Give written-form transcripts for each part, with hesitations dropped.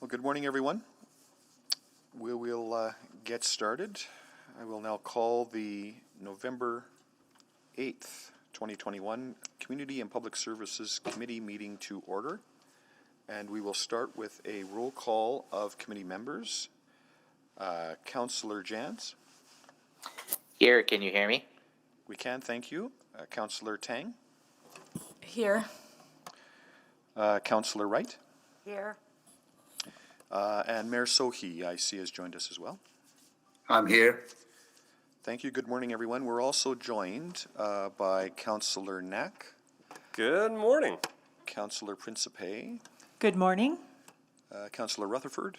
Well, good morning, everyone. We will get started. I will now call the November 8th, 2021 Community and Public Services Committee meeting to order. And we will start with a roll call of committee members. Councillor Jans. Here, can you hear me? We can, thank you. Councillor Tang. Here. Councillor Wright. Here. And Mayor Sohi, I see, has joined us as well. I'm here. Thank you. Good morning, everyone. We're also joined by Councillor Knack. Good morning. Councillor Principe. Good morning. Councillor Rutherford.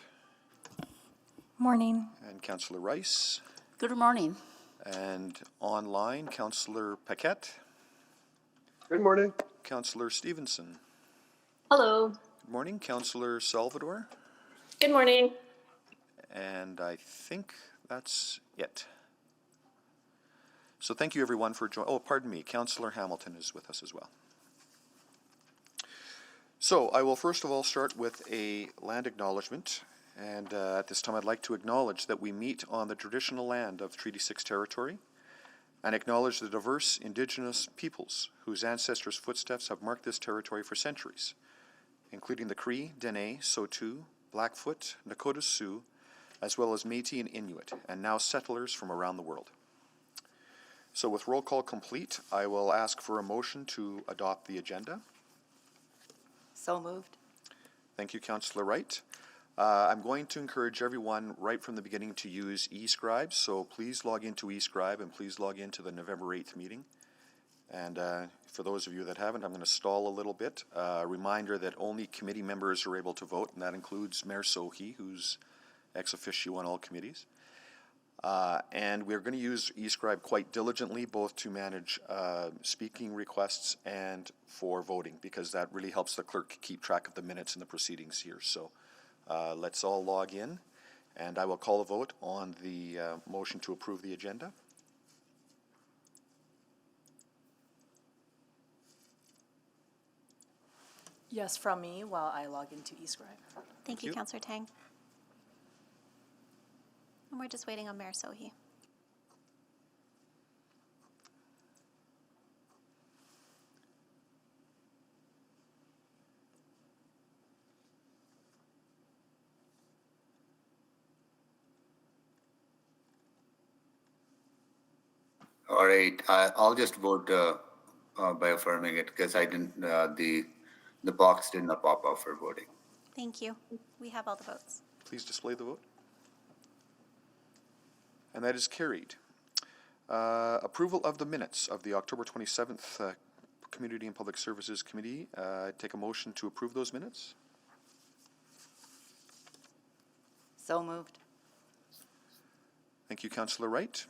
Morning. And Councillor Rice. Good morning. And online, Councillor Paquette. Good morning. Councillor Stevenson. Hello. Good morning. Councillor Salvador. Good morning. And I think that's it. So thank you, everyone, for joining. Oh, pardon me. Councillor Hamilton is with us as well. So I will first of all start with a land acknowledgement. And at this time, I'd like to acknowledge that we meet on the traditional land of Treaty 6 territory and acknowledge the diverse Indigenous peoples whose ancestors' footsteps have marked this territory for centuries, including the Cree, Dene, Saulteaux, Blackfoot, Nakota Sioux, as well as Métis and Inuit, and now settlers from around the world. So with roll call complete, I will ask for a motion to adopt the agenda. So moved. Thank you, Councillor Wright. I'm going to encourage everyone right from the beginning to use eScribe, so please log into eScribe and please log into the November 8th meeting. And for those of you that haven't, I'm going to stall a little bit. A reminder that only committee members are able to vote, and that includes Mayor Sohi, who's ex officio on all committees. And we're going to use eScribe quite diligently, both to manage speaking requests and for voting, because that really helps the clerk keep track of the minutes and the proceedings here. So let's all log in, and I will call a vote on the motion to approve the agenda. Yes, from me while I log into eScribe. Thank you, you. Councillor Tang. And we're just waiting on Mayor Sohi. All right, I'll just vote by affirming it because I didn't. The box did not pop up for voting. Thank you. We have all the votes. Please display the vote. And that is carried. Approval of the minutes of the October 27th Community and Public Services Committee. Take a motion to approve those minutes. So moved. Thank you, Councillor Wright.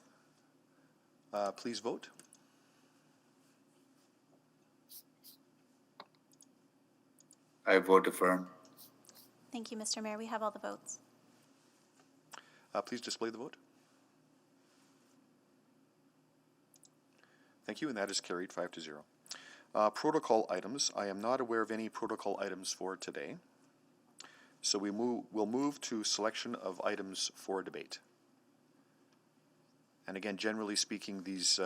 Please vote. I vote affirm. Thank you, Mr. Mayor. We have all the votes. Please display the vote. Thank you, and that is carried 5-0. Protocol items. I am not aware of any protocol items for today. So we'll move to selection of items for debate. And again, generally speaking, these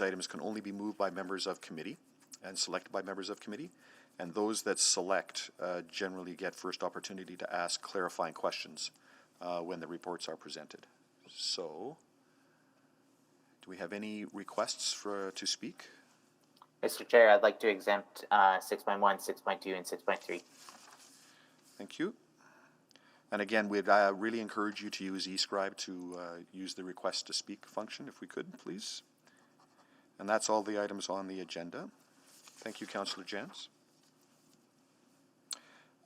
items can only be moved by members of committee and selected by members of committee. And those that select generally get first opportunity to ask clarifying questions when the reports are presented. So, do we have any requests to speak? Mr. Chair, I'd like to exempt 6.1, 6.2, and 6.3. Thank you. And again, we'd really encourage you to use eScribe to use the request to speak function, if we could, please. And that's all the items on the agenda. Thank you, Councillor Jans.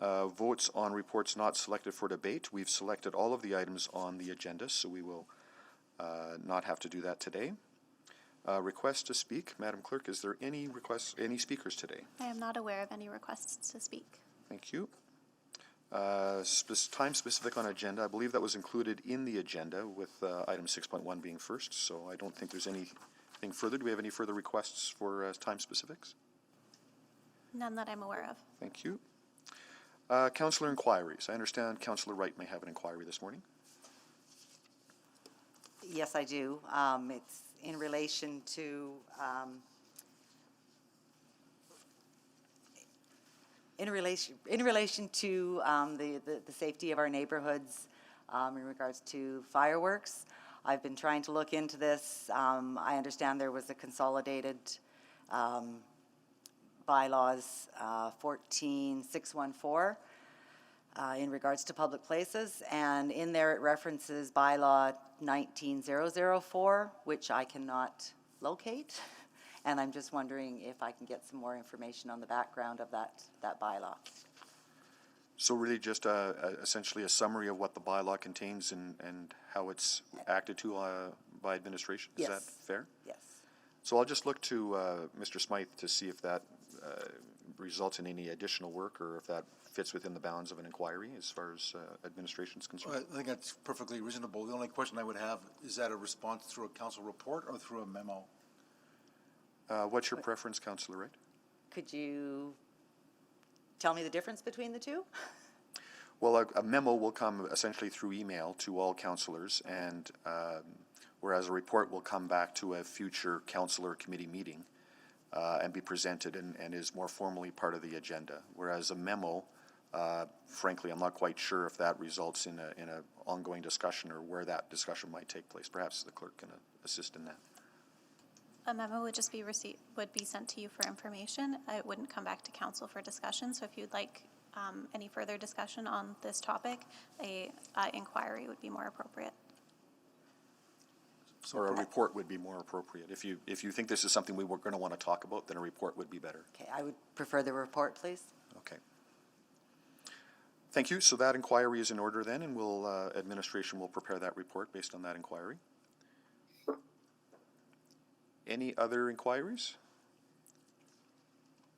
Votes on reports not selected for debate. We've selected all of the items on the agenda, so we will not have to do that today. Request to speak. Madam Clerk, is there any requests, any speakers today? I am not aware of any requests to speak. Thank you. Time specific on agenda. I believe that was included in the agenda with item 6.1 being first, so I don't think there's anything further. Do we have any further requests for time specifics? None that I'm aware of. Thank you. Councillor inquiries. I understand Councillor Wright may have an inquiry this morning. Yes, I do. It's in relation to, the safety of our neighborhoods, in regards to fireworks. I've been trying to look into this. I understand there was a consolidated, bylaws, 14614, in regards to public places, and in there it references bylaw 19004, which I cannot locate, and I'm just wondering if I can get some more information on the background of that bylaw. So really just essentially a summary of what the bylaw contains and how it's acted to by administration? Is that Yes. fair? Yes. So I'll just look to Mr. Smythe to see if that results in any additional work or if that fits within the bounds of an inquiry as far as administration is concerned. Well, I think that's perfectly reasonable. The only question I would have, is that a response through a council report or through a memo? What's your preference, Councillor Wright? Could you tell me the difference between the two? Well, a memo will come essentially through email to all councillors, and whereas a report will come back to a future councillor committee meeting and be presented and is more formally part of the agenda. Whereas a memo, frankly, I'm not quite sure if that results in a ongoing discussion or where that discussion might take place. Perhaps the clerk can assist in that. A memo would just be would be sent to you for information. It wouldn't come back to council for discussion. So if you'd like any further discussion on this topic, a inquiry would be more appropriate. Or a report would be more appropriate. If you think this is something we were going to want to talk about, then a report would be better. Okay, I would prefer the report, please. Okay. Thank you. So that inquiry is in order then, and administration will prepare that report based on that inquiry. Any other inquiries?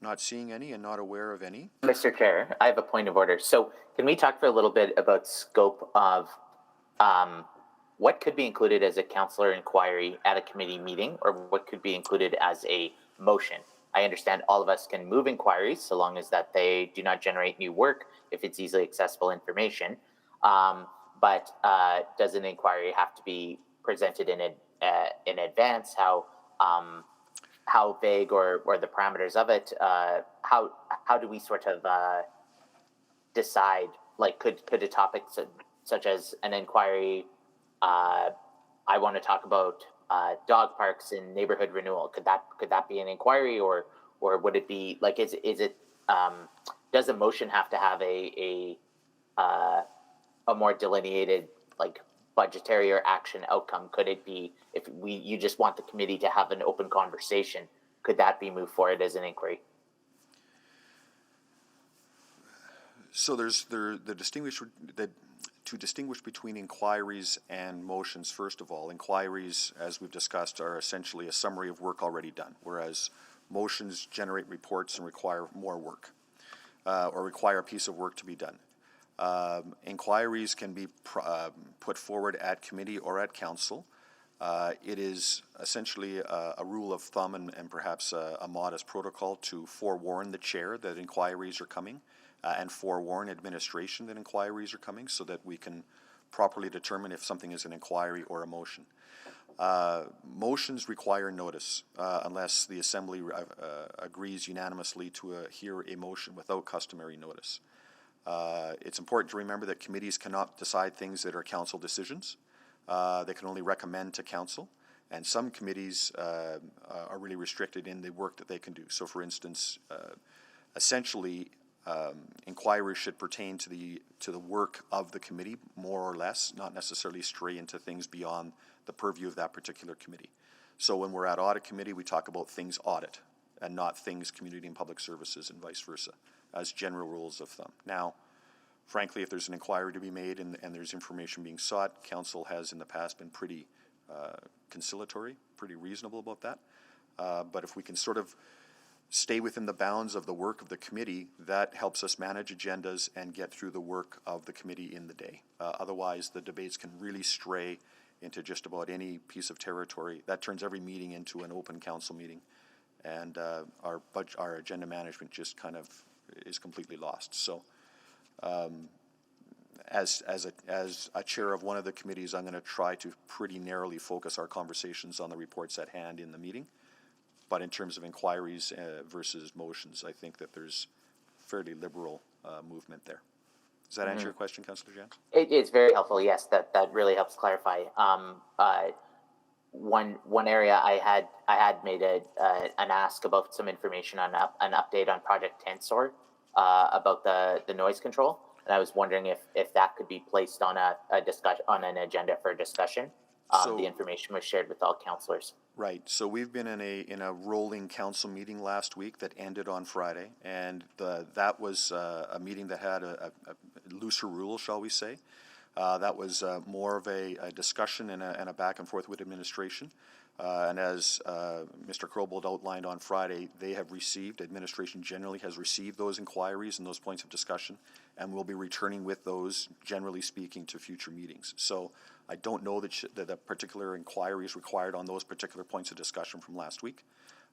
Not seeing any and not aware of any. Mr. Chair, I have a point of order. So can we talk for a little bit about scope of what could be included as a councillor inquiry at a committee meeting, or what could be included as a motion? I understand all of us can move inquiries so long as that they do not generate new work if it's easily accessible information. But does an inquiry have to be presented in advance? How vague or the parameters of it? How do we sort of decide? Like, could a topic such as an inquiry? I want to talk about dog parks and neighborhood renewal. Could that be an inquiry, or would it be like is it does a motion have to have a more delineated like budgetary or action outcome? Could it be if you just want the committee to have an open conversation? Could that be moved forward as an inquiry? So to distinguish between inquiries and motions, first of all, inquiries, as we've discussed, are essentially a summary of work already done, whereas motions generate reports and require more work, or require a piece of work to be done. Inquiries can be put forward at committee or at council. It is essentially a rule of thumb and perhaps a modest protocol to forewarn the chair that inquiries are coming, and forewarn administration that inquiries are coming, so that we can properly determine if something is an inquiry or a motion. Motions require notice unless the Assembly agrees unanimously to hear a motion without customary notice. It's important to remember that committees cannot decide things that are council decisions. They can only recommend to council, and some committees are really restricted in the work that they can do. So, for instance, essentially, inquiries should pertain to the work of the committee, more or less, not necessarily stray into things beyond the purview of that particular committee. So when we're at audit committee, we talk about things audit and not things community and public services, and vice versa, as general rules of thumb. Now, frankly, if there's an inquiry to be made and there's information being sought, council has in the past been pretty conciliatory, pretty reasonable about that. But if we can sort of stay within the bounds of the work of the committee, that helps us manage agendas and get through the work of the committee in the day. Otherwise, the debates can really stray into just about any piece of territory. That turns every meeting into an open council meeting, and our agenda management just kind of is completely lost. So as a chair of one of the committees, I'm going to try to pretty narrowly focus our conversations on the reports at hand in the meeting. But in terms of inquiries versus motions, I think that there's fairly liberal movement there. Does that answer your question, Councillor Jan? It's very helpful. Yes, that really helps clarify. One area I had made an ask about some information on an update on Project Tensor about the noise control, and I was wondering if that could be placed on a discussion on an agenda for discussion. The information was shared with all councillors. Right. So we've been in a rolling council meeting last week that ended on Friday, and that was a meeting that had a looser rule, shall we say. That was more of a discussion and a back and forth with administration. And as Mr. Krobold outlined on Friday, administration generally has received those inquiries and those points of discussion, and will be returning with those, generally speaking, to future meetings. So I don't know that a particular inquiry is required on those particular points of discussion from last week.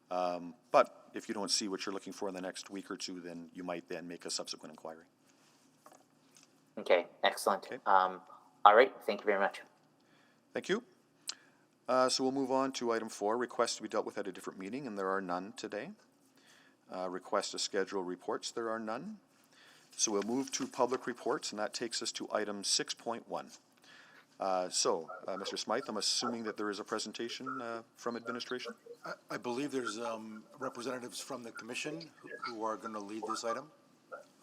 But if you don't see what you're looking for in the next week or two, then you might then make a subsequent inquiry. Okay, excellent. Okay. All right, thank you very much. Thank you. So we'll move on to item 4, requests to be dealt with at a different meeting, and there are none today. Request to schedule reports, there are none. So we'll move to public reports, and that takes us to item 6.1. Mr. Smythe, I'm assuming that there is a presentation from administration? I believe there's representatives from the commission who are going to lead this item.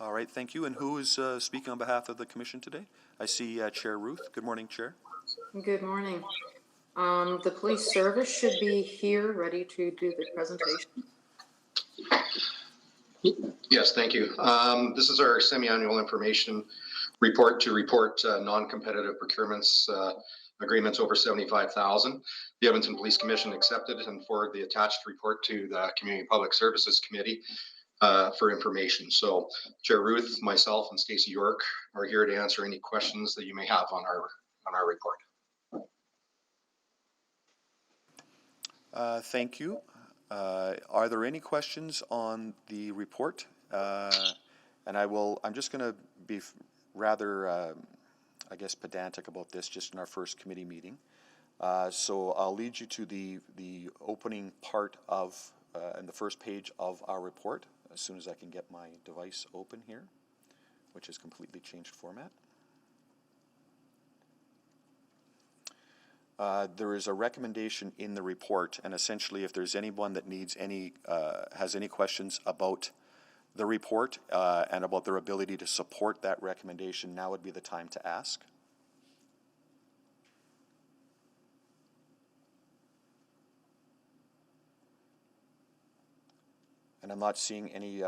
All right, thank you. And who is speaking on behalf of the commission today? I see Chair Ruth. Good morning, Chair. Good morning. The police service should be here, ready to do the presentation. Yes, thank you. This is our semi-annual information report to report non-competitive procurements agreements over $75,000. The Edmonton Police Commission accepted and forwarded the attached report to the Community Public Services Committee for information. So Chair Ruth, myself, and Stacey York are here to answer any questions that you may have on our report. Thank you. Are there any questions on the report? And I'm just going to be rather, I guess, pedantic about this just in our first committee meeting. So I'll lead you to the opening part of, and the first page of our report as soon as I can get my device open here, which has completely changed format. There is a recommendation in the report, and essentially if there's anyone that needs has any questions about the report and about their ability to support that recommendation, now would be the time to ask. And I'm not seeing any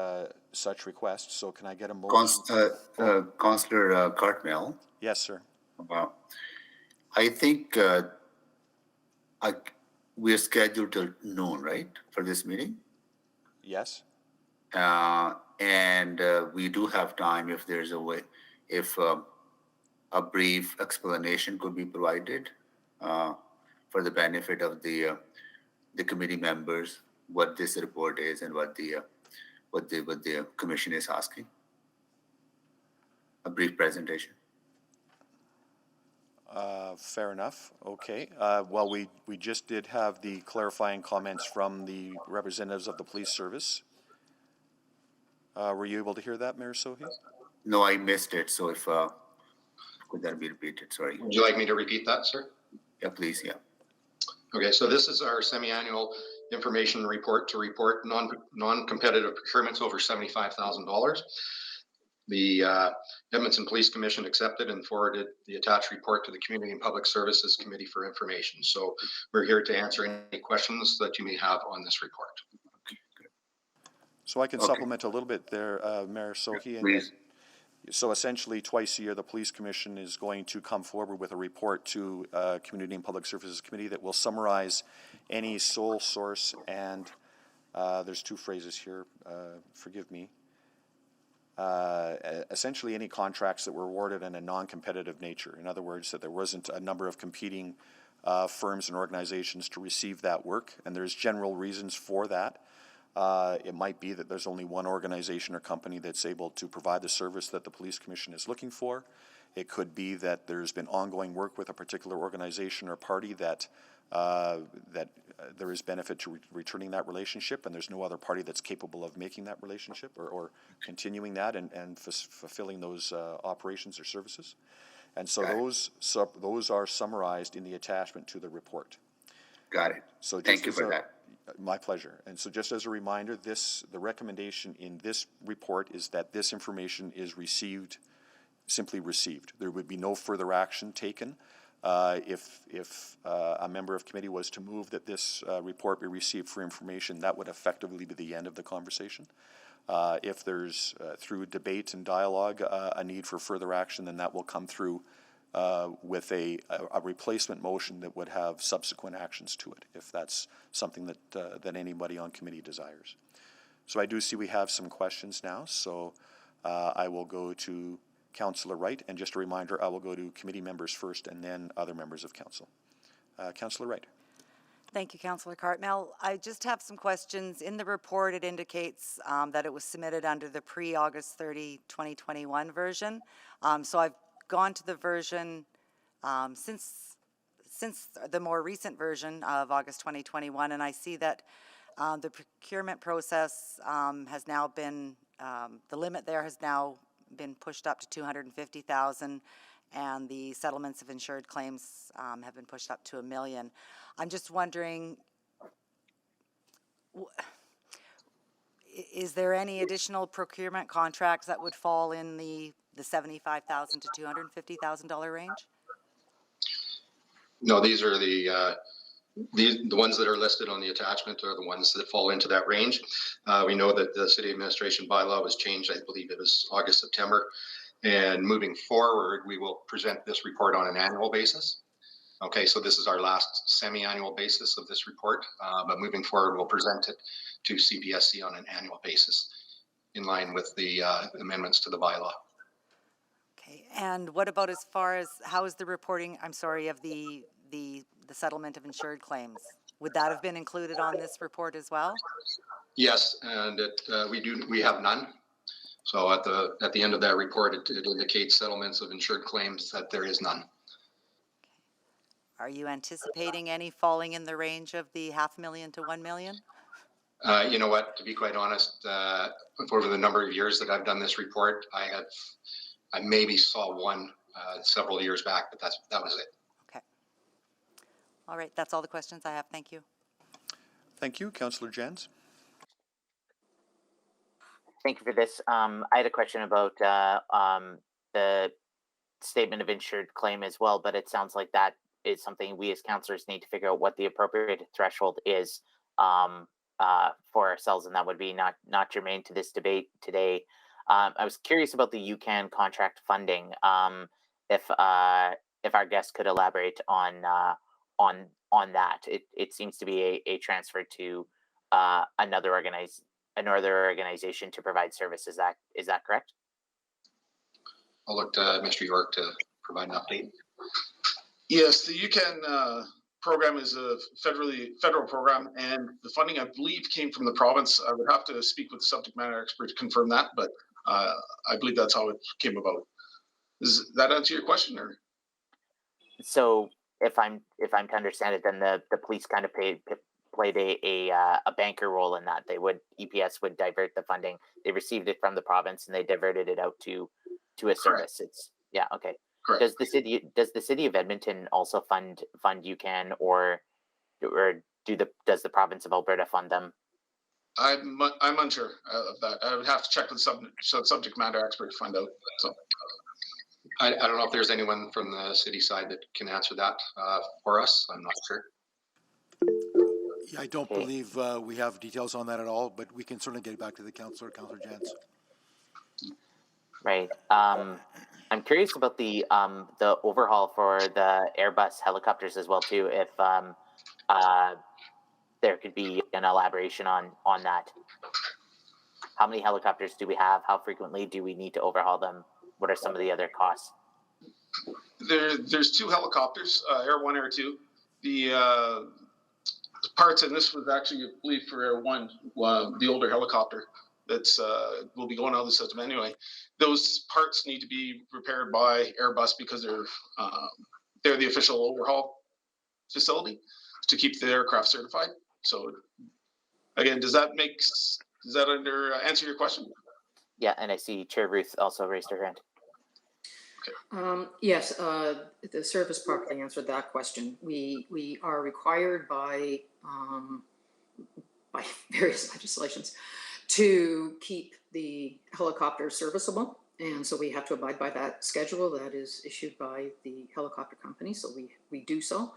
such requests, so can I get a motion? Councillor Cartmel. Yes, sir. I think we're scheduled till noon, right, for this meeting? Yes. And we do have time if there's a way, if a brief explanation could be provided for the benefit of the committee members, what this report is and what the commission is asking. A brief presentation. Fair enough. Okay. Well, we just did have the clarifying comments from the representatives of the police service. Were you able to hear that, Mayor Sohi? No, I missed it. So if could that be repeated? Sorry. Would you like me to repeat that, sir? Yeah, please. Yeah. Okay, so this is our semi-annual information report to report non-competitive procurements over $75,000. The Edmonton Police Commission accepted and forwarded the attached report to the Community and Public Services Committee for information. So we're here to answer any questions that you may have on this report. Okay, good. So I can supplement a little bit there, Mayor Sohi. Please. So essentially, twice a year, the Police Commission is going to come forward with a report to Community and Public Services Committee that will summarize any sole source and, there's two phrases here, forgive me, essentially any contracts that were awarded in a non-competitive nature. In other words, that there wasn't a number of competing firms and organizations to receive that work, and there's general reasons for that. It might be that there's only one organization or company that's able to provide the service that the police commission is looking for. It could be that there's been ongoing work with a particular organization or party that there is benefit to returning that relationship, and there's no other party that's capable of making that relationship or continuing that and fulfilling those operations or services. And so those are summarized in the attachment to the report. Got it. So Thank you for that. My pleasure. And so just as a reminder, the recommendation in this report is that this information is received, simply received. There would be no further action taken. If a member of committee was to move that this report be received for information, that would effectively be the end of the conversation. If there's, through debate and dialogue, a need for further action, then that will come through with a replacement motion that would have subsequent actions to it, if that's something that anybody on committee desires. So I do see we have some questions now, so I will go to Councillor Wright, and just a reminder, I will go to committee members first and then other members of council. Councillor Wright. Thank you, Councillor Cartmel. I just have some questions. In the report, it indicates that it was submitted under the pre-August 30, 2021 version. So I've gone to the version since the more recent version of August 2021, and I see that the procurement process has now been, the limit there has now been pushed up to 250,000, and the settlements of insured claims have been pushed up to $1 million. I'm just wondering, is there any additional procurement contracts that would fall in the $75,000 to $250,000 range? No, these are the ones that are listed on the attachment are the ones that fall into that range. We know that the city administration bylaw was changed, I believe it was August, September. And moving forward, we will present this report on an annual basis. Okay, so this is our last semi-annual basis of this report, but moving forward, we'll present it to CPSC on an annual basis in line with the amendments to the bylaw. Okay, and what about as far as, how is the reporting, I'm sorry, of the settlement of insured claims? Would that have been included on this report as well? Yes, and we have none. So at the end of that report, it indicates settlements of insured claims that there is none. Are you anticipating any falling in the range of the $500,000 to $1 million? You know what, to be quite honest, over the number of years that I've done this report, I maybe saw one several years back, but that was it. Okay. All right, that's all the questions I have. Thank you. Thank you. Councillor Jans. Thank you for this. I had a question about the statement of insured claim as well, but it sounds like that is something we as councillors need to figure out what the appropriate threshold is for ourselves, and that would be not germane to this debate today. I was curious about the UCAN contract funding. If our guest could elaborate on that, it seems to be a transfer to another organization to provide service. Is that correct? I'll look to Mr. York to provide an update. Yes, the UCAN program is a federal program, and the funding, I believe, came from the province. I would have to speak with the subject matter expert to confirm that, but I believe that's how it came about. Does that answer your question, or? So if I'm to understand it, then the police kind of played a banker role in that. EPS would divert the funding. They received it from the province and they diverted it out to a service. Correct. Yeah, okay. Correct. Does the city of Edmonton also fund UCAN, or does the province of Alberta fund them? I'm unsure of that. I would have to check with subject matter expert to find out. So I don't know if there's anyone from the city side that can answer that for us. I'm not sure. Yeah, I don't believe we have details on that at all, but we can certainly get back to the Councillor Jans. Right. I'm curious about the overhaul for the Airbus helicopters as well too. If there could be an elaboration on that. How many helicopters do we have? How frequently do we need to overhaul them? What are some of the other costs? There's two helicopters, Air 1, Air 2. The parts, and this was actually, I believe, for Air One, the older helicopter that's will be going out of the system anyway. Those parts need to be repaired by Airbus because they're the official overhaul facility to keep the aircraft certified. So again, does that answer your question? Yeah, and I see Chair Ruth also raised her hand. Yes, the service properly answered that question. We are required by various legislations to keep the helicopter serviceable. And so we have to abide by that schedule that is issued by the helicopter company. So we do so.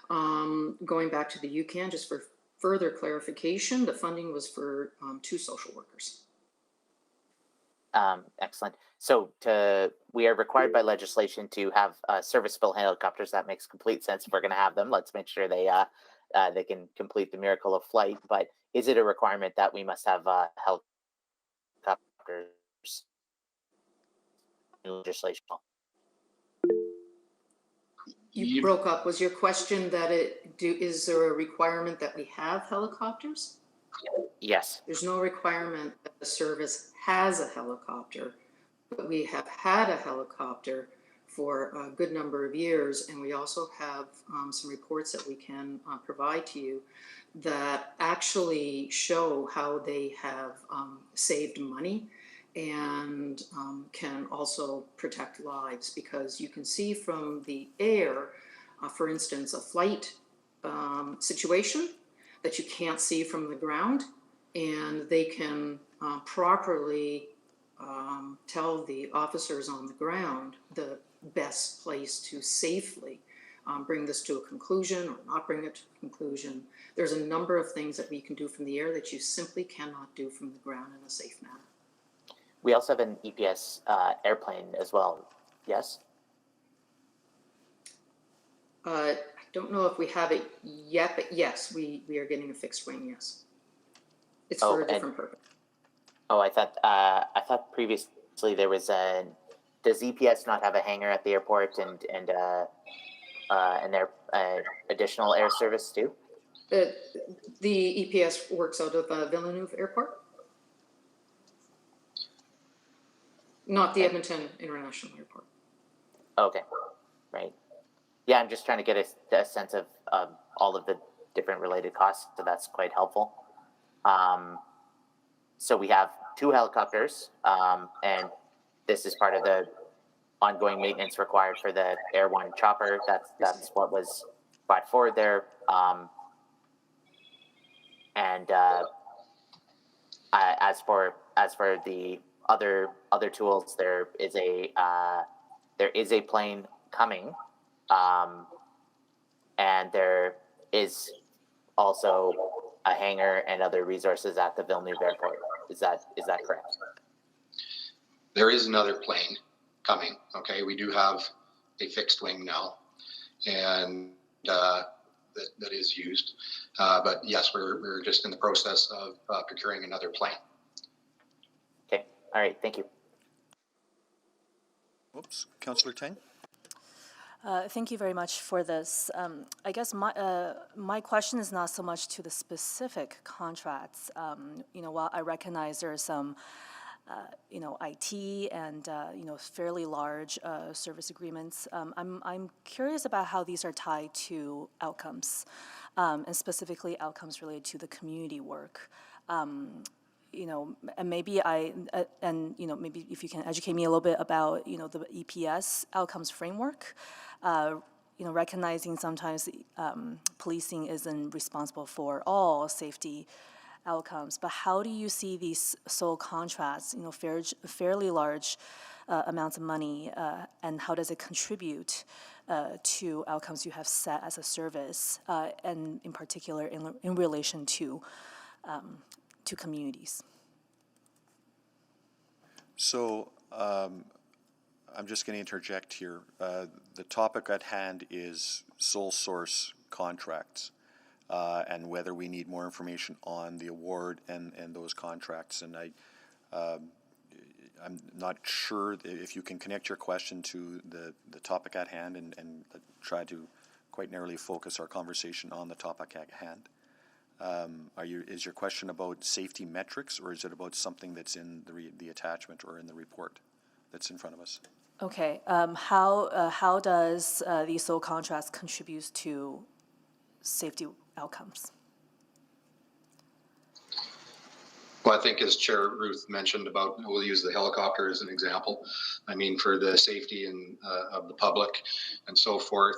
Going back to the UCAN, just for further clarification, the funding was for 2 social workers. Excellent. So we are required by legislation to have serviceable helicopters. That makes complete sense. If we're going to have them, let's make sure they can complete the miracle of flight. But is it a requirement that we must have helicopters in legislation? You broke up. Was your question that is there a requirement that we have helicopters? Yes. There's no requirement that the service has a helicopter, but we have had a helicopter for a good number of years, and we also have some reports that we can provide to you that actually show how they have saved money and can also protect lives, because you can see from the air, for instance, a flight situation that you can't see from the ground, and they can properly tell the officers on the ground the best place to safely bring this to a conclusion or not bring it to a conclusion. There's a number of things that we can do from the air that you simply cannot do from the ground in a safe manner. We also have an EPS airplane as well, yes? I don't know if we have it yet, but yes, we are getting a fixed wing, yes. It's for a different purpose. Oh, I thought previously there was does EPS not have a hangar at the airport and additional air service too? The EPS works out of Villeneuve Airport, not the Edmonton International Airport. Okay, right. Yeah, I'm just trying to get a sense of all of the different related costs, so that's quite helpful. So we have 2 helicopters, and this is part of the ongoing maintenance required for the Air One chopper. That's what was brought forward there. And as for the other tools, there is a plane coming, and there is also a hangar and other resources at the Villeneuve Airport. Is that correct? There is another plane coming. Okay, we do have a fixed wing now, and that is used. But yes, we're just in the process of procuring another plane. Okay. All right. Thank you. Oops, Councillor Tang. Thank you very much for this. I guess my question is not so much to the specific contracts. While I recognize there are some, IT and fairly large service agreements, I'm curious about how these are tied to outcomes, and specifically outcomes related to the community work. And maybe maybe if you can educate me a little bit about, the EPS outcomes framework, recognizing sometimes policing isn't responsible for all safety outcomes, but how do you see these sole contracts, fairly large amounts of money, and how does it contribute to outcomes you have set as a service, and in particular in relation to communities? So I'm just going to interject here. The topic at hand is sole source contracts, and whether we need more information on the award and those contracts. And I'm not sure if you can connect your question to the topic at hand and try to quite narrowly focus our conversation on the topic at hand. Is your question about safety metrics, or is it about something that's in the attachment or in the report that's in front of us? Okay, how does these sole contracts contribute to safety outcomes? Well, I think as Chair Ruth mentioned about, we'll use the helicopter as an example. I mean, for the safety and of the public and so forth,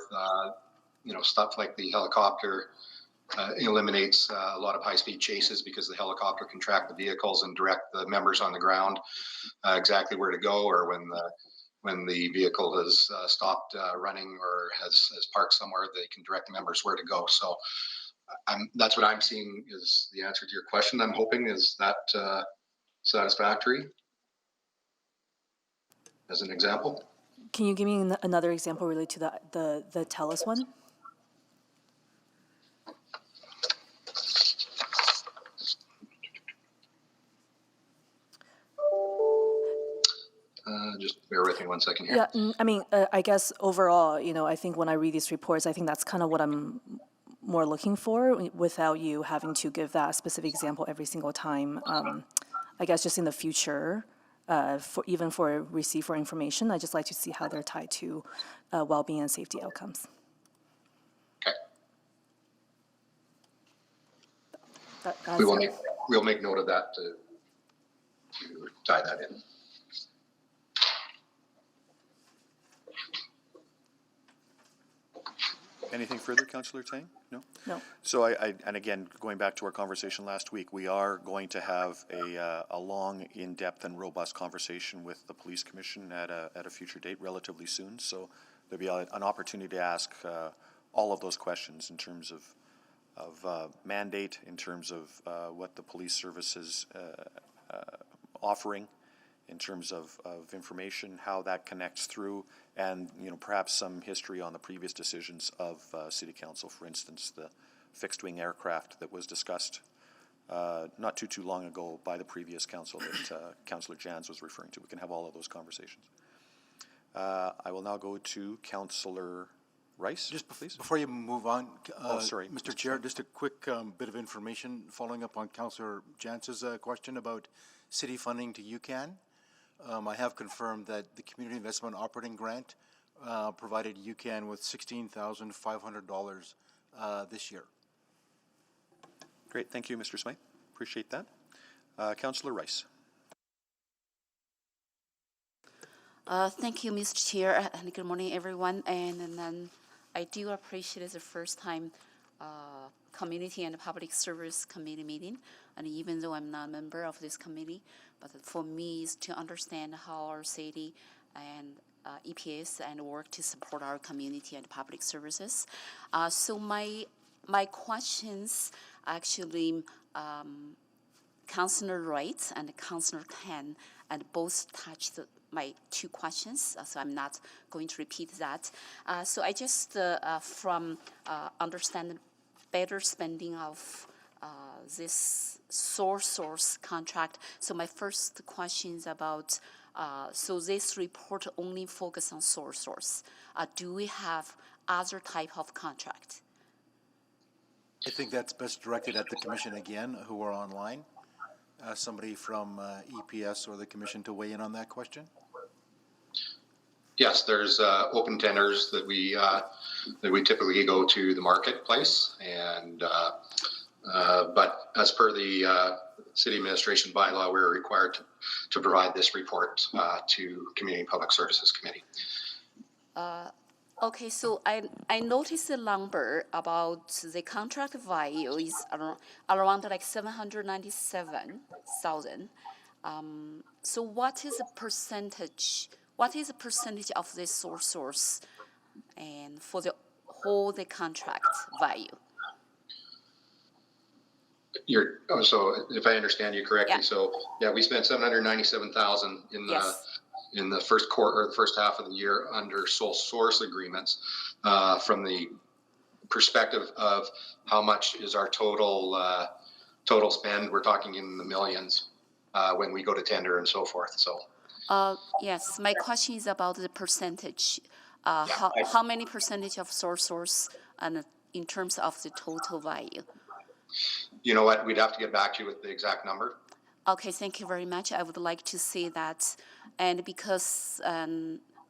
stuff like the helicopter eliminates a lot of high-speed chases because the helicopter can track the vehicles and direct the members on the ground exactly where to go, or when the vehicle has stopped running or has parked somewhere, they can direct the members where to go. So that's what I'm seeing is the answer to your question. I'm hoping is that satisfactory as an example. Can you give me another example related to the TELUS one? Just bear with me 1 second here. Yeah, I mean, I guess overall, I think when I read these reports, I think that's kind of what I'm more looking for without you having to give that specific example every single time. I guess just in the future, for receive for information, I just like to see how they're tied to well-being and safety outcomes. Okay. We'll make note of that to tie that in. Anything further, Councillor Tang? No? No. So and again, going back to our conversation last week, we are going to have a long, in-depth and robust conversation with the Police Commission at a future date, relatively soon. So there'll be an opportunity to ask all of those questions in terms of mandate, in terms of what the police service is offering, in terms of information, how that connects through, and perhaps some history on the previous decisions of City Council. For instance, the fixed-wing aircraft that was discussed not too long ago by the previous council that Councillor Jans was referring to. We can have all of those conversations. I will now go to Councillor Rice. Just please. before you move on, sorry, Mr. Chair, just a quick bit of information following up on Councillor Jans's question about city funding to UCAN. I have confirmed that the Community Investment Operating Grant provided UCAN with $16,500 this year. Great, thank you, Mr. Smythe. Appreciate that. Councillor Rice. Thank you, Mr. Chair, and good morning, everyone. And then I do appreciate it's the first time Community and Public Service Committee meeting. And even though I'm not a member of this committee, but for me is to understand how our city and EPS and work to support our community and public services. So my questions actually, Councillor Wright and Councillor Tan, and both touched my two questions, so I'm not going to repeat that. So I just, from understand better spending of this source contract. So my first question is about, so this report only focus on source. Do we have other type of contract? I think that's best directed at the Commission again, who are online. Somebody from EPS or the Commission to weigh in on that question. Yes, there's open tenders that we typically go to the marketplace, and but as per the City Administration bylaw, we're required to provide this report to Community and Public Services Committee. Okay, so I noticed the number about the contract value is around like 797,000. So what is the percentage? What is the percentage of this source and for the whole contract value? So if I understand you correctly, yeah. So yeah, we spent 797,000 in the first quarter or the first half of the year under sole source agreements. From the perspective of how much is our total spend, we're talking in the millions when we go to tender and so forth. So. Yes, my question is about the percentage. How many percentage of source and in terms of the total value? You know what? We'd have to get back to you with the exact number. Okay, thank you very much. I would like to see that, and because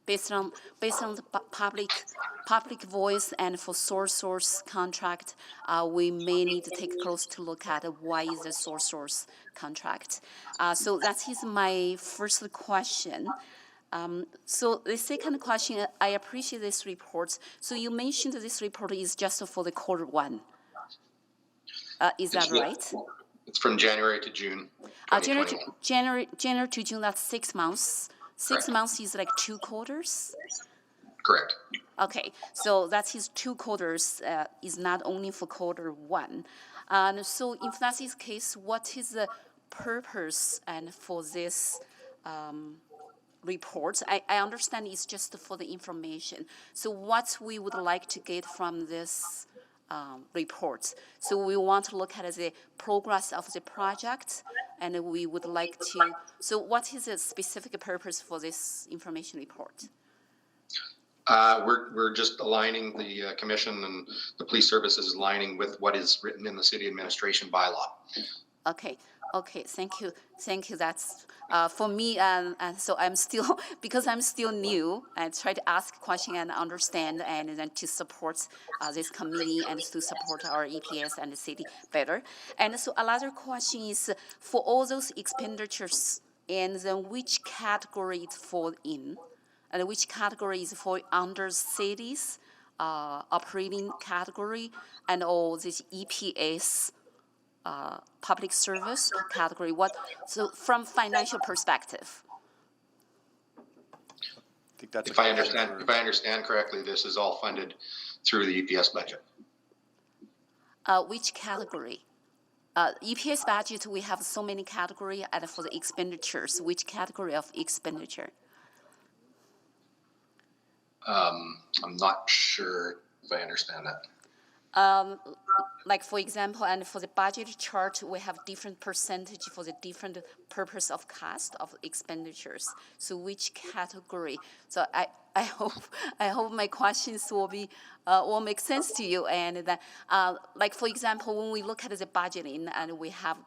based on the public voice and for source contract, we may need to take a close to look at why is the source contract. So that is my first question. So the second question, I appreciate this report. So you mentioned this report is just for the quarter one. Is that right? It's from January to June. January to June, that's 6 months. Six Correct. months is like 2 quarters? Correct. Okay, so that is 2 quarters, is not only for quarter one. And so if that is the case, what is the purpose and for this report? I understand it's just for the information. So what we would like to get from this report. So we want to look at the progress of the project, and we would like to, so what is the specific purpose for this information report? We're just aligning the commission and the police services aligning with what is written in the city administration bylaw. Okay, thank you. That's for me, and so I'm still, because I'm still new, I try to ask question and understand, and then to support this committee and to support our EPS and the city better. And so another question is, for all those expenditures, and then which category it fall in, and which category is for under cities operating category, and all this EPS public service category. So from financial perspective? I think that's if I understand correctly, this is all funded through the EPS budget. Which category? EPS budget, we have so many categories, and for the expenditures, which category of expenditure? I'm not sure if I understand that. Like for example, and for the budget chart, we have different percentage for the different purpose of cost of expenditures. So which category? So I hope my questions will make sense to you. And that, like for example, when we look at the budgeting and we have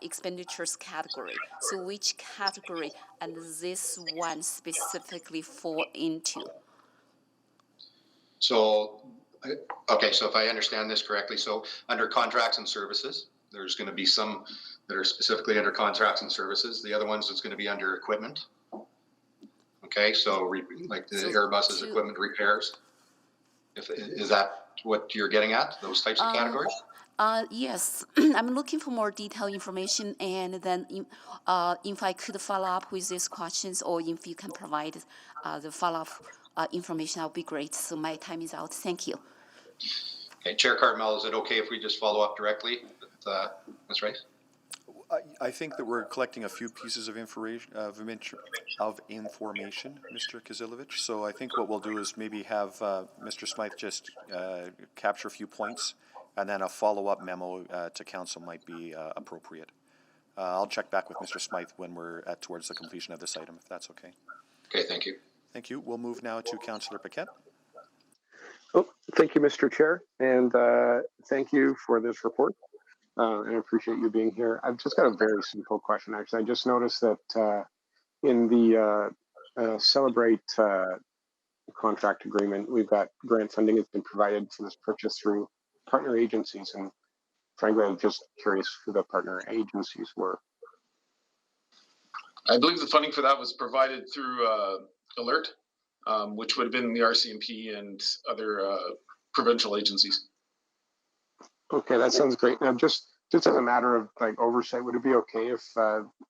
expenditures category. So which category and this one specifically fall into? So, okay, so if I understand this correctly, so under contracts and services, there's going to be some that are specifically under contracts and services. The other ones is going to be under equipment. Okay, so like the Airbus's equipment repairs. Is that what you're getting at, those types of categories? Yes, I'm looking for more detailed information, and then if I could follow up with these questions, or if you can provide the follow-up information, that would be great. So my time is out. Thank you. Okay, Chair Cartmel, is it okay if we just follow up directly with Ms. Rice? I think that we're collecting a few pieces of information, Mr. Kazilovich. So I think what we'll do is maybe have Mr. Smythe just capture a few points, and then a follow-up memo to council might be appropriate. I'll check back with Mr. Smythe when we're towards the completion of this item, if that's okay. Okay, thank you. Thank you. We'll move now to Councillor Paquette. Oh, thank you, Mr. Chair, and thank you for this report. And I appreciate you being here. I've just got a very simple question, actually. I just noticed that in the Celebrate contract agreement, we've got grant funding that's been provided for this purchase through partner agencies. And frankly, I'm just curious who the partner agencies were. I believe the funding for that was provided through Alert, which would have been the RCMP and other provincial agencies. Okay, that sounds great. Now, just as a matter of like oversight, would it be okay if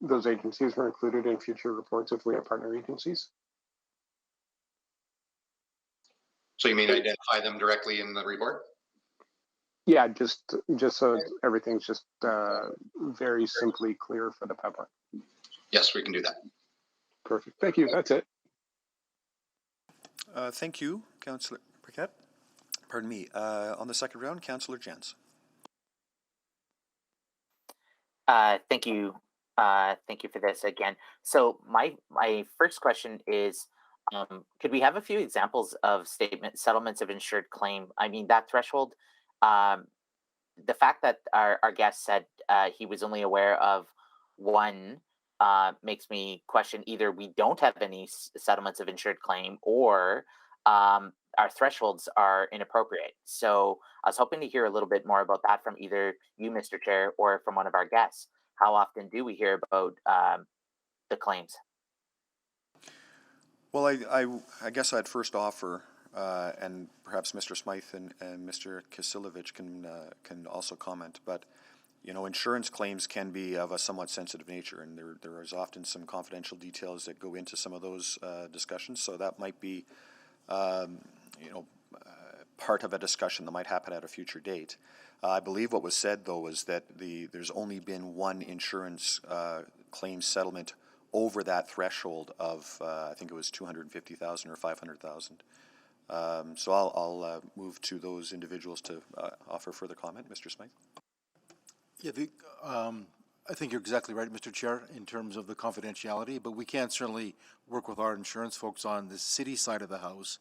those agencies were included in future reports if we have partner agencies? So you mean identify them directly in the report? Yeah, just so everything's just very simply clear for the public. Yes, we can do that. Perfect. Thank you. That's it. Thank you, Councillor Paquette. Pardon me. On the second round, Councillor Jens. Thank you. Thank you for this again. So my first question is, could we have a few examples of settlements of insured claim? I mean, that threshold, the fact that our guest said he was only aware of one makes me question either we don't have any settlements of insured claim, or our thresholds are inappropriate. So I was hoping to hear a little bit more about that from either you, Mr. Chair, or from one of our guests. How often do we hear about the claims? Well, I guess I'd first offer, and perhaps Mr. Smythe and Mr. Kisilovich can also comment, but you know, insurance claims can be of a somewhat sensitive nature, and there is often some confidential details that go into some of those discussions. So that might be, you know, part of a discussion that might happen at a future date. I believe what was said though was that there's only been one insurance claim settlement over that threshold of I think it was 250,000 or 500,000. So I'll move to those individuals to offer further comment. Mr. Smythe. Yeah, I think you're exactly right, Mr. Chair, in terms of the confidentiality, but we can certainly work with our insurance folks on the city side of the house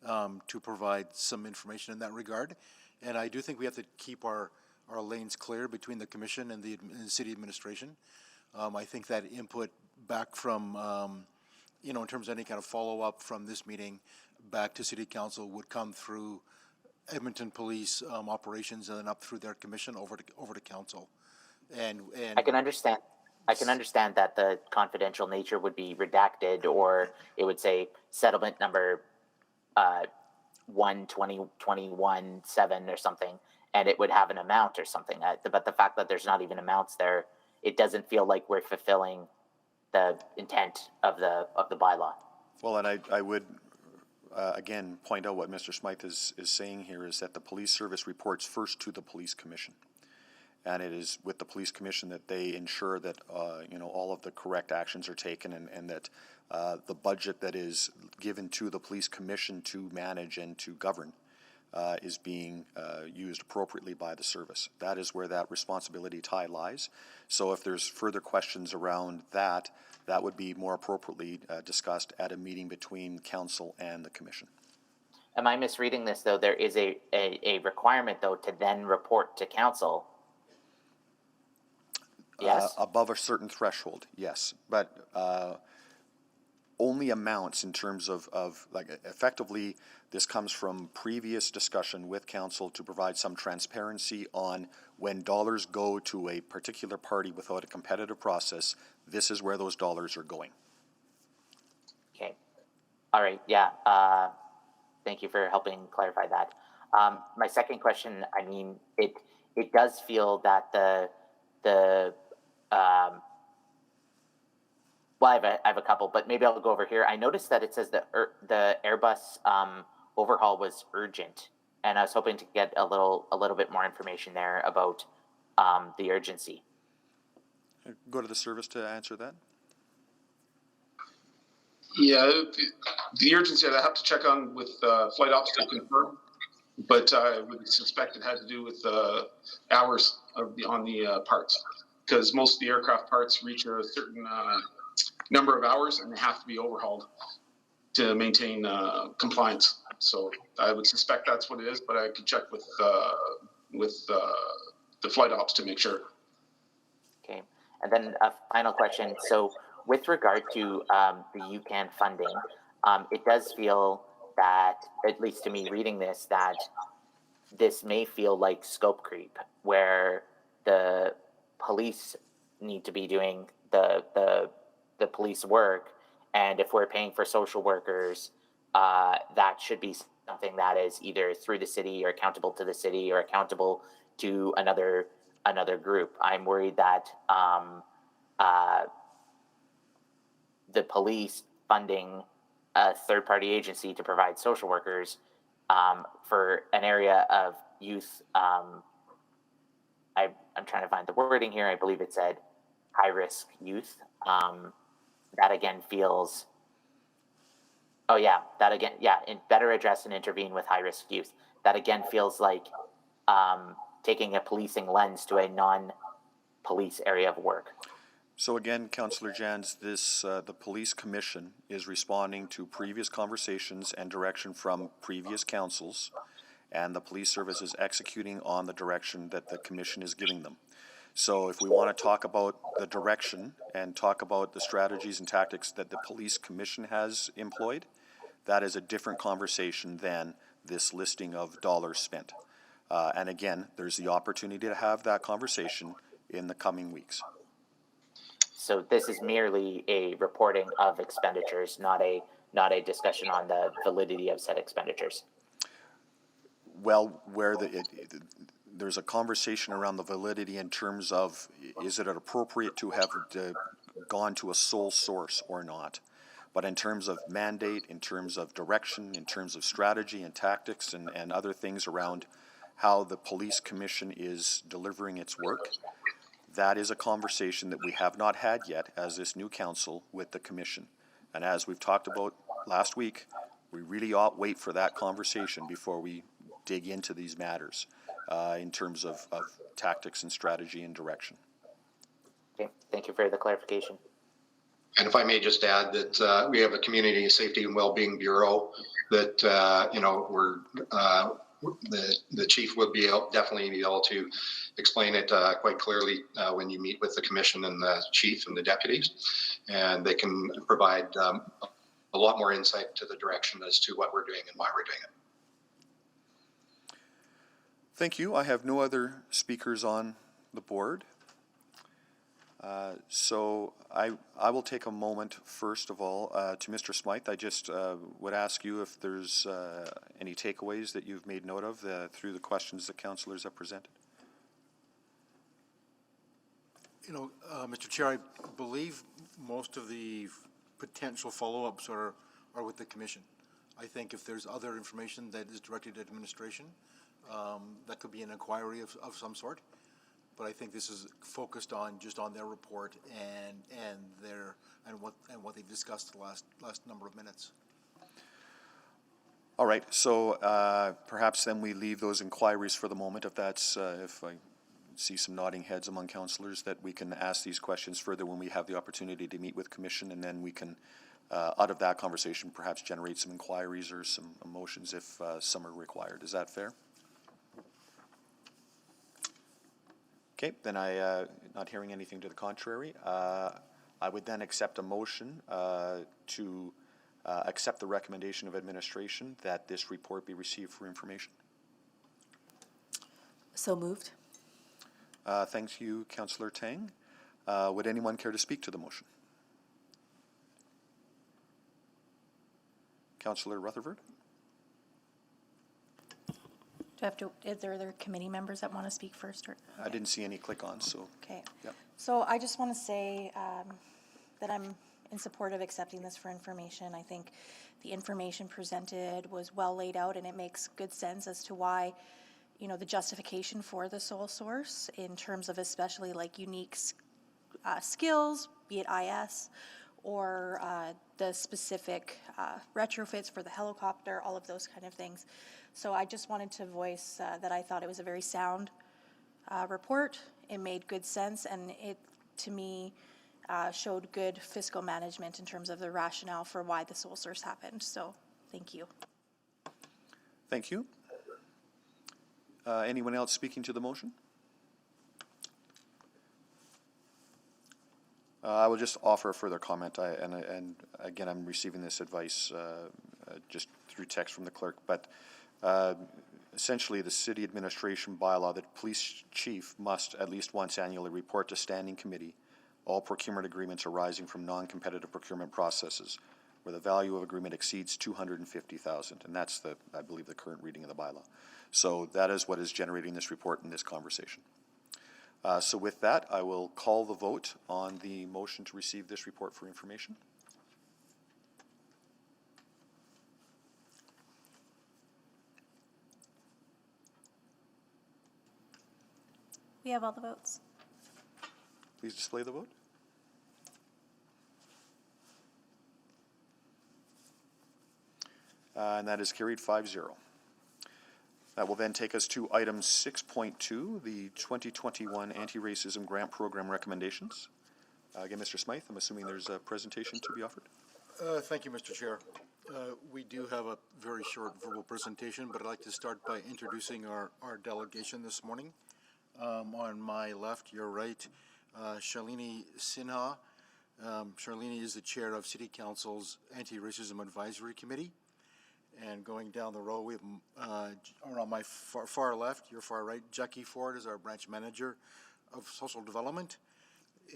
to provide some information in that regard. And I do think we have to keep our lanes clear between the commission and the city administration. I think that input back from, you know, in terms of any kind of follow-up from this meeting back to city council would come through Edmonton Police operations and then up through their commission over to council. And I can understand that the confidential nature would be redacted, or it would say settlement number 12021-7 or something, and it would have an amount or something. But the fact that there's not even amounts there, it doesn't feel like we're fulfilling the intent of the bylaw. Well, and I would again point out what Mr. Smythe is saying here is that the police service reports first to the police commission, and it is with the police commission that they ensure that you know, all of the correct actions are taken, and that the budget that is given to the police commission to manage and to govern is being used appropriately by the service. That is where that responsibility tie lies. So if there's further questions around that, that would be more appropriately discussed at a meeting between council and the commission. Am I misreading this, though? There is a requirement, though, to then report to council. Yes? Above a certain threshold, yes. But only amounts in terms of like, effectively, this comes from previous discussion with council to provide some transparency on when dollars go to a particular party without a competitive process, this is where those dollars are going. Okay. All right. Yeah. Thank you for helping clarify that. My second question, I mean, it does feel that well, I have a couple, but maybe I'll go over here. I noticed that it says that the Airbus overhaul was urgent, and I was hoping to get a little bit more information there about the urgency. Go to the service to answer that. Yeah, the urgency I have to check on with flight ops to confirm, but I would suspect it had to do with hours on the parts, because most of the aircraft parts reach a certain number of hours and they have to be overhauled to maintain compliance. So I would suspect that's what it is, but I could check with the flight ops to make sure. Okay, and then a final question. So with regard to the UCAN funding, it does feel that, at least to me reading this, that this may feel like scope creep, where the police need to be doing the police work, and if we're paying for social workers, that should be something that is either through the city or accountable to the city or accountable to another group. I'm worried that the police funding a third-party agency to provide social workers for an area of youth. I'm trying to find the wording here. I believe it said high-risk youth. That again feels. Oh yeah, that again, yeah. Better address and intervene with high-risk youth. That again feels like taking a policing lens to a non-police area of work. So again, Councillor Jans, this the Police Commission is responding to previous conversations and direction from previous councils, and the police service is executing on the direction that the commission is giving them. So if we want to talk about the direction and talk about the strategies and tactics that the police commission has employed, that is a different conversation than this listing of dollars spent. And again, there's the opportunity to have that conversation in the coming weeks. So this is merely a reporting of expenditures, not a discussion on the validity of said expenditures. Well, where there's a conversation around the validity in terms of, is it appropriate to have gone to a sole source or not? But in terms of mandate, in terms of direction, in terms of strategy and tactics and other things around how the police commission is delivering its work, that is a conversation that we have not had yet as this new council with the commission. And as we've talked about last week, we really ought to wait for that conversation before we dig into these matters in terms of tactics and strategy and direction. Okay, thank you for the clarification. And if I may just add that we have a Community Safety and Wellbeing Bureau that, the chief would definitely be able to explain it quite clearly when you meet with the commission and the chief and the deputies, and they can provide a lot more insight to the direction as to what we're doing and why we're doing it. Thank you. I have no other speakers on the board. So I will take a moment, first of all, to Mr. Smythe. I just would ask you if there's any takeaways that you've made note of through the questions that councillors have presented. Mr. Chair, I believe most of the potential follow-ups are with the commission. I think if there's other information that is directed at administration, that could be an inquiry of some sort. But I think this is focused on just on their report and what they discussed the last number of minutes. All right. So perhaps then we leave those inquiries for the moment. If that's if I see some nodding heads among councillors, that we can ask these questions further when we have the opportunity to meet with commission, and then we can out of that conversation perhaps generate some inquiries or some motions if some are required. Is that fair? Okay, then not hearing anything to the contrary, I would then accept a motion to accept the recommendation of administration that this report be received for information. So moved. Thank you, Councillor Tang. Would anyone care to speak to the motion? Councillor Rutherford? Do I have to, is there other committee members that want to speak first? Or okay. I didn't see any click on, so. Okay. Yep. So I just want to say that I'm in support of accepting this for information. I think the information presented was well laid out, and it makes good sense as to why, the justification for the sole source in terms of especially like unique skills, be it IS, or the specific retrofits for the helicopter, all of those kind of things. So I just wanted to voice that I thought it was a very sound report. It made good sense, and it, to me, showed good fiscal management in terms of the rationale for why the sole source happened. So thank you. Thank you. Anyone else speaking to the motion? I will just offer a further comment, and again, I'm receiving this advice just through text from the clerk, but essentially the city administration bylaw that police chief must at least once annually report to standing committee all procurement agreements arising from non-competitive procurement processes where the value of agreement exceeds $250,000, and that's I believe the current reading of the bylaw. So that is what is generating this report in this conversation. So with that, I will call the vote on the motion to receive this report for information. We have all the votes. Please display the vote. And that is carried 5-0. That will then take us to item 6.2, the 2021 Anti-Racism Grant Program recommendations. Again, Mr. Smythe, I'm assuming there's a presentation to be offered. Thank you, Mr. Chair. We do have a very short verbal presentation, but I'd like to start by introducing our delegation this morning. On my left, your right, Shalini Sinha. Shalini is the chair of City Council's Anti-Racism Advisory Committee. And going down the row, we have, or on my far left, your far right, Jackie Ford is our branch manager of social development.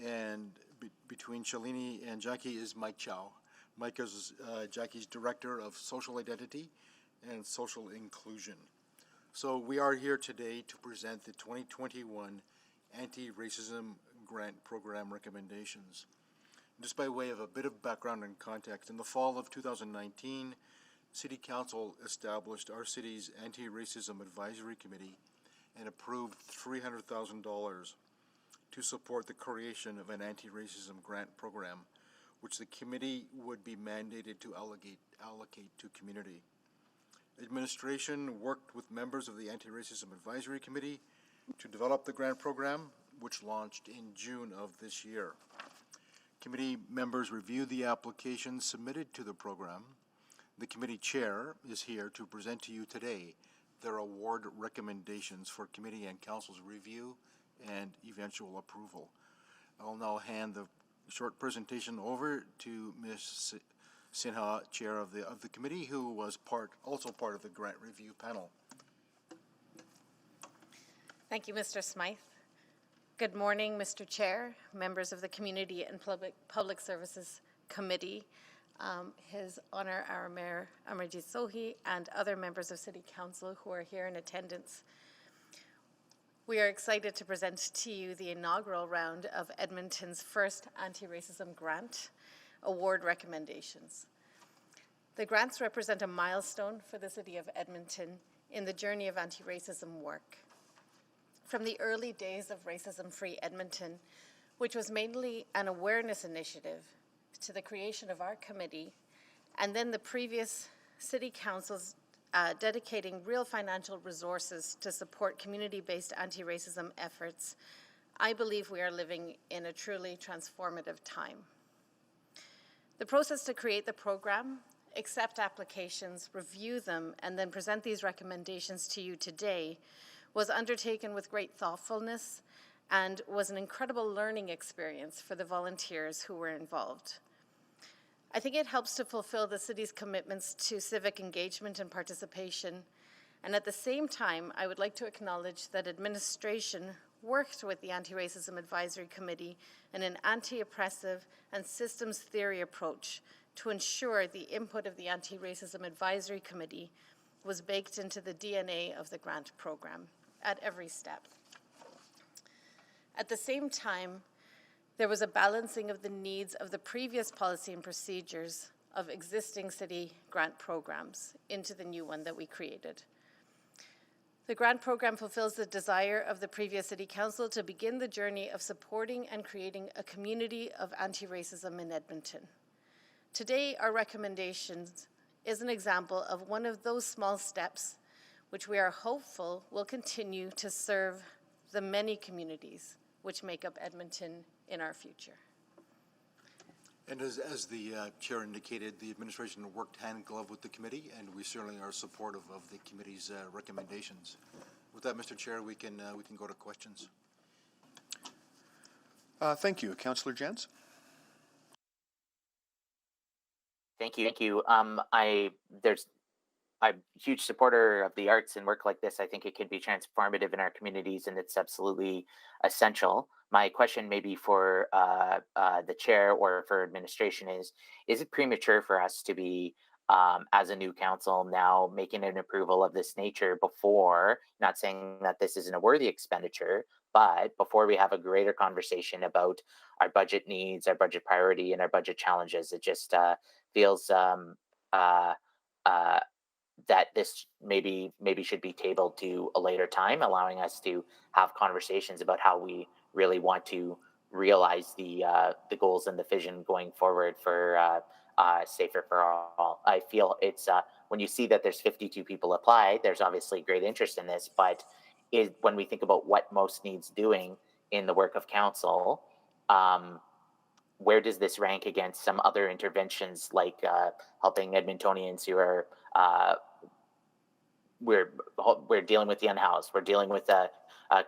And between Shalini and Jackie is Mike Chow. Mike is Jackie's Director of Social Identity and Social Inclusion. So we are here today to present the 2021 Anti-Racism Grant Program recommendations. Just by way of a bit of background and context, in the fall of 2019, City Council established our city's Anti-Racism Advisory Committee and approved $300,000 to support the creation of an anti-racism grant program, which the committee would be mandated to allocate to community. Administration worked with members of the Anti-Racism Advisory Committee to develop the grant program, which launched in June of this year. Committee members reviewed the applications submitted to the program. The committee chair is here to present to you today their award recommendations for committee and council's review and eventual approval. I'll now hand the short presentation over to Ms. Sinha, chair of the committee, who was also part of the grant review panel. Thank you, Mr. Smythe. Good morning, Mr. Chair, members of the Community and Public Services Committee, His Honor our Mayor Amarjit Sohi, and other members of City Council who are here in attendance. We are excited to present to you the inaugural round of Edmonton's first anti-racism grant award recommendations. The grants represent a milestone for the City of Edmonton in the journey of anti-racism work. From the early days of Racism-Free Edmonton, which was mainly an awareness initiative, to the creation of our committee, and then the previous City Council's dedicating real financial resources to support community-based anti-racism efforts, I believe we are living in a truly transformative time. The process to create the program, accept applications, review them, and then present these recommendations to you today was undertaken with great thoughtfulness and was an incredible learning experience for the volunteers who were involved. I think it helps to fulfill the city's commitments to civic engagement and participation, and at the same time, I would like to acknowledge that administration worked with the Anti-Racism Advisory Committee in an anti-oppressive and systems theory approach to ensure the input of the Anti-Racism Advisory Committee was baked into the DNA of the grant program at every step. At the same time, there was a balancing of the needs of the previous policy and procedures of existing city grant programs into the new one that we created. The grant program fulfills the desire of the previous City Council to begin the journey of supporting and creating a community of anti-racism in Edmonton. Today, our recommendations is an example of one of those small steps which we are hopeful will continue to serve the many communities which make up Edmonton in our future. And as the chair indicated, the administration worked hand in glove with the committee, and we certainly are supportive of the committee's recommendations. With that, Mr. Chair, we can go to questions. Thank you. Councillor Jantz? Thank you. I'm a huge supporter of the arts and work like this. I think it can be transformative in our communities, and it's absolutely essential. My question maybe for the chair or for administration is it premature for us to be, as a new council now, making an approval of this nature before, not saying that this isn't a worthy expenditure, but before we have a greater conversation about our budget needs, our budget priority, and our budget challenges? It just feels that this maybe should be tabled to a later time, allowing us to have conversations about how we really want to realize the goals and the vision going forward for Safer for All. I feel it's when you see that there's 52 people apply, there's obviously great interest in this, but when we think about what most needs doing in the work of council, where does this rank against some other interventions like helping Edmontonians who are we're dealing with the unhoused, we're dealing with a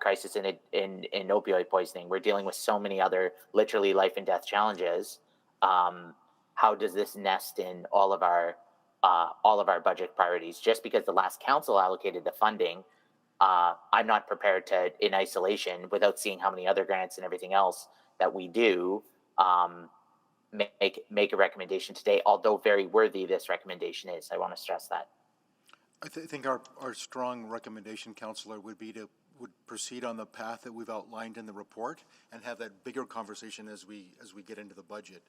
crisis in opioid poisoning, we're dealing with so many other literally life and death challenges. How does this nest in all of our budget priorities? Just because the last council allocated the funding, I'm not prepared to, in isolation, without seeing how many other grants and everything else that we do, make a recommendation today, although very worthy this recommendation is. I want to stress that. I think our strong recommendation, Councillor, would proceed on the path that we've outlined in the report and have that bigger conversation as we get into the budget.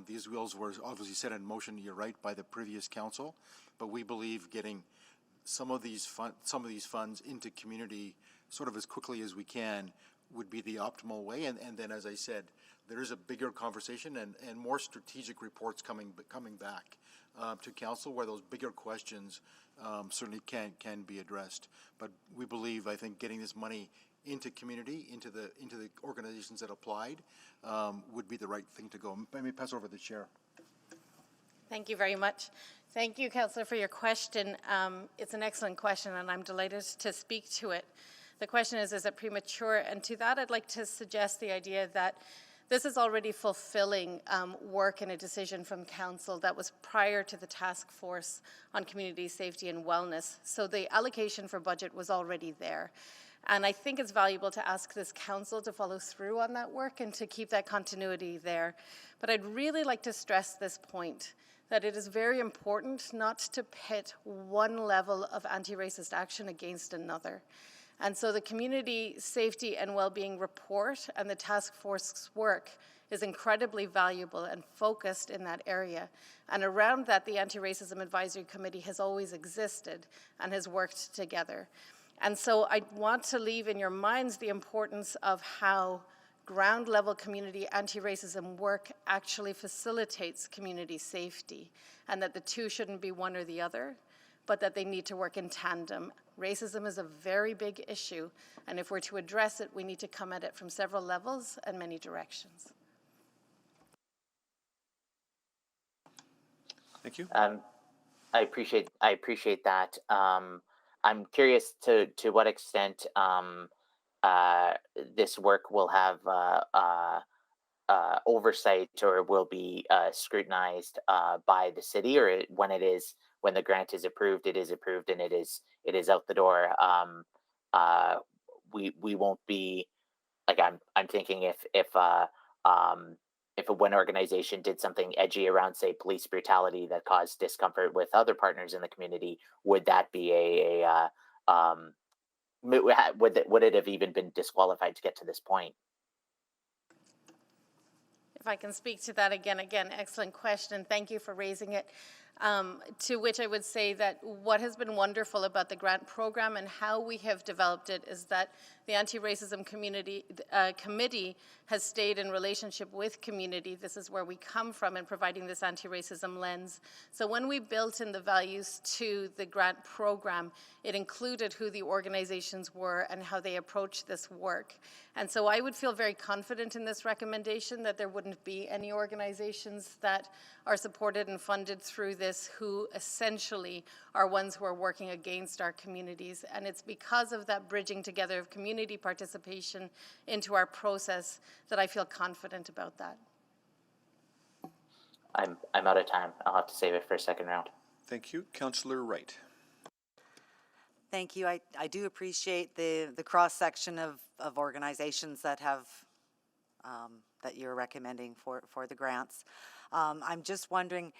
These wheels were obviously set in motion, you're right, by the previous council, but we believe getting some of these funds into community sort of as quickly as we can would be the optimal way. And then, as I said, there is a bigger conversation and more strategic reports coming back to council where those bigger questions certainly can be addressed. But we believe, I think, getting this money into community, into the organizations that applied, would be the right thing to go. Let me pass over the chair. Thank you very much. Thank you, Councillor, for your question. It's an excellent question, and I'm delighted to speak to it. The question is it premature? And to that, I'd like to suggest the idea that this is already fulfilling work and a decision from Council that was prior to the task force on community safety and wellness. So the allocation for budget was already there. And I think it's valuable to ask this Council to follow through on that work and to keep that continuity there. But I'd really like to stress this point, that it is very important not to pit one level of anti-racist action against another. And so the Community Safety and Wellbeing Report and the task force's work is incredibly valuable and focused in that area. And around that, the Anti-Racism Advisory Committee has always existed and has worked together. And so I want to leave in your minds the importance of how ground level community anti-racism work actually facilitates community safety, and that the two shouldn't be one or the other, but that they need to work in tandem. Racism is a very big issue, and if we're to address it, we need to come at it from several levels and many directions. Thank you. I appreciate that. I'm curious to what extent this work will have oversight or will be scrutinized by the city, or when the grant is approved, it is approved and it is out the door. We won't be, like, I'm thinking if one organization did something edgy around, say, police brutality that caused discomfort with other partners in the community, would that be would it have even been disqualified to get to this point? If I can speak to that again, excellent question. Thank you for raising it. To which I would say that what has been wonderful about the grant program and how we have developed it is that the Anti-Racism Committee has stayed in relationship with community. This is where we come from in providing this anti-racism lens. So when we built in the values to the grant program, it included who the organizations were and how they approached this work. And so I would feel very confident in this recommendation that there wouldn't be any organizations that are supported and funded through this who essentially are ones who are working against our communities. And it's because of that bridging together of community participation into our process that I feel confident about that. I'm out of time. I'll have to save it for a second round. Thank you. Councillor Wright. Thank you. I do appreciate the cross-section of organizations that have that you're recommending for the grants. I'm just wondering,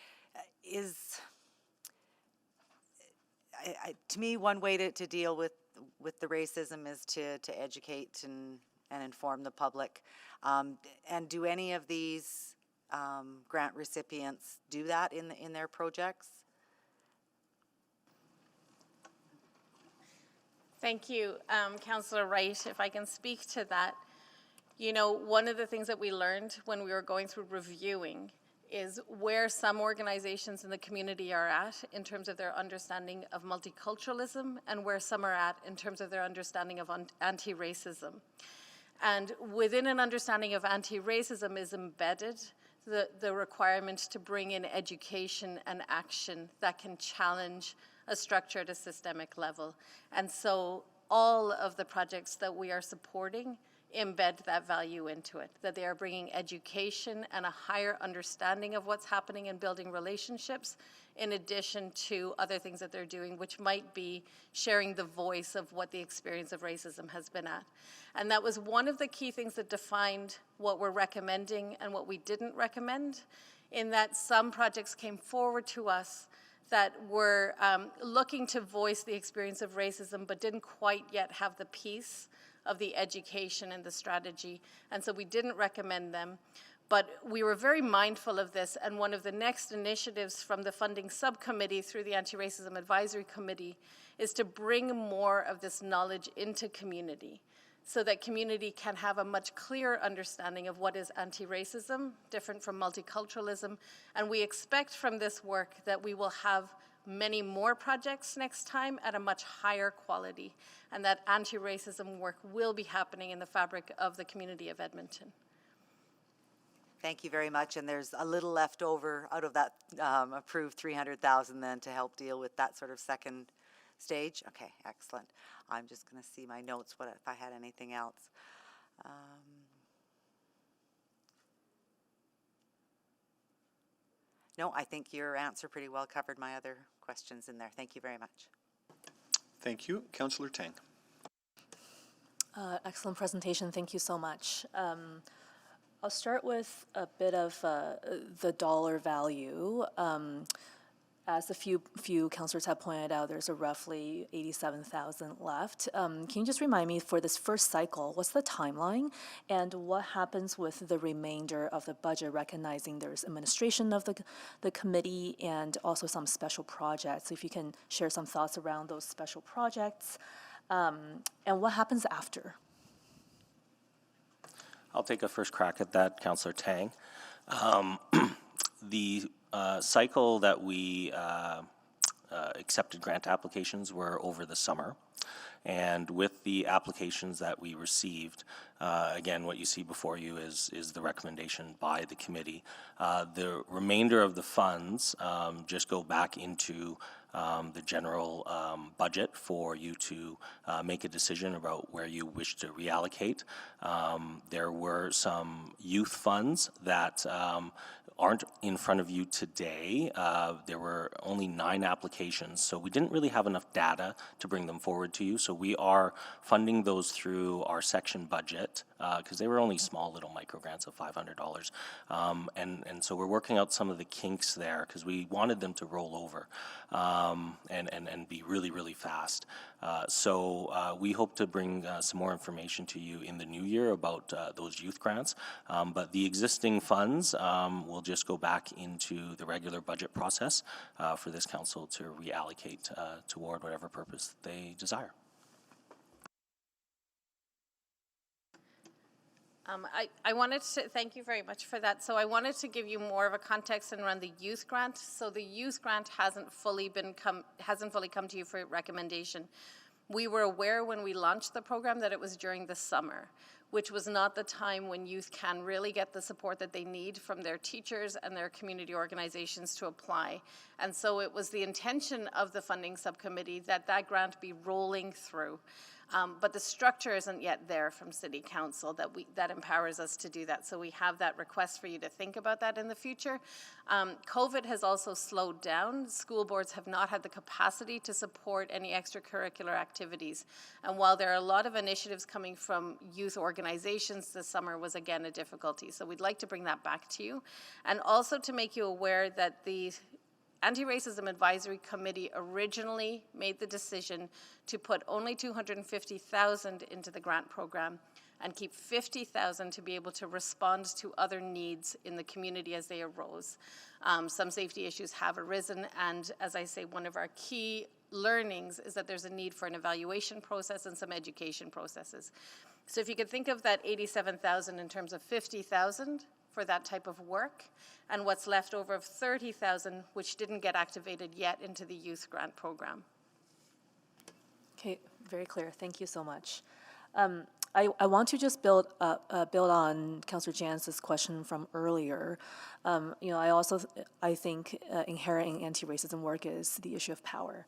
to me, one way to deal with the racism is to educate and inform the public. And do any of these grant recipients do that in their projects? Thank you, Councillor Wright. If I can speak to that, you know, one of the things that we learned when we were going through reviewing is where some organizations in the community are at in terms of their understanding of multiculturalism and where some are at in terms of their understanding of anti-racism. And within an understanding of anti-racism is embedded the requirement to bring in education and action that can challenge a structure at a systemic level. And so all of the projects that we are supporting embed that value into it, that they are bringing education and a higher understanding of what's happening in building relationships, in addition to other things that they're doing, which might be sharing the voice of what the experience of racism has been at. And that was one of the key things that defined what we're recommending and what we didn't recommend, in that some projects came forward to us that were looking to voice the experience of racism, but didn't quite yet have the piece of the education and the strategy, and so we didn't recommend them. But we were very mindful of this, and one of the next initiatives from the funding subcommittee through the Anti-Racism Advisory Committee is to bring more of this knowledge into community, so that community can have a much clearer understanding of what is anti-racism, different from multiculturalism, and we expect from this work that we will have many more projects next time at a much higher quality, and that anti-racism work will be happening in the fabric of the community of Edmonton. Thank you very much, and there's a little left over out of that approved 300,000 then to help deal with that sort of second stage. Okay, excellent. I'm just going to see my notes, what if I had anything else. No, I think your answer pretty well covered my other questions in there. Thank you very much. Thank you. Councillor Tang. Excellent presentation. Thank you so much. I'll start with a bit of the dollar value. As a few councillors have pointed out, there's a roughly 87,000 left. Can you just remind me, for this first cycle, what's the timeline, and what happens with the remainder of the budget, recognizing there's administration of the committee and also some special projects? If you can share some thoughts around those special projects, and what happens after? I'll take a first crack at that, Councillor Tang. The cycle that we accepted grant applications were over the summer. And with the applications that we received, again, what you see before you is the recommendation by the committee. The remainder of the funds just go back into the general budget for you to make a decision about where you wish to reallocate. There were some youth funds that aren't in front of you today. There were only 9 applications, so we didn't really have enough data to bring them forward to you. So we are funding those through our section budget because they were only small little micro grants of $500. And so we're working out some of the kinks there because we wanted them to roll over and be really, really fast. So we hope to bring some more information to you in the new year about those youth grants. But the existing funds will just go back into the regular budget process for this council to reallocate toward whatever purpose they desire. I wanted to thank you very much for that. So I wanted to give you more of a context around the youth grant. So the youth grant hasn't fully come to you for recommendation. We were aware when we launched the program that it was during the summer, which was not the time when youth can really get the support that they need from their teachers and their community organizations to apply. And so it was the intention of the funding subcommittee that that grant be rolling through. But the structure isn't yet there from City Council that empowers us to do that. So we have that request for you to think about that in the future. COVID has also slowed down. School boards have not had the capacity to support any extracurricular activities. And while there are a lot of initiatives coming from youth organizations, this summer was again a difficulty. So we'd like to bring that back to you. And also to make you aware that the Anti-Racism Advisory Committee originally made the decision to put only $250,000 into the grant program and keep $50,000 to be able to respond to other needs in the community as they arose. Some safety issues have arisen, and as I say, one of our key learnings is that there's a need for an evaluation process and some education processes. So if you could think of that 87,000 in terms of 50,000 for that type of work, and what's left over of 30,000, which didn't get activated yet into the youth grant program. Okay, very clear. Thank you so much. I want to just build on Councillor Jance's question from earlier. I think inherent in anti-racism work is the issue of power.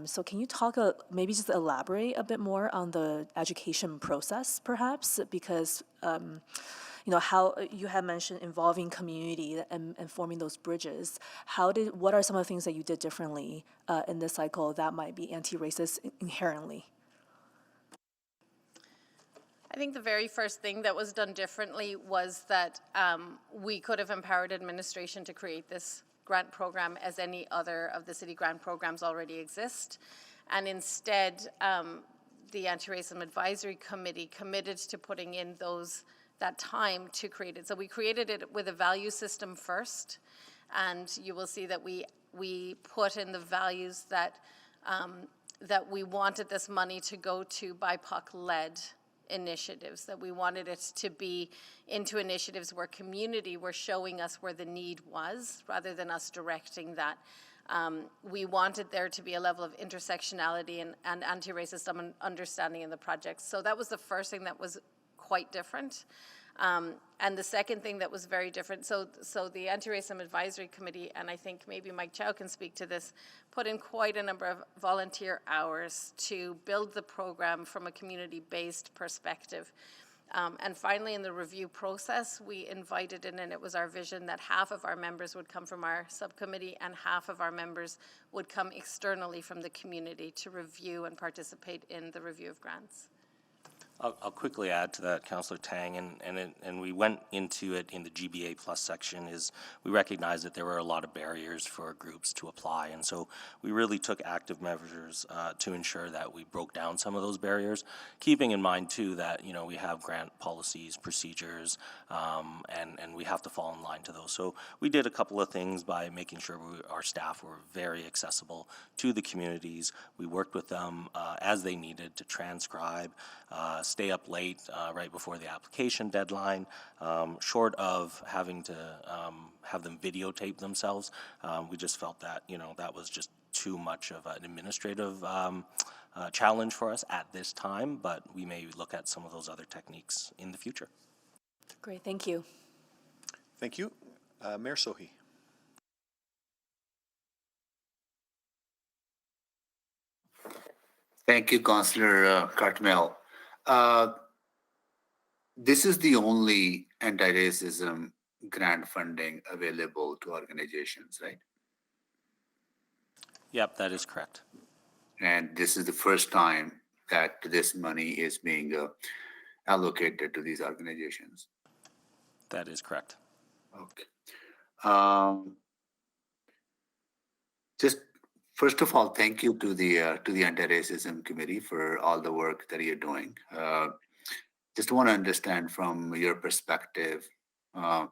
So can you talk, maybe just elaborate a bit more on the education process, perhaps? Because, how you have mentioned involving community and forming those bridges. What are some of the things that you did differently in this cycle that might be anti-racist inherently? I think the very first thing that was done differently was that we could have empowered administration to create this grant program as any other of the city grant programs already exist. And instead, the Anti-Racism Advisory Committee committed to putting in that time to create it. So we created it with a value system first, and you will see that we put in the values that we wanted this money to go to BIPOC-led initiatives, that we wanted it to be into initiatives where community were showing us where the need was, rather than us directing that. We wanted there to be a level of intersectionality and anti-racist understanding in the project. So that was the first thing that was quite different. And the second thing that was very different, so the Anti-Racism Advisory Committee, and I think maybe Mike Chow can speak to this, put in quite a number of volunteer hours to build the program from a community-based perspective. And finally, in the review process, we invited in, and it was our vision that half of our members would come from our subcommittee and half of our members would come externally from the community to review and participate in the review of grants. I'll quickly add to that, Councillor Tang, and we went into it in the GBA Plus section, is we recognized that there were a lot of barriers for groups to apply, and so we really took active measures to ensure that we broke down some of those barriers, keeping in mind too that we have grant policies, procedures, and we have to fall in line to those. So we did a couple of things by making sure our staff were very accessible to the communities. We worked with them as they needed to transcribe, stay up late right before the application deadline, short of having to have them videotape themselves. We just felt that, that was just too much of an administrative challenge for us at this time, but we may look at some of those other techniques in the future. Great, thank you. Thank you. Mayor Sohi. Thank you, Councillor Cartmel. This is the only anti-racism grant funding available to organizations, right? Yep, that is correct. And this is the first time that this money is being allocated to these organizations. That is correct. Okay. Just first of all, thank you to the Anti-Racism Committee for all the work that you're doing. Just want to understand from your perspective, it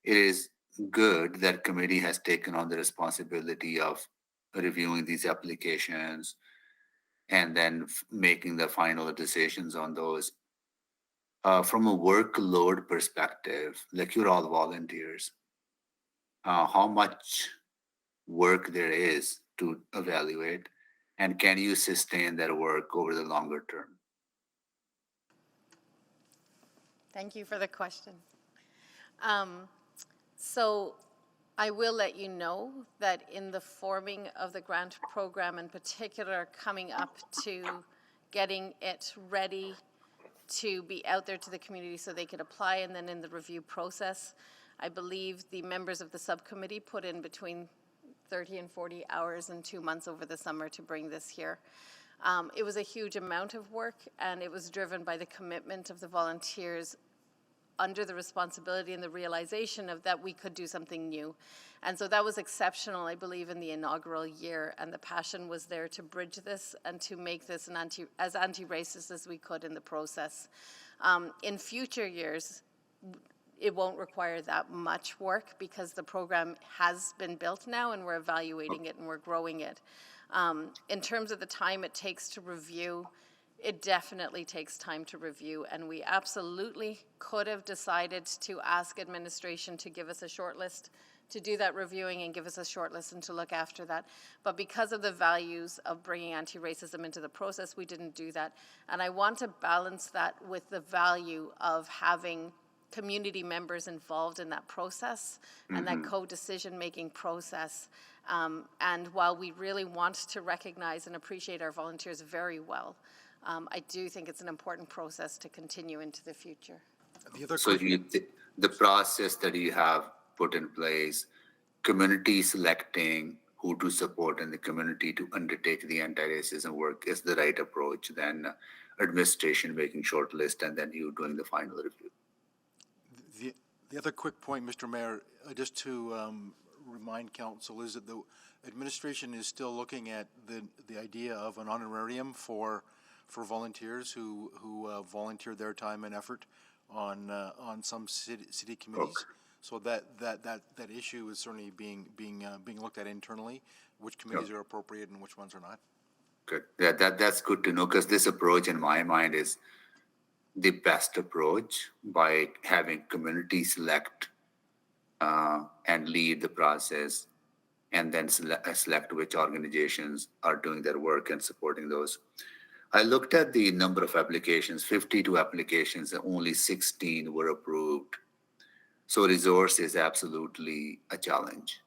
is good that committee has taken on the responsibility of reviewing these applications and then making the final decisions on those. From a workload perspective, like you're all volunteers, how much work there is to evaluate, and can you sustain that work over the longer term? Thank you for the question. So I will let you know that in the forming of the grant program, in particular, coming up to getting it ready to be out there to the community so they could apply, and then in the review process, I believe the members of the subcommittee put in between 30 and 40 hours in 2 months over the summer to bring this here. It was a huge amount of work, and it was driven by the commitment of the volunteers under the responsibility and the realization of that we could do something new. And so that was exceptional, I believe, in the inaugural year, and the passion was there to bridge this and to make this as anti-racist as we could in the process. In future years, it won't require that much work because the program has been built now and we're evaluating it and we're growing it. In terms of the time it takes to review, it definitely takes time to review, and we absolutely could have decided to ask administration to give us a short list do that reviewing and give us a short list and to look after that. But because of the values of bringing anti-racism into the process, we didn't do that. And I want to balance that with the value of having community members involved in that process and that co-decision-making process. And while we really want to recognize and appreciate our volunteers very well, I do think it's an important process to continue into the future. So the process that you have put in place, community selecting who to support in the community to undertake the anti-racism work is the right approach than administration making short list and then you doing the final review. The other quick point, Mr. Mayor, just to remind council, is that the administration is still looking at the idea of an honorarium for volunteers who volunteer their time and effort on some city committees. Okay. So that issue is certainly being looked at internally, which committees are appropriate and which ones are not. Good. Yeah, that's good to know because this approach in my mind is the best approach by having community select and lead the process and then select which organizations are doing their work and supporting those. I looked at the number of applications, 52 applications, and only 16 were approved. So resource is absolutely a challenge.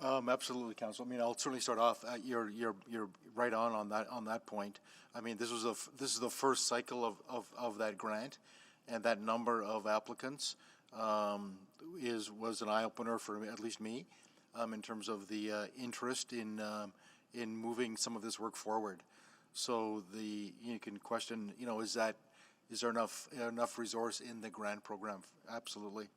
Absolutely, Council. I mean, I'll certainly start off. You're right on that point. I mean, this is the first cycle of that grant, and that number of applicants was an eye opener for at least me, in terms of the interest in moving some of this work forward. So you can question, is there enough resource in the grant program? Absolutely.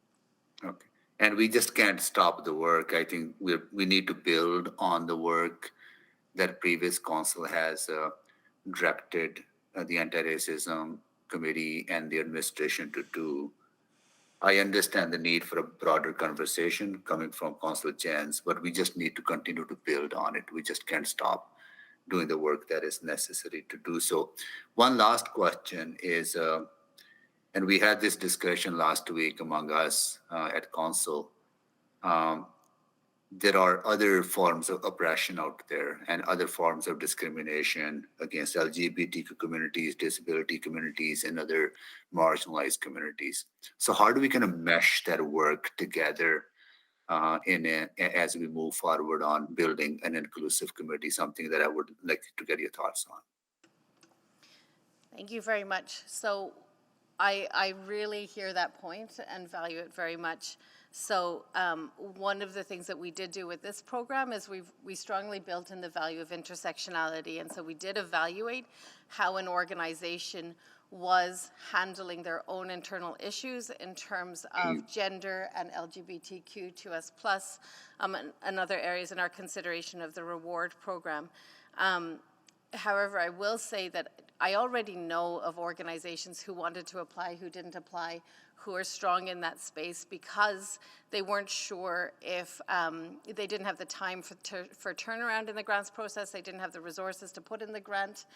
Okay. And we just can't stop the work. I think we need to build on the work that previous council has directed the anti-racism committee and the administration to do. I understand the need for a broader conversation coming from Councillor Jens, but we just need to continue to build on it. We just can't stop doing the work that is necessary to do so. One last question is, and we had this discussion last week among us at council. There are other forms of oppression out there and other forms of discrimination against LGBTQ communities, disability communities, and other marginalized communities. So how do we kind of mesh that work together as we move forward on building an inclusive community, something that I would like to get your thoughts on. Thank you very much. So I really hear that point and value it very much. So one of the things that we did do with this program is we strongly built in the value of intersectionality. And so we did evaluate how an organization was handling their own internal issues in terms of gender and LGBTQ2S+, and other areas in our consideration of the reward program. However, I will say that I already know of organizations who wanted to apply, who didn't apply, who are strong in that space because they weren't sure if they didn't have the time for turnaround in the grants process, they didn't have the resources to put in the grant,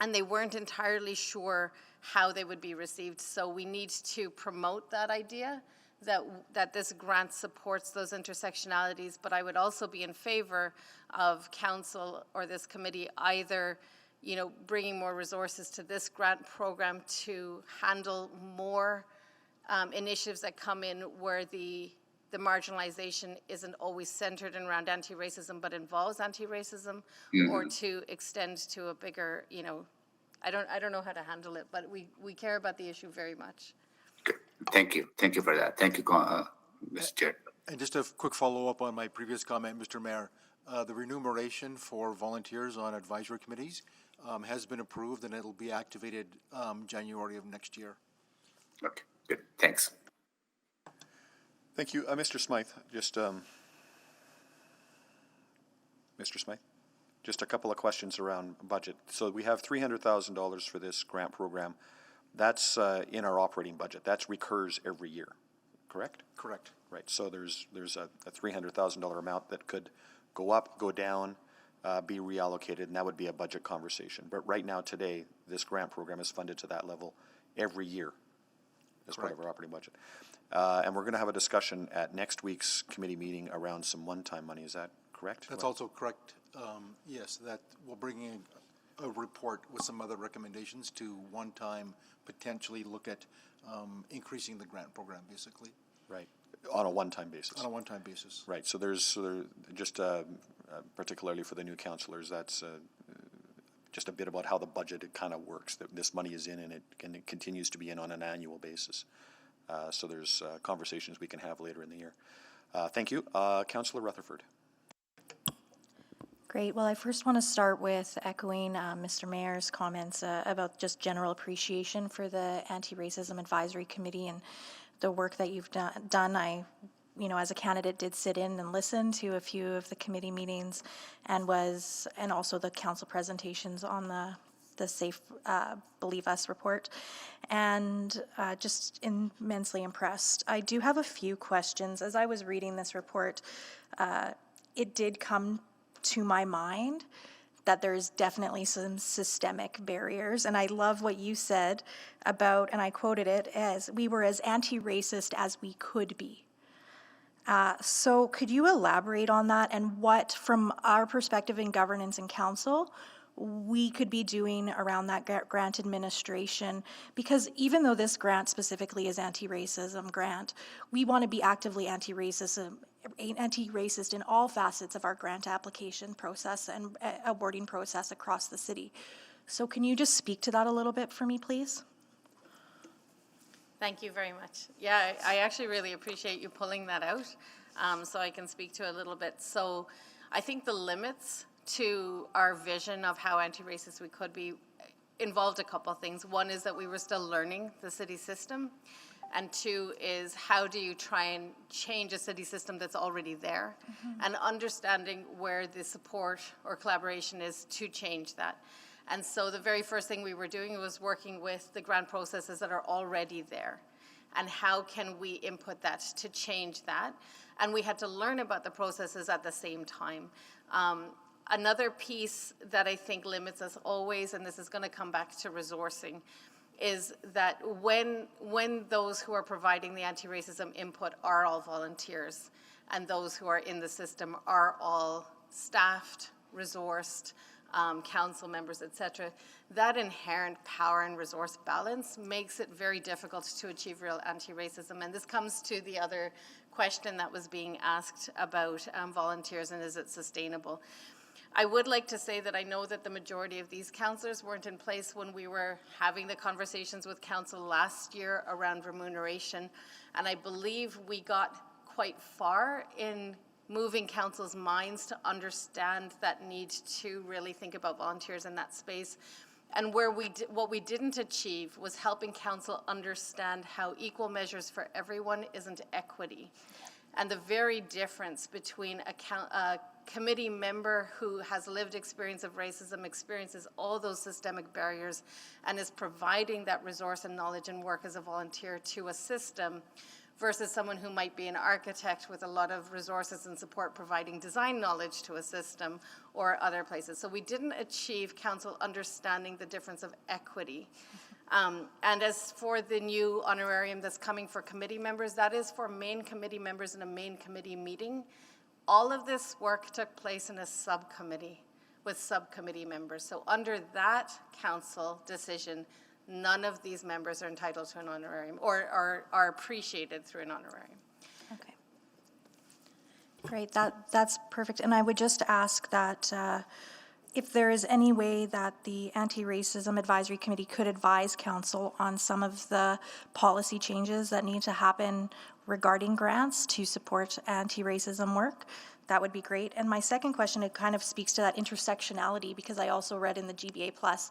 and they weren't entirely sure how they would be received. So we need to promote that idea that this grant supports those intersectionalities, but I would also be in favor of council or this committee either bringing more resources to this grant program to handle more initiatives that come in where the marginalization isn't always centered around anti-racism but involves anti-racism, or to extend to a bigger, I don't know how to handle it, but we care about the issue very much. Thank you. Thank you for that. Thank you, Mr. Chair. And just a quick follow-up on my previous comment, Mr. Mayor. The remuneration for volunteers on advisory committees has been approved, and it'll be activated January of next year. Okay, good. Thanks. Thank you. Mr. Smythe, Mr. Smythe, just a couple of questions around budget. So we have $300,000 for this grant program. That's in our operating budget. That recurs every year, correct? Correct. Right. So there's a $300,000 amount that could go up, go down, be reallocated, and that would be a budget conversation. But right now, today, this grant program is funded to that level every year. as part of our operating budget. And we're going to have a discussion at next week's committee meeting around some one-time money. Is that correct? That's also correct. Yes, that we'll bring in a report with some other recommendations to one time potentially look at increasing the grant program, basically. Right, on a one-time basis. On a one-time basis. Right, so there's just particularly for the new councillors, that's just a bit about how the budget kind of works, that this money is in and it continues to be in on an annual basis. So there's conversations we can have later in the year. Thank you. Councillor Rutherford. Great. Well, I first want to start with echoing Mr. Mayor's comments about just general appreciation for the Anti-Racism Advisory Committee and the work that you've done. I, as a candidate, did sit in and listen to a few of the committee meetings and also the council presentations on the Safe Believe Us report, and just immensely impressed. I do have a few questions. As I was reading this report, it did come to my mind that there's definitely some systemic barriers. And I love what you said about, and I quoted it as, we were as anti-racist as we could be. So could you elaborate on that and what, from our perspective in governance and council, we could be doing around that grant administration? Because even though this grant specifically is anti-racism grant, we want to be actively anti-racist in all facets of our grant application process and awarding process across the city. So can you just speak to that a little bit for me, please? Thank you very much. Yeah, I actually really appreciate you pulling that out so I can speak to it a little bit. So I think the limits to our vision of how anti-racist we could be involved a couple of things. One is that we were still learning the city system. And two is, how do you try and change a city system that's already there? And understanding where the support or collaboration is to change that. And so the very first thing we were doing was working with the grant processes that are already there. And how can we input that to change that? And we had to learn about the processes at the same time. Another piece that I think limits us always, and this is going to come back to resourcing, is that when those who are providing the anti-racism input are all volunteers, and those who are in the system are all staffed, resourced, council members, etc., that inherent power and resource balance makes it very difficult to achieve real anti-racism. And this comes to the other question that was being asked about volunteers and is it sustainable. I would like to say that I know that the majority of these councillors weren't in place when we were having the conversations with council last year around remuneration, and I believe we got quite far in moving council's minds to understand that need to really think about volunteers in that space. And what we didn't achieve was helping council understand how equal measures for everyone isn't equity. And the very difference between a committee member who has lived experience of racism, experiences all those systemic barriers, and is providing that resource and knowledge and work as a volunteer to a system, versus someone who might be an architect with a lot of resources and support providing design knowledge to a system or other places. So we didn't achieve council understanding the difference of equity. And as for the new honorarium that's coming for committee members, that is for main committee members in a main committee meeting. All of this work took place in a subcommittee with subcommittee members. So under that council decision, none of these members are entitled to an honorarium or are appreciated through an honorarium. Okay. Great, that's perfect. And I would just ask that if there is any way that the Anti-Racism Advisory Committee could advise council on some of the policy changes that need to happen regarding grants to support anti-racism work, that would be great. And my second question, it kind of speaks to that intersectionality, because I also read in the GBA Plus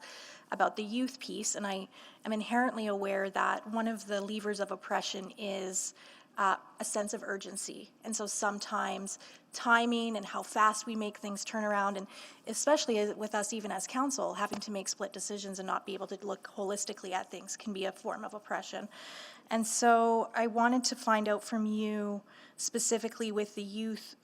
about the youth piece, and I am inherently aware that one of the levers of oppression is a sense of urgency. And so sometimes timing and how fast we make things turn around, and especially with us even as council, having to make split decisions and not be able to look holistically at things can be a form of oppression. And so I wanted to find out from you specifically with the youth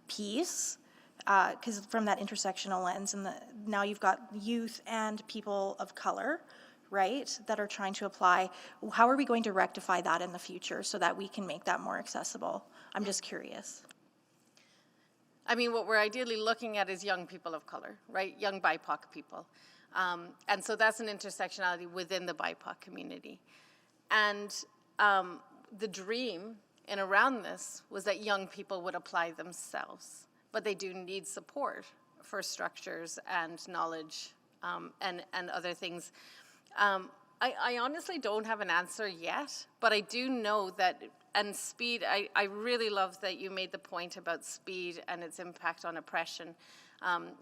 piece, because from that intersectional lens, and now you've got youth and people of color right, that are trying to apply. How are we going to rectify that in the future so that we can make that more accessible? I'm just curious. I mean, what we're ideally looking at is young people of color, right? Young BIPOC people. And so that's an intersectionality within the BIPOC community. And the dream in around this was that young people would apply themselves, but they do need support for structures and knowledge and other things. I honestly don't have an answer yet, but I do know that, and speed, I really love that you made the point about speed and its impact on oppression,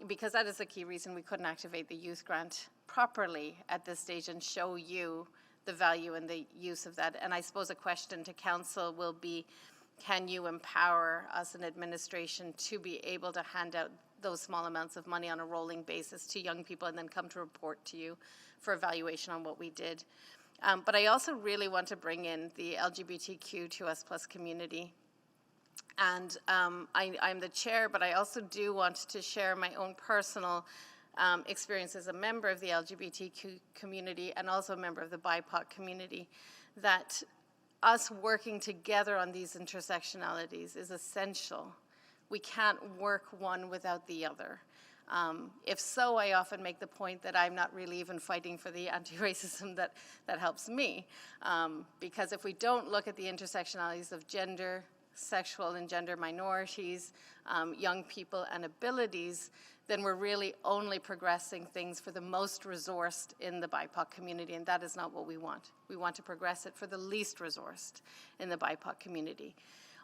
because that is the key reason we couldn't activate the youth grant properly at this stage and show you the value and the use of that. And I suppose a question to council will be, can you empower us in administration to be able to hand out those small amounts of money on a rolling basis to young people and then come to report to you for evaluation on what we did. But I also really want to bring in the LGBTQ2S+ community. And I'm the chair, but I also do want to share my own personal experience as a member of the LGBTQ community and also a member of the BIPOC community, that us working together on these intersectionalities is essential. We can't work one without the other. If so, I often make the point that I'm not really even fighting for the anti-racism that helps me. Because if we don't look at the intersectionalities of gender, sexual and gender minorities, young people and abilities, then we're really only progressing things for the most resourced in the BIPOC community, and that is not what we want. We want to progress it for the least resourced in the BIPOC community.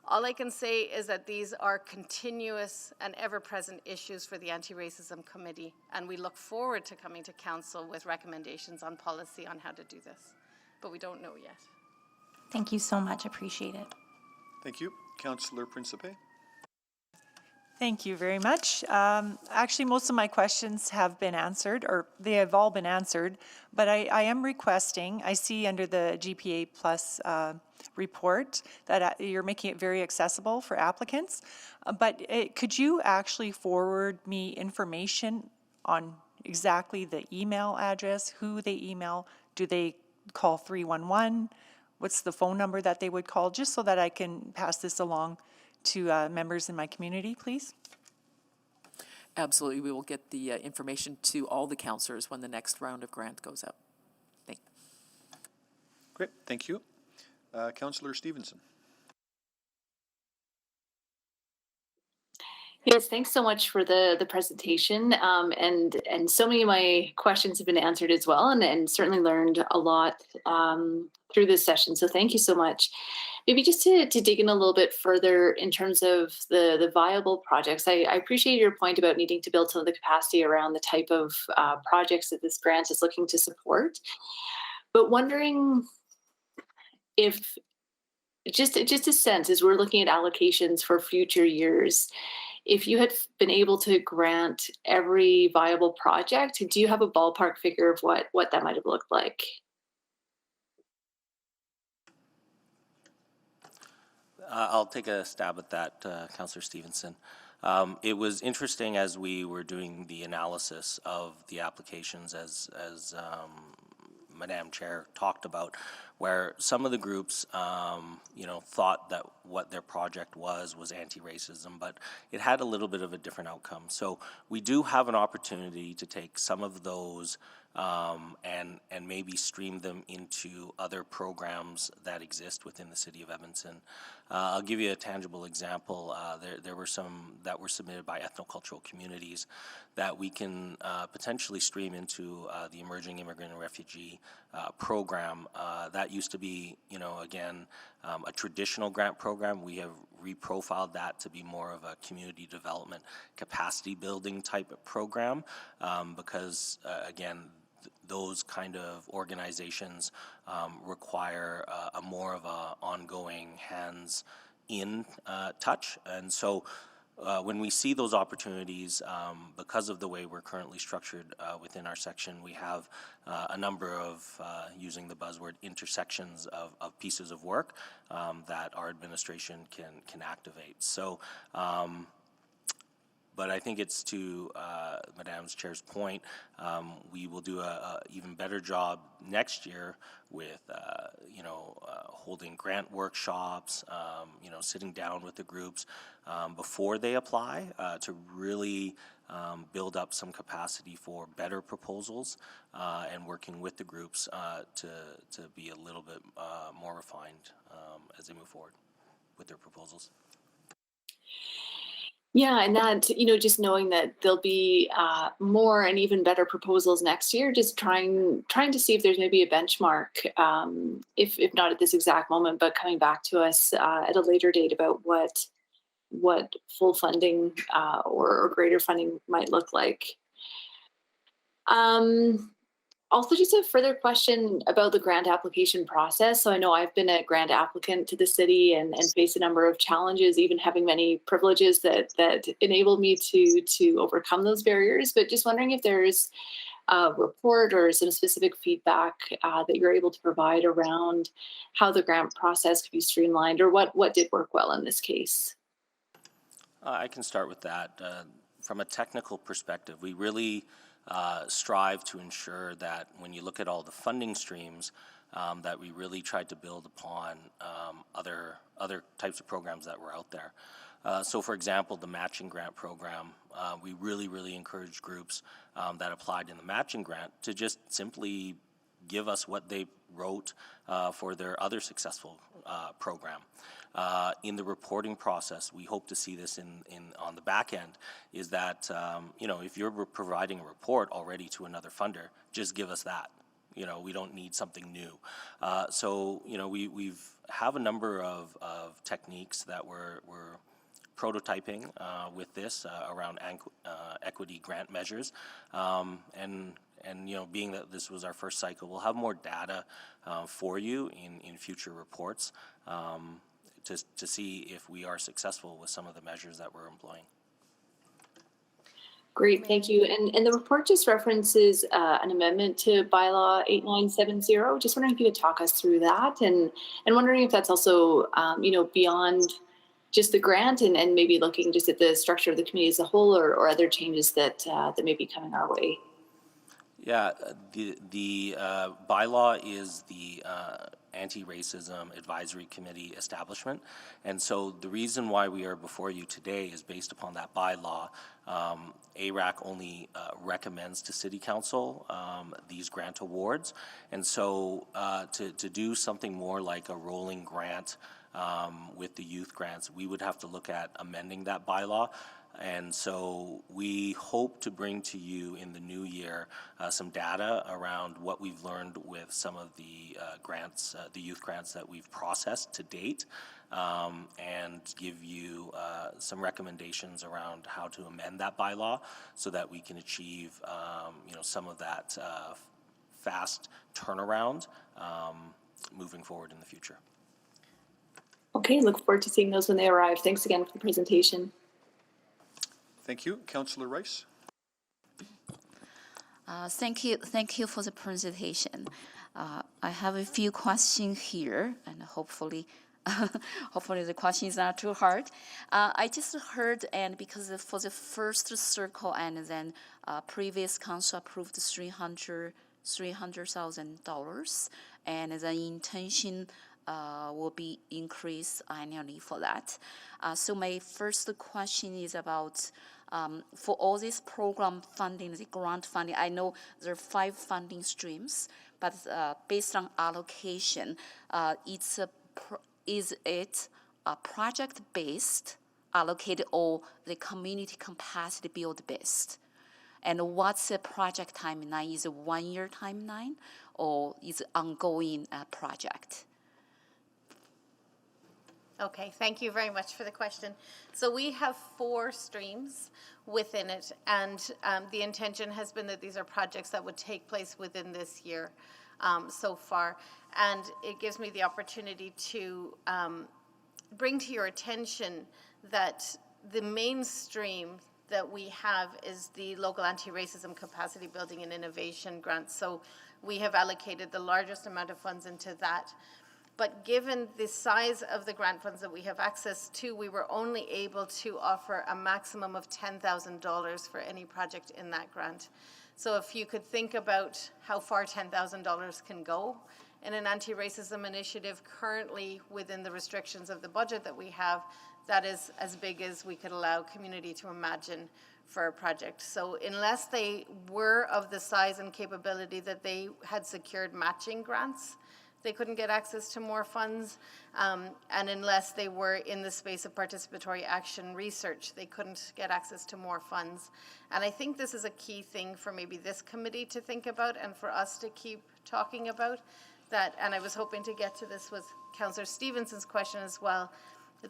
All I can say is that these are continuous and ever-present issues for the Anti-Racism Committee, and we look forward to coming to Council with recommendations on policy on how to do this, but we don't know yet. Thank you so much. Appreciate it. Thank you. Councillor Principe. Thank you very much. Actually, most of my questions have been answered, or they have all been answered, but I am requesting, I see under the GPA Plus report that you're making it very accessible for applicants, but could you actually forward me information on exactly the email address, who they email, do they call 311, what's the phone number that they would call, just so that I can pass this along to members in my community, please? Absolutely. We will get the information to all the councillors when the next round of grant goes out. Thank you. Great, thank you. Councillor Stevenson. Yes, thanks so much for the presentation. And so many of my questions have been answered as well, and certainly learned a lot through this session. So thank you so much. Maybe just to dig in a little bit further in terms of the viable projects, I appreciate your point about needing to build some of the capacity around the type of projects that this grant is looking to support. But wondering if, just a sense, as we're looking at allocations for future years, if you had been able to grant every viable project, do you have a ballpark figure of what that might have looked like? I'll take a stab at that, Councillor Stevenson. It was interesting as we were doing the analysis of the applications, as Madam Chair talked about, where some of the groups, thought that what their project was anti-racism, but it had a little bit of a different outcome. So we do have an opportunity to take some of those and maybe stream them into other programs that exist within the City of Edmonton. I'll give you a tangible example. There were some that were submitted by ethnocultural communities that we can potentially stream into the Emerging Immigrant and Refugee program. That used to be, again, a traditional grant program. We have reprofiled that to be more of a community development, capacity building type of program because, again, those kind of organizations require a more of a ongoing hands-in touch. And so when we see those opportunities, because of the way we're currently structured within our section, we have a number of, using the buzzword, intersections of pieces of work that our administration can activate. So But I think it's to Madame Chair's point, we will do a even better job next year with, holding grant workshops, sitting down with the groups before they apply to really build up some capacity for better proposals and working with the groups to be a little bit more refined as they move forward with their proposals. Yeah, and that, just knowing that there'll be more and even better proposals next year, just trying to see if there's maybe a benchmark, if not at this exact moment, but coming back to us at a later date about what full funding or greater funding might look like. Also, just a further question about the grant application process. So I know I've been a grant applicant to the city and faced a number of challenges, even having many privileges that enabled me to overcome those barriers. But just wondering if there's a report or some specific feedback that you're able to provide around how the grant process could be streamlined, or what did work well in this case. I can start with that. From a technical perspective, we really strive to ensure that when you look at all the funding streams, that we really tried to build upon other types of programs that were out there. So for example, the matching grant program, we really encouraged groups that applied in the matching grant to just simply give us what they wrote for their other successful program. In the reporting process, we hope to see this on the back end, is that, if you're providing a report already to another funder, just give us that. We don't need something new. So, we have a number of techniques that we're prototyping with this around equity grant measures. And being that this was our first cycle, we'll have more data for you in future reports to see if we are successful with some of the measures that we're employing. Great, thank you. And the report just references an amendment to bylaw 8970. Just wondering if you could talk us through that, and wondering if that's also beyond just the grant and maybe looking just at the structure of the committee as a whole, or other changes that may be coming our way. Yeah, the bylaw is the Anti-Racism Advisory Committee establishment, and so the reason why we are before you today is based upon that bylaw. ARAC only recommends to City Council these grant awards, and so to do something more like a rolling grant with the youth grants, we would have to look at amending that bylaw. And so we hope to bring to you in the new year some data around what we've learned with some of the grants, the youth grants that we've processed to date, and give you some recommendations around how to amend that bylaw so that we can achieve some of that fast turnaround moving forward in the future. Okay, look forward to seeing those when they arrive. Thanks again for the presentation. Thank you. Councillor Rice. Thank you for the presentation. I have a few questions here, and hopefully the question is not too hard. I just heard, and because for the first circle, and then previous council approved $300,000, and the intention will be increased annually for that. So my first question is about for all this program funding, the grant funding. I know there are 5 funding streams, but based on allocation, is it project-based allocated or the community capacity build-based? And what's the project timeline? Is it 1-year timeline or is it ongoing project? Okay, thank you very much for the question. So we have 4 streams within it, and the intention has been that these are projects that would take place within this year so far. And it gives me the opportunity to bring to your attention that the mainstream that we have is the local anti-racism capacity building and innovation grant. So we have allocated the largest amount of funds into that. But given the size of the grant funds that we have access to, we were only able to offer a maximum of $10,000 for any project in that grant. So if you could think about how far $10,000 can go in an anti-racism initiative currently within the restrictions of the budget that we have, that is as big as we could allow community to imagine for a project. So unless they were of the size and capability that they had secured matching grants, they couldn't get access to more funds. And unless they were in the space of participatory action research, they couldn't get access to more funds. And I think this is a key thing for maybe this committee to think about and for us to keep talking about. That, and I was hoping to get to this with Councillor Stevenson's question as well,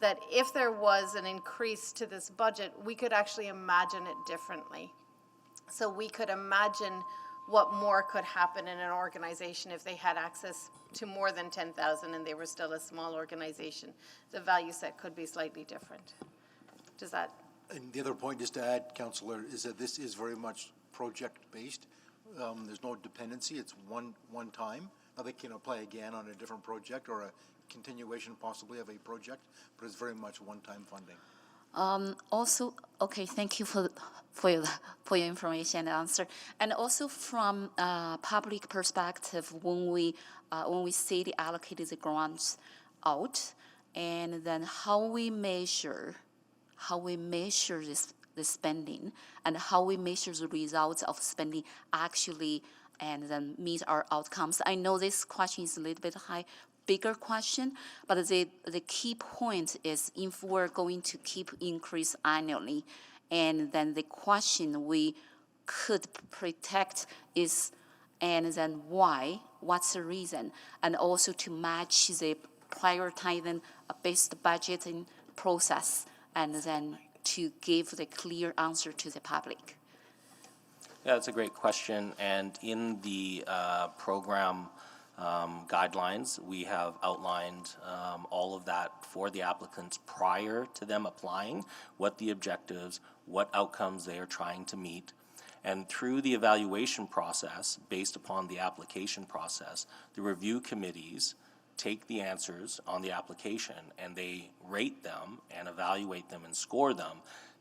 that if there was an increase to this budget, we could actually imagine it differently. So we could imagine what more could happen in an organization if they had access to more than 10,000 and they were still a small organization. The value set could be slightly different. Does that? And the other point, just to add, Councillor, is that this is very much project-based. There's no dependency. It's one time. Now they can apply again on a different project or a continuation possibly of a project, but it's very much one-time funding. Also, okay, thank you for your information and answer. And also from public perspective, when we say the allocated the grants out, and then how we measure this the spending and how we measure the results of spending actually and then meet our outcomes. I know this question is a little bit bigger question, but the key point is if we're going to keep increase annually, and then the question we could protect is, and then why, what's the reason, and also to match the prioritizing based budgeting process, and then to give the clear answer to the public. Yeah, that's a great question, and in the program guidelines, we have outlined all of that for the applicants prior to them applying, what the objectives, what outcomes they are trying to meet. And through the evaluation process, based upon the application process, the review committees take the answers on the application and they rate them and evaluate them and score them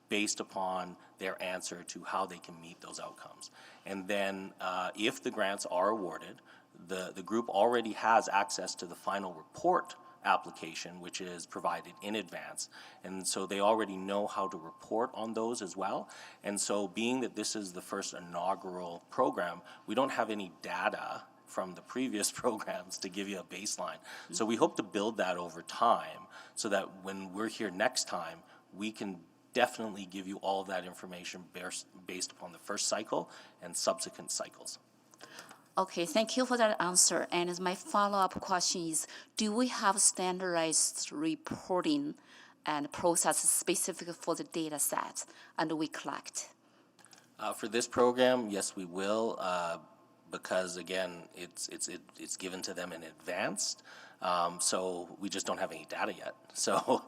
based upon their answer to how they can meet those outcomes. And then if the grants are awarded, the group already has access to the final report application, which is provided in advance. And so they already know how to report on those as well. And so being that this is the first inaugural program, we don't have any data from the previous programs to give you a baseline. So we hope to build that over time so that when we're here next time, we can definitely give you all of that information based upon the first cycle and subsequent cycles. Okay, thank you for that answer. And as my follow-up question is, do we have standardized reporting and process specific for the data set and we collect? For this program, yes, we will, because again, it's given to them in advance. So we just don't have any data yet. So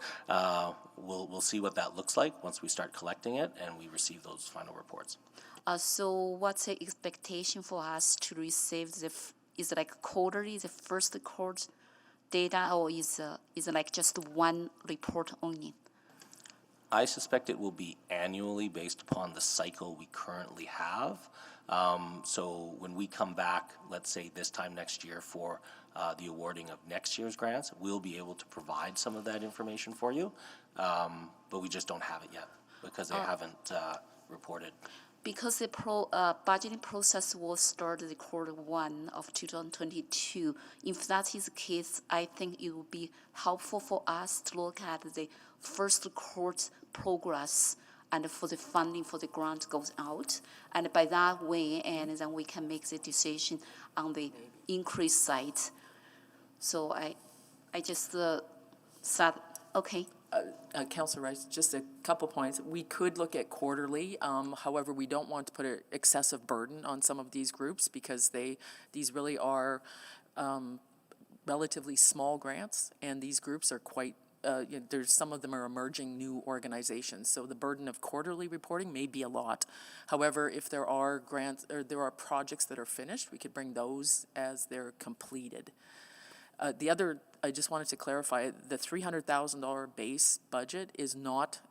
we'll see what that looks like once we start collecting it and we receive those final reports. So what's the expectation for us to receive is it like quarterly, the first quarter data, or is it like just one report only? I suspect it will be annually based upon the cycle we currently have. So when we come back, let's say this time next year for the awarding of next year's grants, we'll be able to provide some of that information for you, but we just don't have it yet because they haven't reported. Because the budgeting process will start the Q1 of 2022. If that is the case, I think it would be helpful for us to look at the first quarter progress and for the funding for the grant goes out. And by that way, and then we can make the decision on the increase side. So I just said, okay. Councillor Rice, just a couple points. We could look at quarterly. However, we don't want to put an excessive burden on some of these groups because these really are relatively small grants, and these groups are quite. There's some of them are emerging new organizations, so the burden of quarterly reporting may be a lot. However, if there are grants or there are projects that are finished, we could bring those as they're completed. The other, I just wanted to clarify, the $300,000 base budget is not,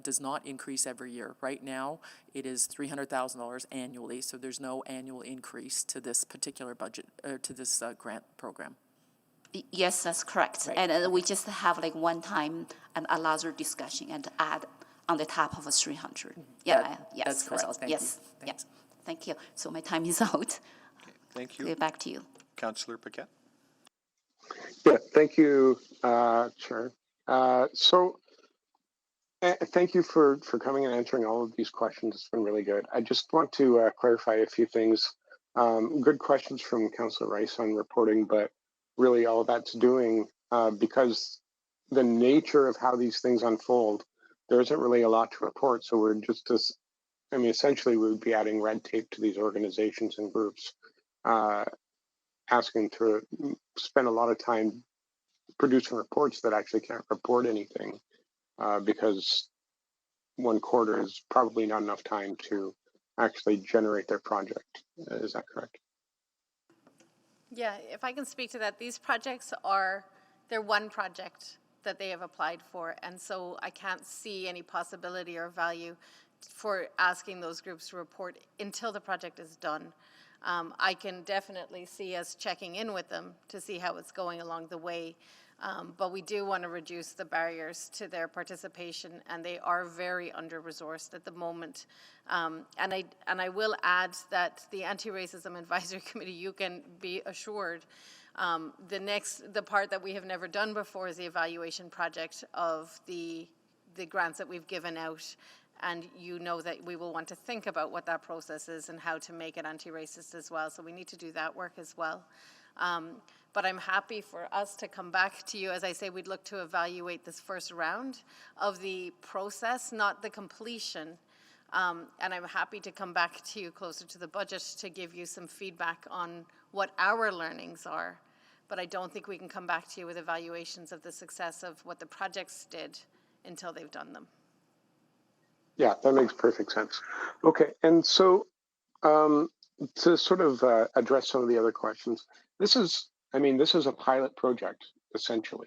does not increase every year. Right now, it is $300,000 annually, so there's no annual increase to this particular budget, to this grant program. Yes, that's correct. Right. And we just have like one time and a larger discussion and add on the top of a 300. Yeah, yes. That's correct. all. Thank yes, you. yeah. Thank you. So my time is out. Thank you. Get back to you. Councillor Paquette. Yeah, thank you, Chair. Thank you for coming and answering all of these questions. It's been really good. I just want to clarify a few things. Good questions from Councillor Rice on reporting, but really all that's doing, because the nature of how these things unfold, there isn't really a lot to report. So we're just essentially we would be adding red tape to these organizations and groups, asking to spend a lot of time producing reports that actually can't report anything, because one quarter is probably not enough time to actually generate their project. Is that correct? Yeah, if I can speak to that, these projects they're one project that they have applied for, and so I can't see any possibility or value for asking those groups to report until the project is done. I can definitely see us checking in with them to see how it's going along the way, but we do want to reduce the barriers to their participation, and they are very under-resourced at the moment. And I will add that the Anti-Racism Advisory Committee, you can be assured, the part that we have never done before is the evaluation project of the grants that we've given out. And you know that we will want to think about what that process is and how to make it anti-racist as well. So we need to do that work as well. But I'm happy for us to come back to you. As I say, we'd look to evaluate this first round of the process, not the completion. And I'm happy to come back to you closer to the budget to give you some feedback on what our learnings are. But I don't think we can come back to you with evaluations of the success of what the projects did until they've done them. Yeah, that makes perfect sense. Okay, and so to sort of address some of the other questions, this is a pilot project essentially,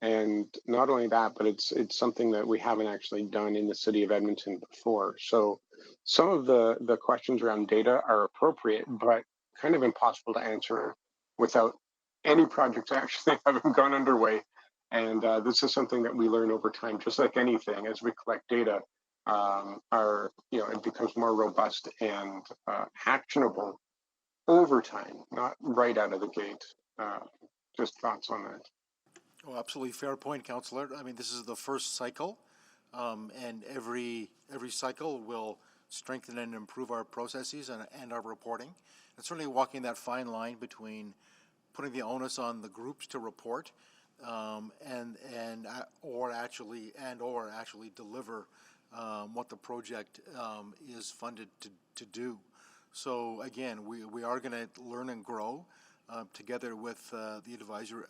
and not only that, but it's something that we haven't actually done in the city of Edmonton before. So some of the questions around data are appropriate, but kind of impossible to answer without any projects actually having gone underway. And this is something that we learn over time, just like anything, as we collect data. It becomes more robust and actionable over time, not right out of the gate. Just thoughts on that. Oh, absolutely fair point, Councillor. I mean, this is the first cycle, and every cycle will strengthen and improve our processes and our reporting. And certainly walking that fine line between putting the onus on the groups to report or actually deliver what the project is funded to do. So again, we are going to learn and grow together with the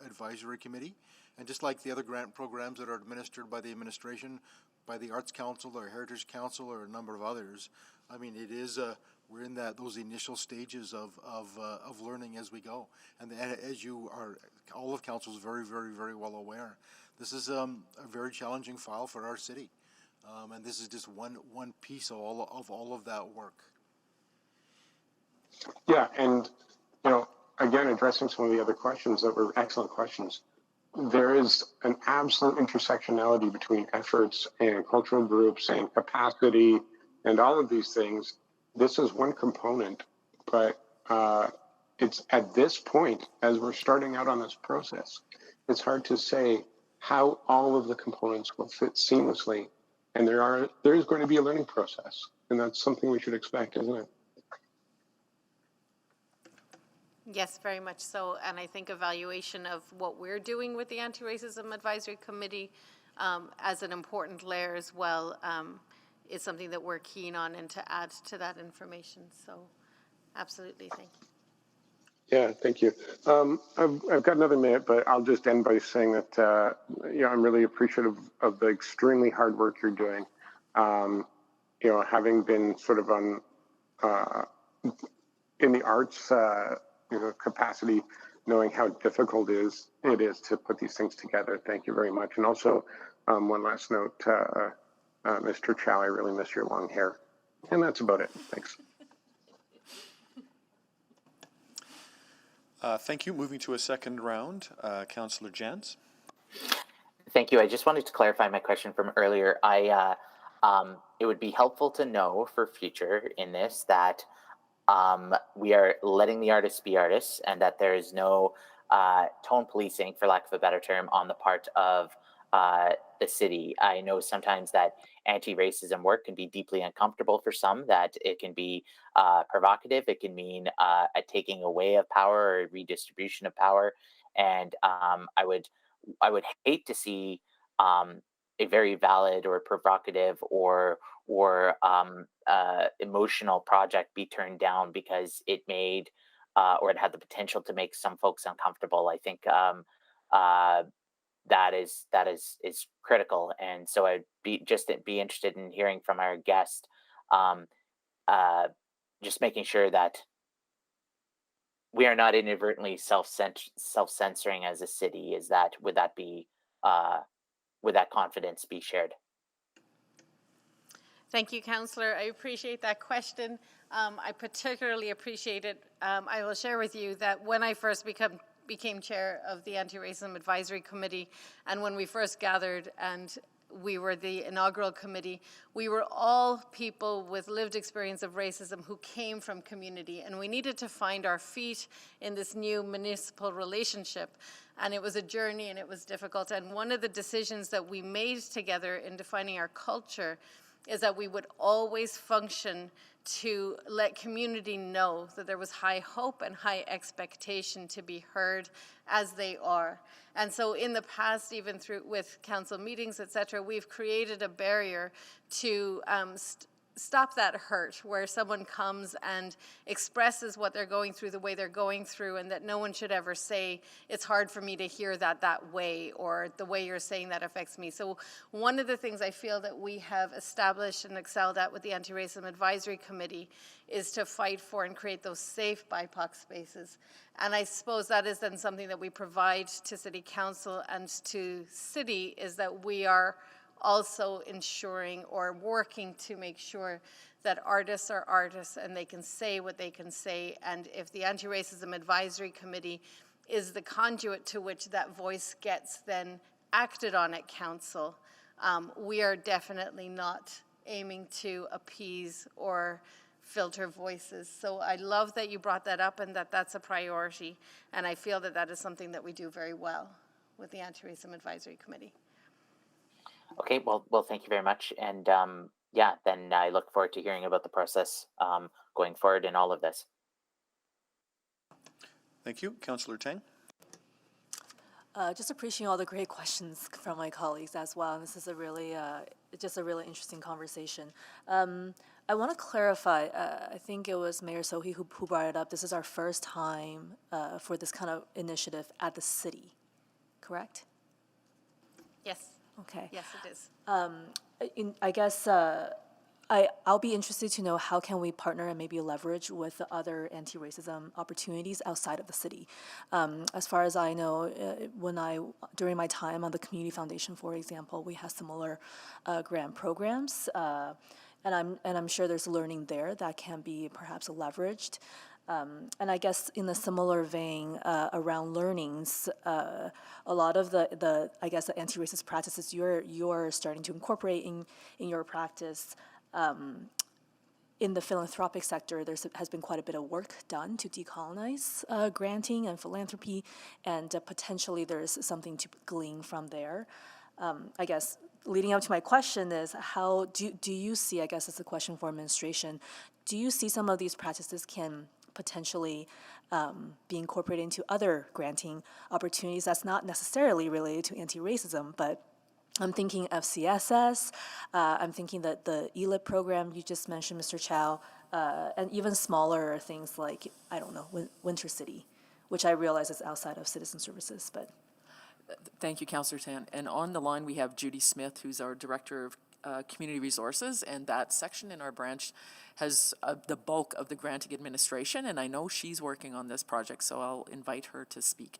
advisory committee, and just like the other grant programs that are administered by the administration, by the Arts Council or Heritage Council or a number of others. I mean, it is we're in those initial stages of learning as we go, and as you are, all of council is very, very, very well aware. This is a very challenging file for our city. And this is just one piece of all of that work. Yeah, and again, addressing some of the other questions that were excellent questions. There is an absolute intersectionality between efforts and cultural groups and capacity and all of these things. This is one component, but it's at this point, as we're starting out on this process, it's hard to say how all of the components will fit seamlessly. And there is going to be a learning process, and that's something we should expect, isn't it? Yes, very much so. And I think evaluation of what we're doing with the Anti-Racism Advisory Committee as an important layer as well is something that we're keen on and to add to that information. So absolutely, thank you. Yeah, thank you. I've got another minute, but I'll just end by saying that I'm really appreciative of the extremely hard work you're doing. Having been sort of on in the arts capacity knowing how difficult it is to put these things together. Thank you very much. And also, one last note, Mr. Chow, I really miss your long hair. And that's about it. Thanks. Thank you. Moving to a second round, Councillor Jans. Thank you. I just wanted to clarify my question from earlier. It would be helpful to know for future in this that we are letting the artists be artists, and that there is no tone policing, for lack of a better term, on the part of the city. I know sometimes that anti-racism work can be deeply uncomfortable for some, that it can be provocative, it can mean a taking away of power or a redistribution of power, and I would hate to see a very valid or provocative or emotional project be turned down because it made or it had the potential to make some folks uncomfortable. I think that is critical, and so I'd be interested in hearing from our guest, just making sure that we are not inadvertently self-censoring as a city. Would that confidence be shared? Thank you, Councillor. I appreciate that question. I particularly appreciate it. I will share with you that when I first became chair of the Anti-Racism Advisory Committee, and when we first gathered and we were the inaugural committee, we were all people with lived experience of racism who came from community, and we needed to find our feet in this new municipal relationship. And it was a journey and it was difficult. And one of the decisions that we made together in defining our culture is that we would always function to let community know that there was high hope and high expectation to be heard as they are. And so in the past, even through with council meetings, etc., we've created a barrier to stop that hurt, where someone comes and expresses what they're going through the way they're going through, and that no one should ever say, it's hard for me to hear that way, or the way you're saying that affects me. So one of the things I feel that we have established and excelled at with the Anti-Racism Advisory Committee is to fight for and create those safe BIPOC spaces. And I suppose that is then something that we provide to City Council and to City, is that we are also ensuring or working to make sure that artists are artists and they can say what they can say. And if the Anti-Racism Advisory Committee is the conduit to which that voice gets then acted on at council, we are definitely not aiming to appease or filter voices. So I love that you brought that up and that that's a priority. And I feel that that is something that we do very well with the Anti-Racism Advisory Committee. Okay, well, thank you very much. And yeah, then I look forward to hearing about the process going forward in all of this. Thank you. Councillor Tang. Just appreciating all the great questions from my colleagues as well. This is a really, just a really interesting conversation. I want to clarify, I think it was Mayor Sohi who brought it up. This is our first time for this kind of initiative at the city, correct? Yes. Okay. Yes, it is. I guess I'll be interested to know how can we partner and maybe leverage with the other anti-racism opportunities outside of the city. As far as I know, during my time on the Community Foundation, for example, we have similar grant programs, and I'm sure there's learning there that can be perhaps leveraged. And I guess in a similar vein, around learnings, a lot of the I guess the anti-racist practices you're starting to incorporate in your practice, in the philanthropic sector, has been quite a bit of work done to decolonize granting and philanthropy, and potentially there's something to glean from there. I guess leading up to my question is, how do you see, I guess it's a question for administration, do you see some of these practices can potentially be incorporated into other granting opportunities that's not necessarily related to anti-racism, but I'm thinking of CSS, I'm thinking that the ELIP program you just mentioned, Mr. Chow, and even smaller things like, I don't know, Winter City, which I realize is outside of citizen services, but. Thank you, Councillor Tan. And on the line, we have Judy Smith, who's our Director of community resources, and that section in our branch has the bulk of the granting administration, and I know she's working on this project, so I'll invite her to speak.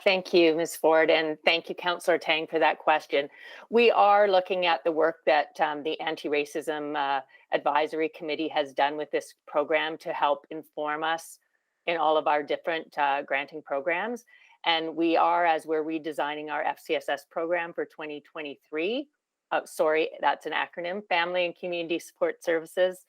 Thank you, Ms. Ford, and thank you, Councillor Tang, for that question. We are looking at the work that the Anti-Racism Advisory Committee has done with this program to help inform us in all of our different granting programs. And we are, as we're redesigning our FCSS program for 2023, sorry, that's an acronym, Family and Community Support Services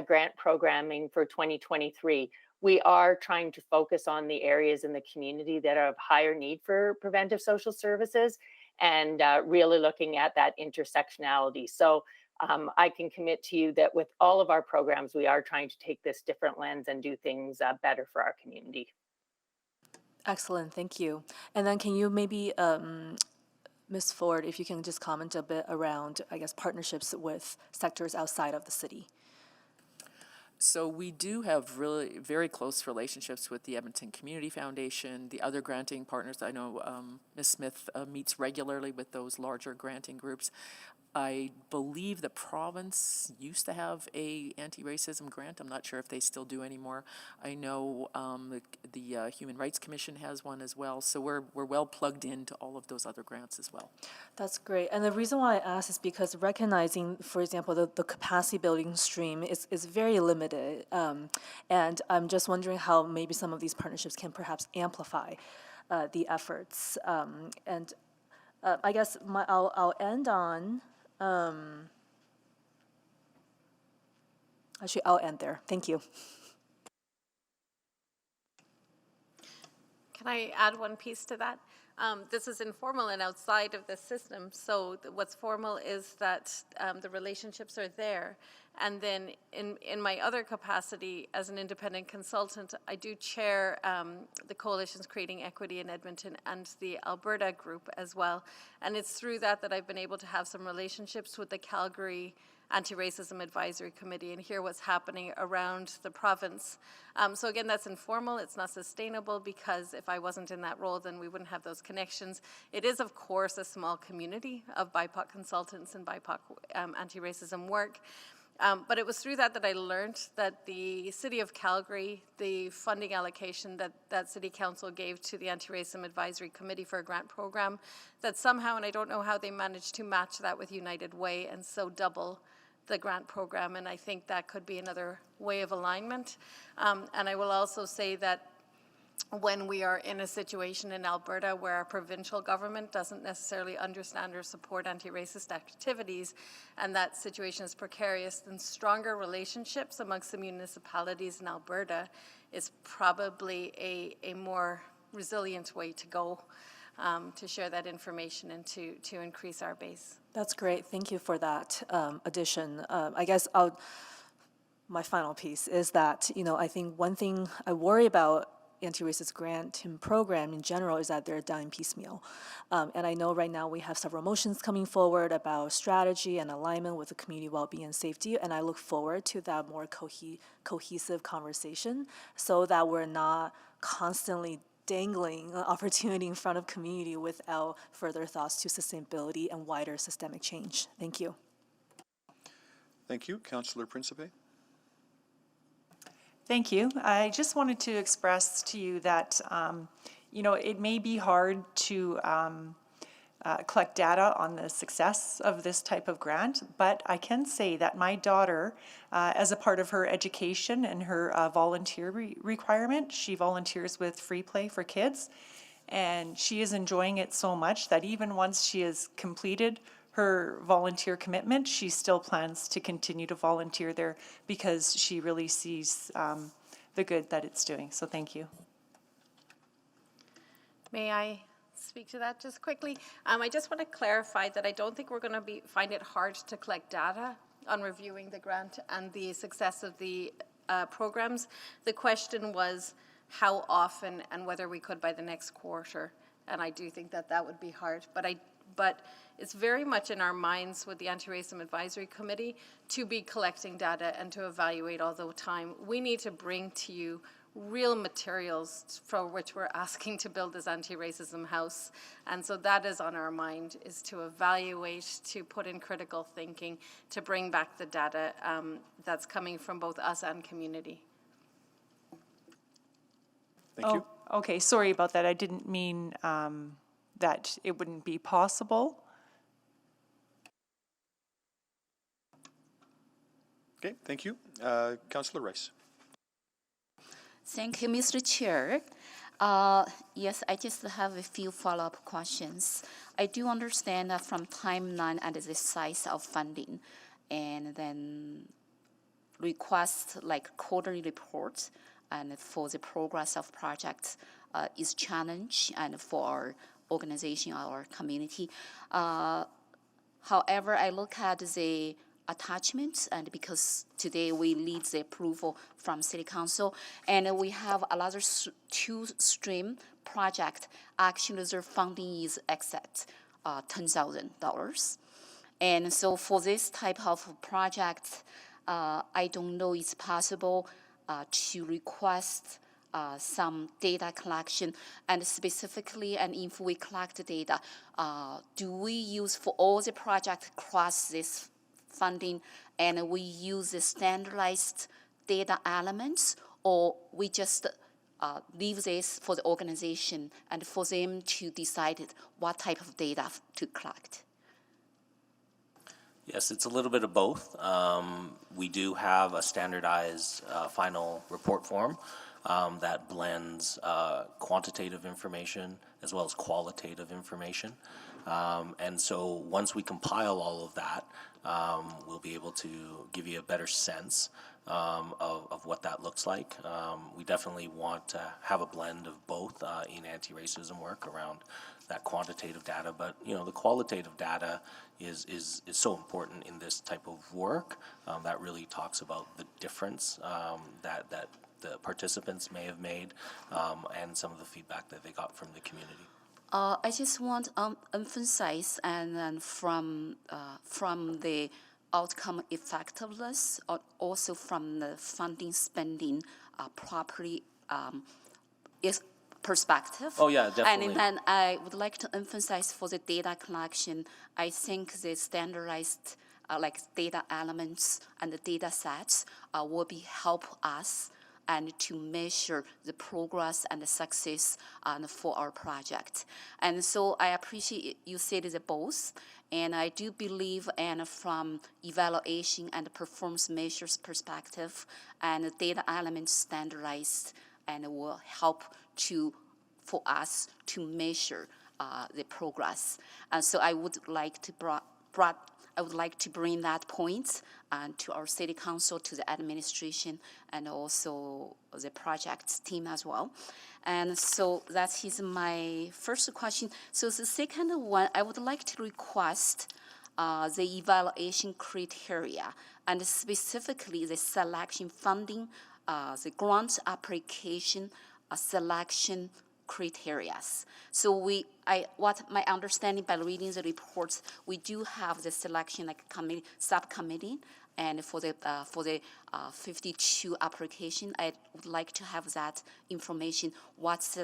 grant programming for 2023. We are trying to focus on the areas in the community that are of higher need for preventive social services and really looking at that intersectionality. So I can commit to you that with all of our programs, we are trying to take this different lens and do things better for our community. Excellent, thank you. And then can you maybe, Ms. Ford, if you can just comment a bit around, I guess, partnerships with sectors outside of the city? So we do have really very close relationships with the Edmonton Community Foundation, the other granting partners. I know Ms. Smith meets regularly with those larger granting groups. I believe the province used to have a anti-racism grant. I'm not sure if they still do anymore. I know the Human Rights Commission has one as well. So we're well plugged into all of those other grants as well. That's great. And the reason why I ask is because recognizing, for example, the capacity building stream is very limited. And I'm just wondering how maybe some of these partnerships can perhaps amplify the efforts. And I guess I'll end on, actually, I'll end there. Thank you. Can I add one piece to that? This is informal and outside of the system. So what's formal is that the relationships are there. And then in my other capacity as an independent consultant, I do chair the Coalitions Creating Equity in Edmonton and the Alberta group as well. And it's through that that I've been able to have some relationships with the Calgary Anti-Racism Advisory Committee and hear what's happening around the province. So again, that's informal, it's not sustainable, because if I wasn't in that role, then we wouldn't have those connections. It is, of course, a small community of BIPOC consultants and BIPOC anti-racism work. But it was through that that I learned that the City of Calgary, the funding allocation that City Council gave to the Anti-Racism Advisory Committee for a grant program, that somehow, and I don't know how they managed to match that with United Way and so double the grant program, and I think that could be another way of alignment. And I will also say that when we are in a situation in Alberta where our provincial government doesn't necessarily understand or support anti-racist activities, and that situation is precarious, then stronger relationships amongst the municipalities in Alberta is probably a more resilient way to go to share that information and to increase our base. That's great. Thank you for that addition. I guess my final piece is that, I think one thing I worry about anti-racist grant program in general is that they're done piecemeal. And I know right now we have several motions coming forward about strategy and alignment with the community well-being and safety, and I look forward to that more cohesive conversation so that we're not constantly dangling an opportunity in front of community without further thoughts to sustainability and wider systemic change. Thank you. Thank you. Councillor Principe. Thank you. I just wanted to express to you that, it may be hard to collect data on the success of this type of grant, but I can say that my daughter, as a part of her education and her volunteer requirement, she volunteers with Free Play for Kids, and she is enjoying it so much that even once she has completed her volunteer commitment, she still plans to continue to volunteer there because she really sees the good that it's doing. So thank you. May I speak to that just quickly? I just want to clarify that I don't think we're going to find it hard to collect data on reviewing the grant and the success of the programs. The question was how often and whether we could by the next quarter, and I do think that would be hard, but it's very much in our minds with the Anti-Racism Advisory Committee to be collecting data and to evaluate all the time. We need to bring to you real materials for which we're asking to build this anti-racism house. And so that is on our mind, is to evaluate, to put in critical thinking, to bring back the data that's coming from both us and community. Thank you. Okay, sorry about that. I didn't mean that it wouldn't be possible. Okay, thank you. Councillor Rice. Thank you, Mr. Chair. Yes, I just have a few follow-up questions. I do understand that from timeline and the size of funding, and then request like quarterly reports and for the progress of projects is challenge and for our organization, our community. However, I look at the attachments, and because today we lead the approval from City Council, and we have another two-stream project. Actually, their funding is except $10,000. And so for this type of project, I don't know it's possible to request some data collection, and specifically, and if we collect data, do we use for all the projects across this funding, and we use the standardized data elements, or we just leave this for the organization and for them to decide what type of data to collect? Yes, it's a little bit of both. We do have a standardized final report form that blends quantitative information as well as qualitative information. And so once we compile all of that, we'll be able to give you a better sense of what that looks like. We definitely want to have a blend of both in anti-racism work around that quantitative data, but the qualitative data is so important in this type of work that really talks about the difference that the participants may have made and some of the feedback that they got from the community. I just want to emphasize, and then from the outcome effectiveness, or also from the funding spending properly is perspective. Oh yeah, definitely. And then I would like to emphasize for the data collection, I think the standardized like data elements and the data sets will be help us and to measure the progress and the success for our project. And so I appreciate you said the both, and I do believe, and from evaluation and performance measures perspective, and the data elements standardized and will help for us to measure the progress. And so I would like to bring that point to our City Council, to the administration, and also the project team as well. And so that is my first question. So the second one, I would like to request the evaluation criteria, and specifically the selection funding, the grant application selection criteria. So what my understanding by reading the reports, we do have the selection like subcommittee, and for the 52 application, I would like to have that information. What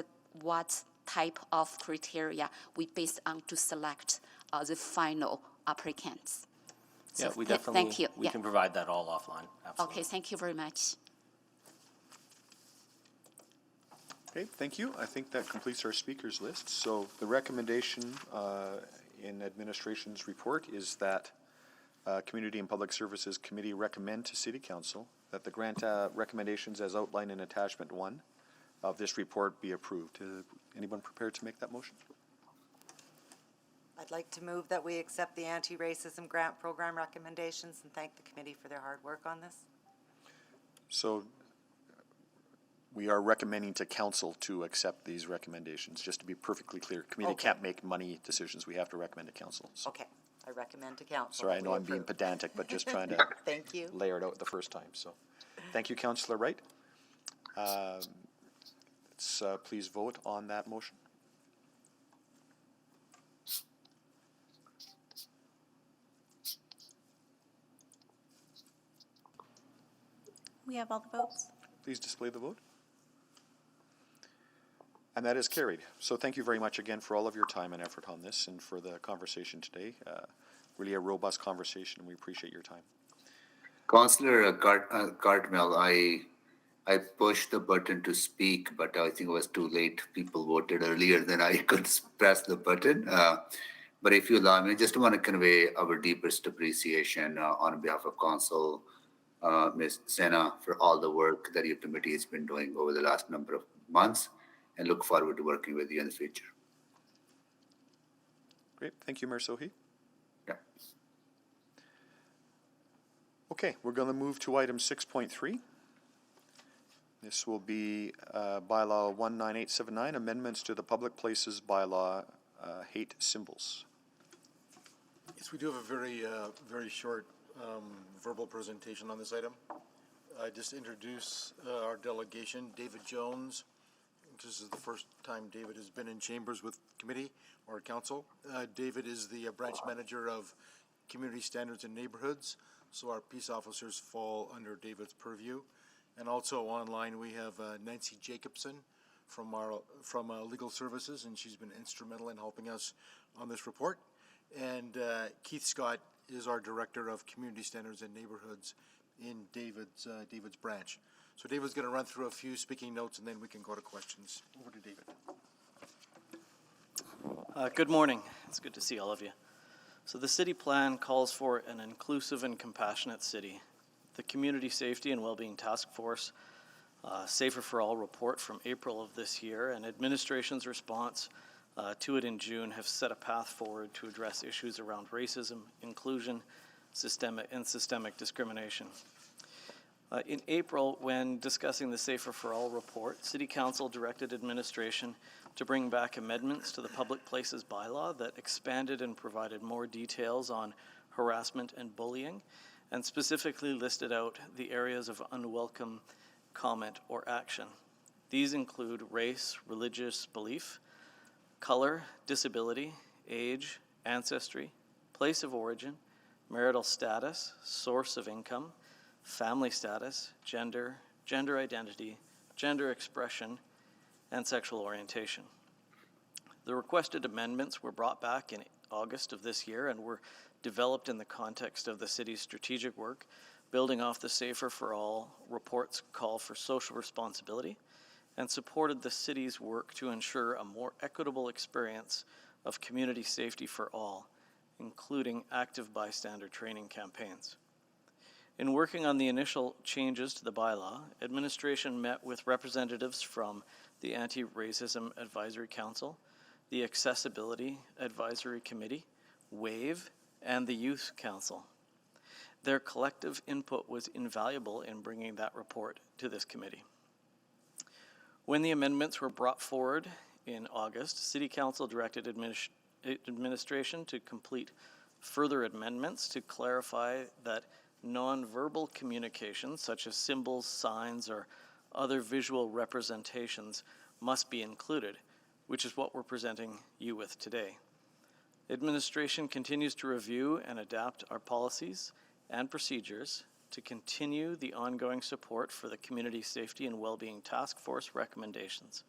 type of criteria we based on to select the final applicants? Yeah, So we definitely. Thank you. We can provide that all offline. Absolutely. Okay, thank you very much. Okay, thank you. I think that completes our speakers list. So the recommendation in administration's report is that Community and Public Services Committee recommend to City Council that the grant recommendations as outlined in attachment 1 of this report be approved. Anyone prepared to make that motion? I'd like to move that we accept the anti-racism grant program recommendations and thank the committee for their hard work on this. So we are recommending to council to accept these recommendations, just to be perfectly clear. Committee can't make money decisions. We have to recommend to council. So. Okay, I recommend to council. Sorry, I know I'm being pedantic, but just trying to thank you. Layer it out the first time. So thank you, Councillor Wright. Let's please vote on that motion. We have all the votes. Please display the vote. And that is carried. So thank you very much again for all of your time and effort on this and for the conversation today. Really a robust conversation, and we appreciate your time. Councillor Cartmel, I pushed the button to speak, but I think it was too late. People voted earlier than I could press the button. But if you allow me, I just want to convey our deepest appreciation on behalf of Council, Ms. Sena, for all the work that your committee has been doing over the last number of months, and look forward to working with you in the future. Great. Thank you, Mayor Sohi. Yeah. Okay, we're going to move to item 6.3. This will be bylaw 19879, amendments to the public places bylaw, hate symbols. Yes, we do have a very short verbal presentation on this item. I just introduce our delegation, David Jones. This is the first time David has been in chambers with committee or council. David is the branch manager of Community Standards and Neighborhoods, so our peace officers fall under David's purview. And also online we have Nancy Jacobson from Legal Services, and she's been instrumental in helping us on this report. And Keith Scott is our Director of Community Standards and Neighborhoods in David's branch. So David's going to run through a few speaking notes, and then we can go to questions. Over to David. Good morning. It's good to see all of you. So the city plan calls for an inclusive and compassionate city. The Community Safety and Wellbeing Task Force Safer for All report from April of this year and administration's response to it in June have set a path forward to address issues around racism, inclusion, systemic discrimination. In April, when discussing the Safer for All report, City Council directed administration to bring back amendments to the Public Places bylaw that expanded and provided more details on harassment and bullying, and specifically listed out the areas of unwelcome comment or action. These include race, religious belief, color, disability, age, ancestry, place of origin, marital status, source of income, family status, gender, gender identity, gender expression, and sexual orientation. The requested amendments were brought back in August of this year and were developed in the context of the city's strategic work, building off the Safer for All report's call for social responsibility, and supported the city's work to ensure a more equitable experience of community safety for all, including active bystander training campaigns. In working on the initial changes to the bylaw, administration met with representatives from the Anti-Racism Advisory Council, the Accessibility Advisory Committee, WAVE, and the Youth Council. Their collective input was invaluable in bringing that report to this committee. When the amendments were brought forward in August, City Council directed administration to complete further amendments to clarify that nonverbal communications, such as symbols, signs, or other visual representations, must be included, which is what we're presenting you with today. Administration continues to review and adapt our policies and procedures to continue the ongoing support for the Community Safety and Wellbeing Task Force recommendations.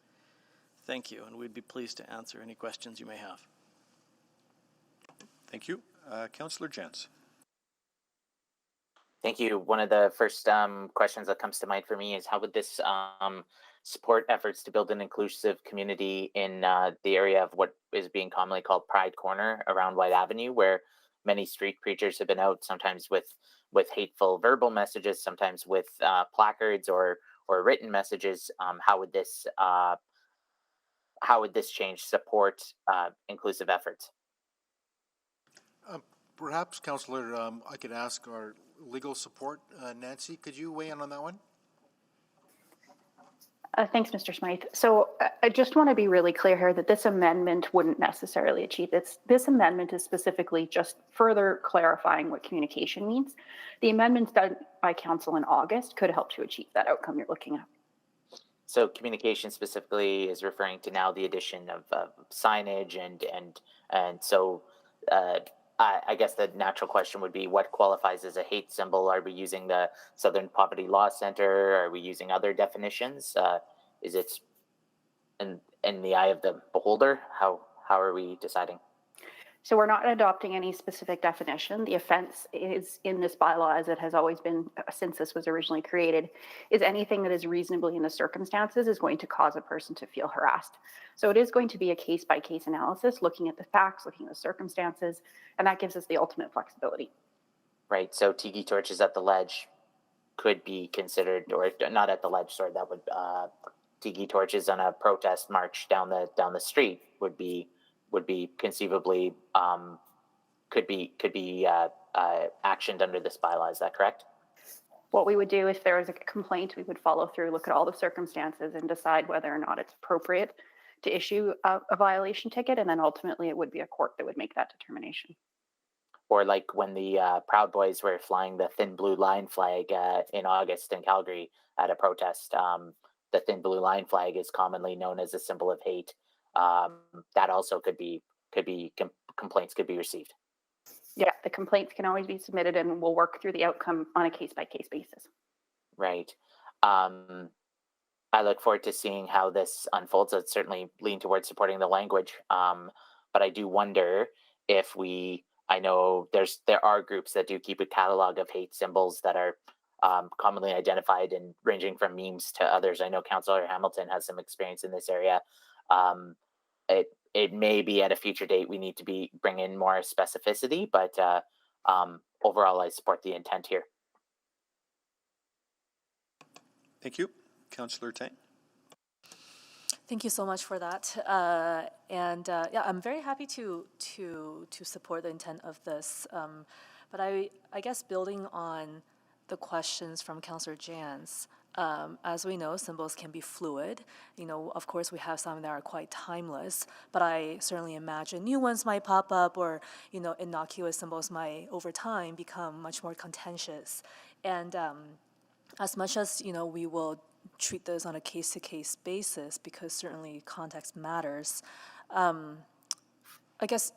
Thank you, and we'd be pleased to answer any questions you may have. Thank you. Councillor Jantz. Thank you. One of the first questions that comes to mind for me is how would this support efforts to build an inclusive community in the area of what is being commonly called Pride Corner around White Avenue, where many street preachers have been out, sometimes with hateful verbal messages, sometimes with placards or written messages. How would this change support inclusive efforts? Perhaps, Councillor, I could ask our legal support. Nancy, could you weigh in on that one? Thanks, Mr. Smythe. So I just want to be really clear here that this amendment wouldn't necessarily achieve this. This amendment is specifically just further clarifying what communication means. The amendments done by council in August could help to achieve that outcome you're looking at. So communication specifically is referring to now the addition of signage and so I guess the natural question would be what qualifies as a hate symbol? Are we using the Southern Poverty Law Center? Are we using other definitions? Is it in the eye of the beholder? How are we deciding? So we're not adopting any specific definition. The offense is in this bylaw, as it has always been since this was originally created, is anything that is reasonably in the circumstances is going to cause a person to feel harassed. So it is going to be a case-by-case analysis, looking at the facts, looking at the circumstances, and that gives us the ultimate flexibility. Right, so tiki torches at the ledge could be considered, or not at the ledge, sorry, that would, tiki torches on a protest march down the street would be conceivably could be actioned under this bylaw. Is that correct? What we would do if there was a complaint, we would follow through, look at all the circumstances, and decide whether or not it's appropriate to issue a violation ticket, and then ultimately it would be a court that would make that determination. Or like when the Proud Boys were flying the thin blue line flag in August in Calgary at a protest. The thin blue line flag is commonly known as a symbol of hate. That also could be complaints could be received. Yeah, the complaints can always be submitted, and we'll work through the outcome on a case-by-case basis. Right. I look forward to seeing how this unfolds. I'd certainly lean towards supporting the language, but I do wonder if I know there are groups that do keep a catalog of hate symbols that are commonly identified and ranging from memes to others. I know Councillor Hamilton has some experience in this area. It may be at a future date we need to bring in more specificity, but overall I support the intent here. Thank you. Councillor Tang. Thank you so much for that. Yeah, I'm very happy to support the intent of this. But I guess building on the questions from Councillor Jans, as we know, symbols can be fluid. Of course, we have some that are quite timeless, but I certainly imagine new ones might pop up, or, innocuous symbols might, over time, become much more contentious. And as much as, we will treat this on a case-to-case basis, because certainly context matters, I guess,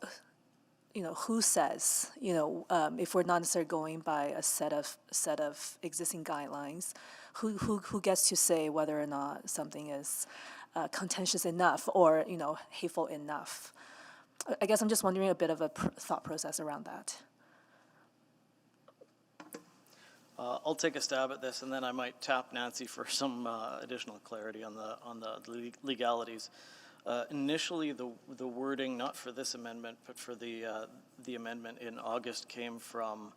who says, if we're not necessarily going by a set of existing guidelines, who gets to say whether or not something is contentious enough or, hateful enough? I guess I'm just wondering a bit of a thought process around that. I'll take a stab at this, and then I might tap Nancy for some additional clarity on the legalities. Initially, the wording, not for this amendment, but for the amendment in August, came from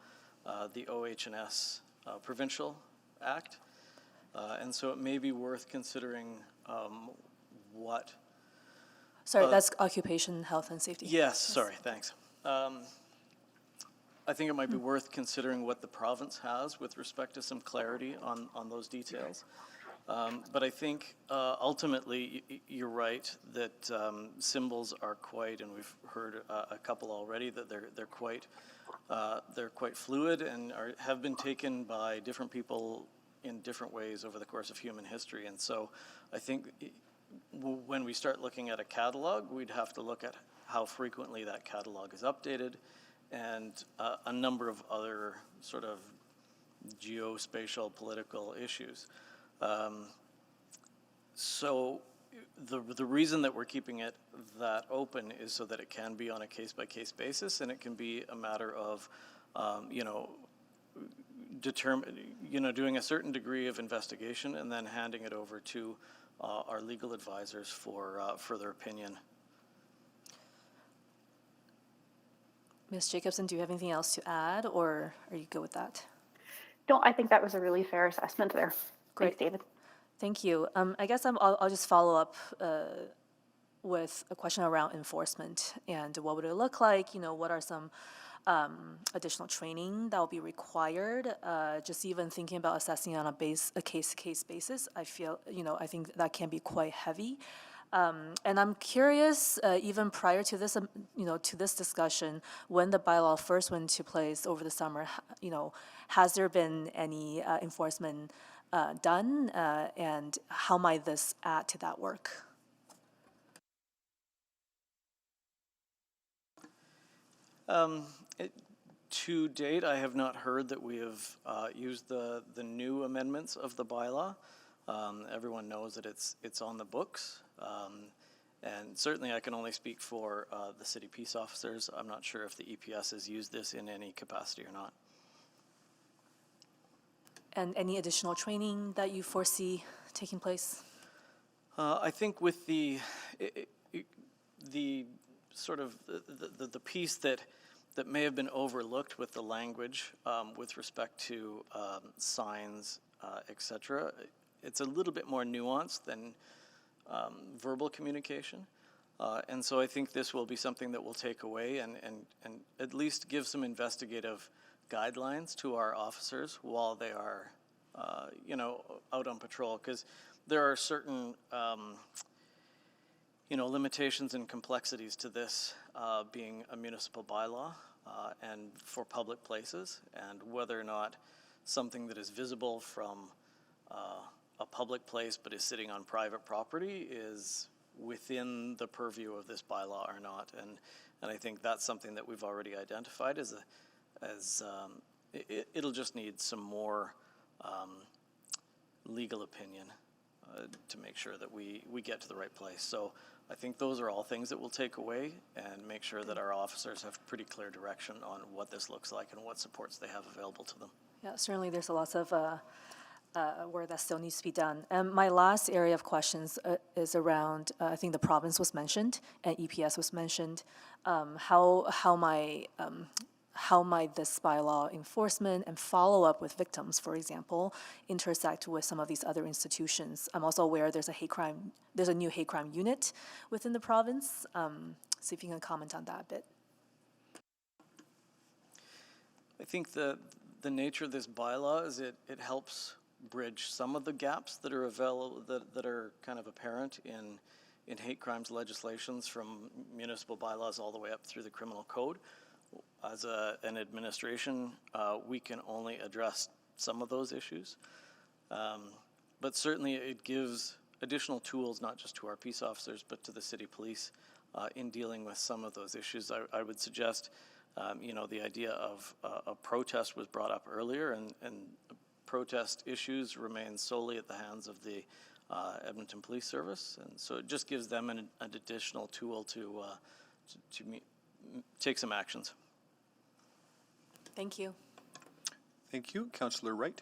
the OH&S Provincial Act, and so it may be worth considering what. Sorry, that's Occupation, Health and Safety. Yes, sorry, thanks. I think it might be worth considering what the province has with respect to some clarity on those details. But I think ultimately you're right that symbols are quite, and we've heard a couple already, that they're quite fluid and have been taken by different people in different ways over the course of human history. And so I think when we start looking at a catalog, we'd have to look at how frequently that catalog is updated, and a number of other sort of geospatial political issues. So the reason that we're keeping it that open is so that it can be on a case-by-case basis, and it can be a matter of, doing a certain degree of investigation and then handing it over to our legal advisors for further opinion. Ms. Jacobson, do you have anything else to add, or are you good with that? No, I think that was a really fair assessment there. Great. Thanks, David. Thank you. I guess I'll just follow up with a question around enforcement and what would it look like? What are some additional training that will be required? Just even thinking about assessing on a case-to-case basis, I think that can be quite heavy. And I'm curious, even prior to this, to this discussion, when the bylaw first went into place over the summer, has there been any enforcement done, and how might this add to that work? To date, I have not heard that we have used the new amendments of the bylaw. Everyone knows that it's on the books, And certainly I can only speak for the city peace officers. I'm not sure if the EPS has used this in any capacity or not. And any additional training that you foresee taking place? I think with the sort of the piece that may have been overlooked with the language with respect to signs, etc., it's a little bit more nuanced than verbal communication. And so I think this will be something that we'll take away and at least give some investigative guidelines to our officers while they are, out on patrol. Because there are certain, limitations and complexities to this being a municipal bylaw and for public places, and whether or not something that is visible from a public place but is sitting on private property is within the purview of this bylaw or not. And I think that's something that we've already identified it'll just need some more legal opinion to make sure that we get to the right place. So I think those are all things that we'll take away and make sure that our officers have pretty clear direction on what this looks like and what supports they have available to them. Yeah, certainly there's a lot of work that still needs to be done. And my last area of questions is around, I think the province was mentioned and EPS was mentioned. How might this bylaw enforcement and follow-up with victims, for example, intersect with some of these other institutions? I'm also aware there's a new hate crime unit within the province. See if you can comment on that a bit. I think the nature of this bylaw is it helps bridge some of the gaps that are available, that are kind of apparent in hate crimes legislations, from municipal bylaws all the way up through the criminal code. As an administration, we can only address some of those issues. But certainly it gives additional tools, not just to our peace officers, but to the city police in dealing with some of those issues. I would suggest, the idea of a protest was brought up earlier, and protest issues remain solely at the hands of the Edmonton Police Service. And so it just gives them an additional tool to take some actions. Thank you. Thank you. Councillor Wright.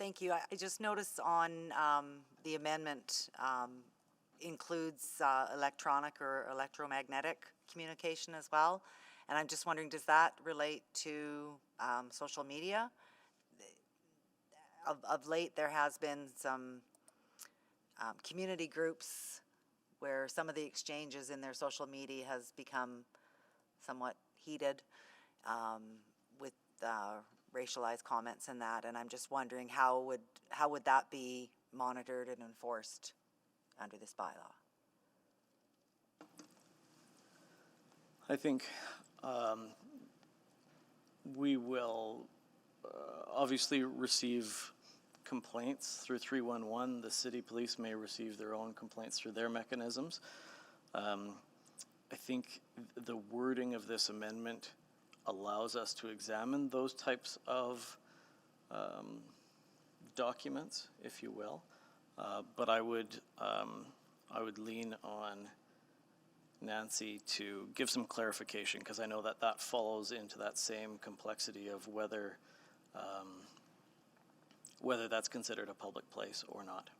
Thank you. I just noticed on the amendment includes electronic or electromagnetic communication as well. And I'm just wondering, does that relate to social media? Of late, there has been some community groups where some of the exchanges in their social media has become somewhat heated with racialized comments and that. And I'm just wondering, how would that be monitored and enforced under this bylaw? I think we will obviously receive complaints through 311. The city police may receive their own complaints through their mechanisms. I think the wording of this amendment allows us to examine those types of documents, if you will. But I would lean on Nancy to give some clarification, because I know that follows into that same complexity of whether that's considered a public place or not.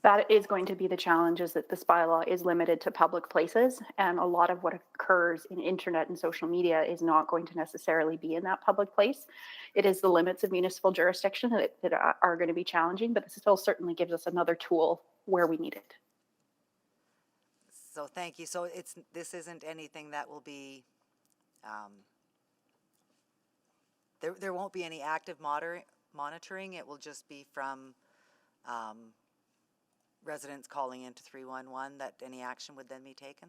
That is going to be the challenge, is that this bylaw is limited to public places, and a lot of what occurs in internet and social media is not going to necessarily be in that public place. It is the limits of municipal jurisdiction that are going to be challenging, but this still certainly gives us another tool where we need it. So thank you. So this isn't anything that will be, there won't be any active monitoring. It will just be from residents calling into 311 that any action would then be taken?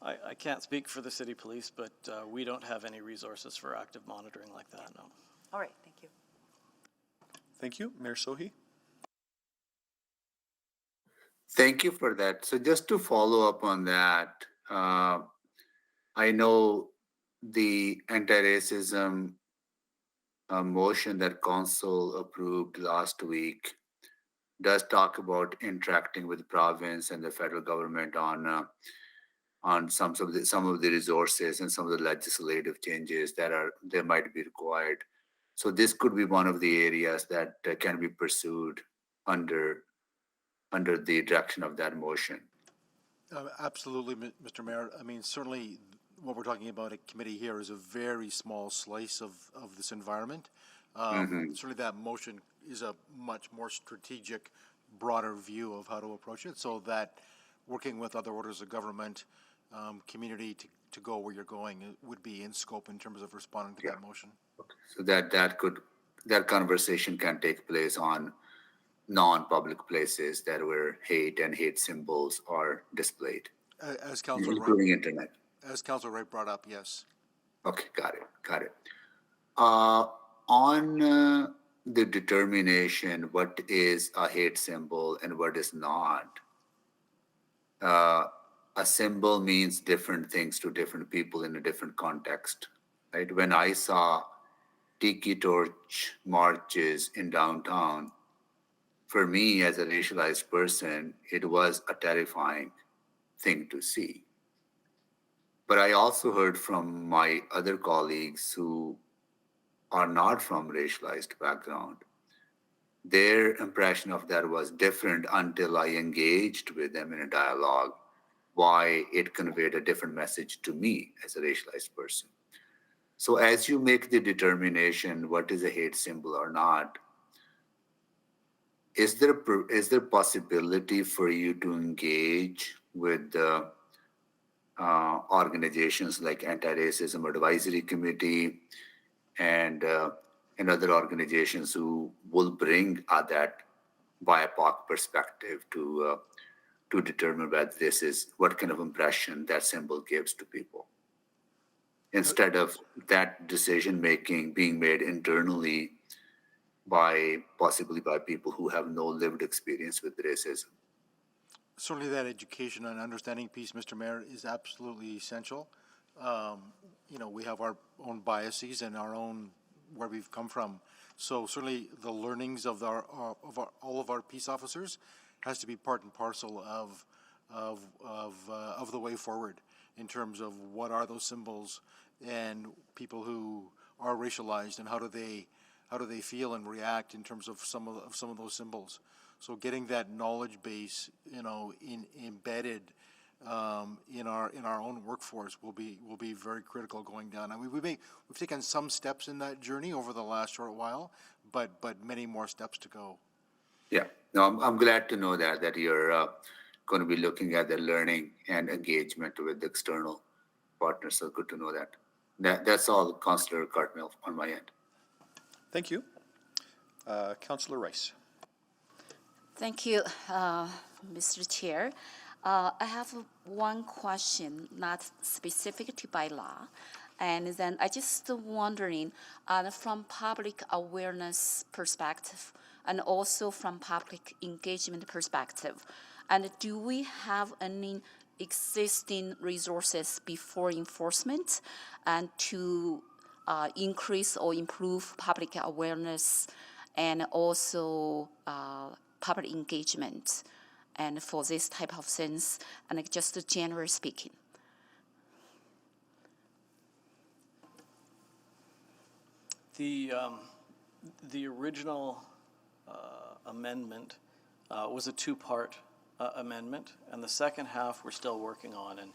I can't speak for the city police, but we don't have any resources for active monitoring like that, no. All right, thank you. Thank you. Mayor Sohi. Thank you for that. So just to follow up on that, I know the anti-racism motion that council approved last week does talk about interacting with the province and the federal government on some of the resources and some of the legislative changes that might be required. So this could be one of the areas that can be pursued under the direction of that motion. Absolutely, Mr. Mayor. I mean, certainly what we're talking about at committee here is a very small slice of this environment. Certainly that motion is a much more strategic, broader view of how to approach it, so that working with other orders of government, community to go where you're going would be in scope in terms of responding to that motion. So that conversation can take place on non-public places that where hate and hate symbols are displayed, As Councilor including internet. As Councilor Wright brought up, yes. Okay, got it. On the determination what is a hate symbol and what is not, a symbol means different things to different people in a different context, right? When I saw tiki torch marches in downtown, for me as a racialized person, it was a terrifying thing to see. But I also heard from my other colleagues who are not from racialized background, their impression of that was different until I engaged with them in a dialogue, why it conveyed a different message to me as a racialized person. So as you make the determination what is a hate symbol or not, is there possibility for you to engage with the organizations like Anti-Racism Advisory Committee and other organizations who will bring that BIPOC perspective to determine whether this is what kind of impression that symbol gives to people, instead of that decision making being made internally possibly by people who have no lived experience with racism. Certainly that education and understanding piece, Mr. Mayor, is absolutely essential. We have our own biases and our own where we've come from. So certainly the learnings of all of our peace officers has to be part and parcel of the way forward in terms of what are those symbols and people who are racialized and how do they feel and react in terms of some of those symbols. So getting that knowledge base, embedded in our own workforce will be very critical going down. I mean, we've taken some steps in that journey over the last short while, but many more steps to go. Yeah, no, I'm glad to know that you're going to be looking at the learning and engagement with the external partners. So good to know that. That's all, Councillor Cartmill, on my end. Thank you. Councillor Rice. Thank you, Mr. Chair. I have one question, not specific to bylaw. And then I just wondering, from public awareness perspective and also from public engagement perspective, and do we have any existing resources before enforcement and to increase or improve public awareness and also public engagement, and for this type of things, and just generally speaking? The original amendment was a two-part amendment, and the second half we're still working on, and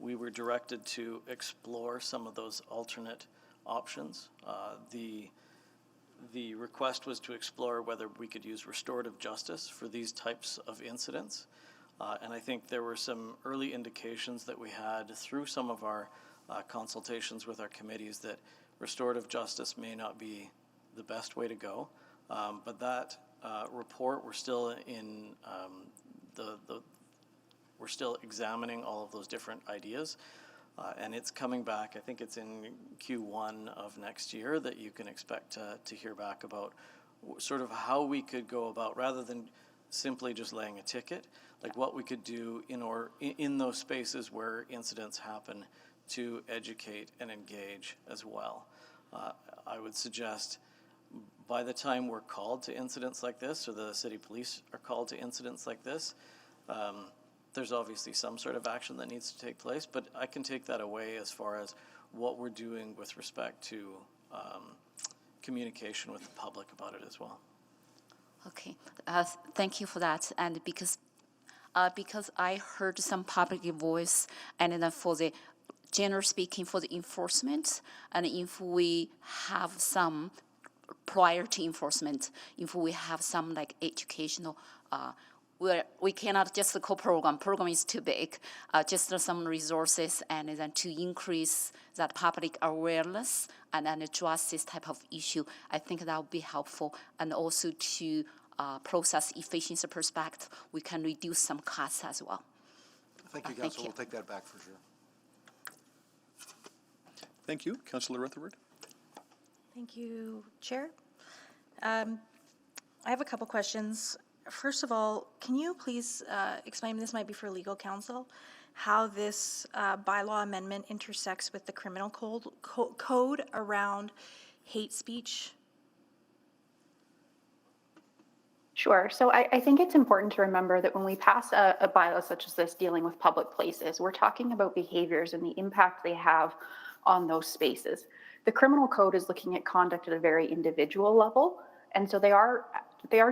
we were directed to explore some of those alternate options. The request was to explore whether we could use restorative justice for these types of incidents. And I think there were some early indications that we had through some of our consultations with our committees that restorative justice may not be the best way to go. But that report, we're still in we're still examining all of those different ideas. And it's coming back, I think it's in Q1 of next year that you can expect to hear back about sort of how we could go about, rather than simply just laying a ticket, like what we could do in those spaces where incidents happen to educate and engage as well. I would suggest by the time we're called to incidents like this, or the city police are called to incidents like this, there's obviously some sort of action that needs to take place, but I can take that away as far as what we're doing with respect to communication with the public about it as well. Okay, thank you for that. And because I heard some public voice, and then for the general speaking, for the enforcement, and if we have some prior to enforcement, if we have some like educational, where we cannot just the program is too big, just some resources, and then to increase that public awareness and then address this type of issue, I think that would be helpful. And also to process efficiency perspective, we can reduce some costs as well. Thank you, Council. We'll take that back for sure. Thank you. Councillor Rutherford. Thank you, Chair. I have a couple questions. First of all, can you please explain, this might be for legal counsel, how this bylaw amendment intersects with the criminal code around hate speech? Sure. So I think it's important to remember that when we pass a bylaw such as this dealing with public places, we're talking about behaviors and the impact they have on those spaces. The criminal code is looking at conduct at a very individual level, and so they are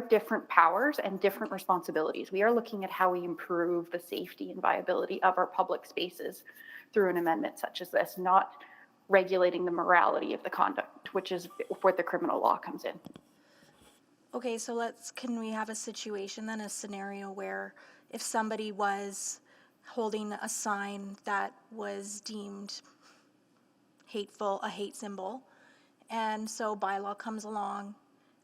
different powers and different responsibilities. We are looking at how we improve the safety and viability of our public spaces through an amendment such as this, not regulating the morality of the conduct, which is where the criminal law comes in. Okay, so can we have a situation then, a scenario where if somebody was holding a sign that was deemed hateful, a hate symbol, and so bylaw comes along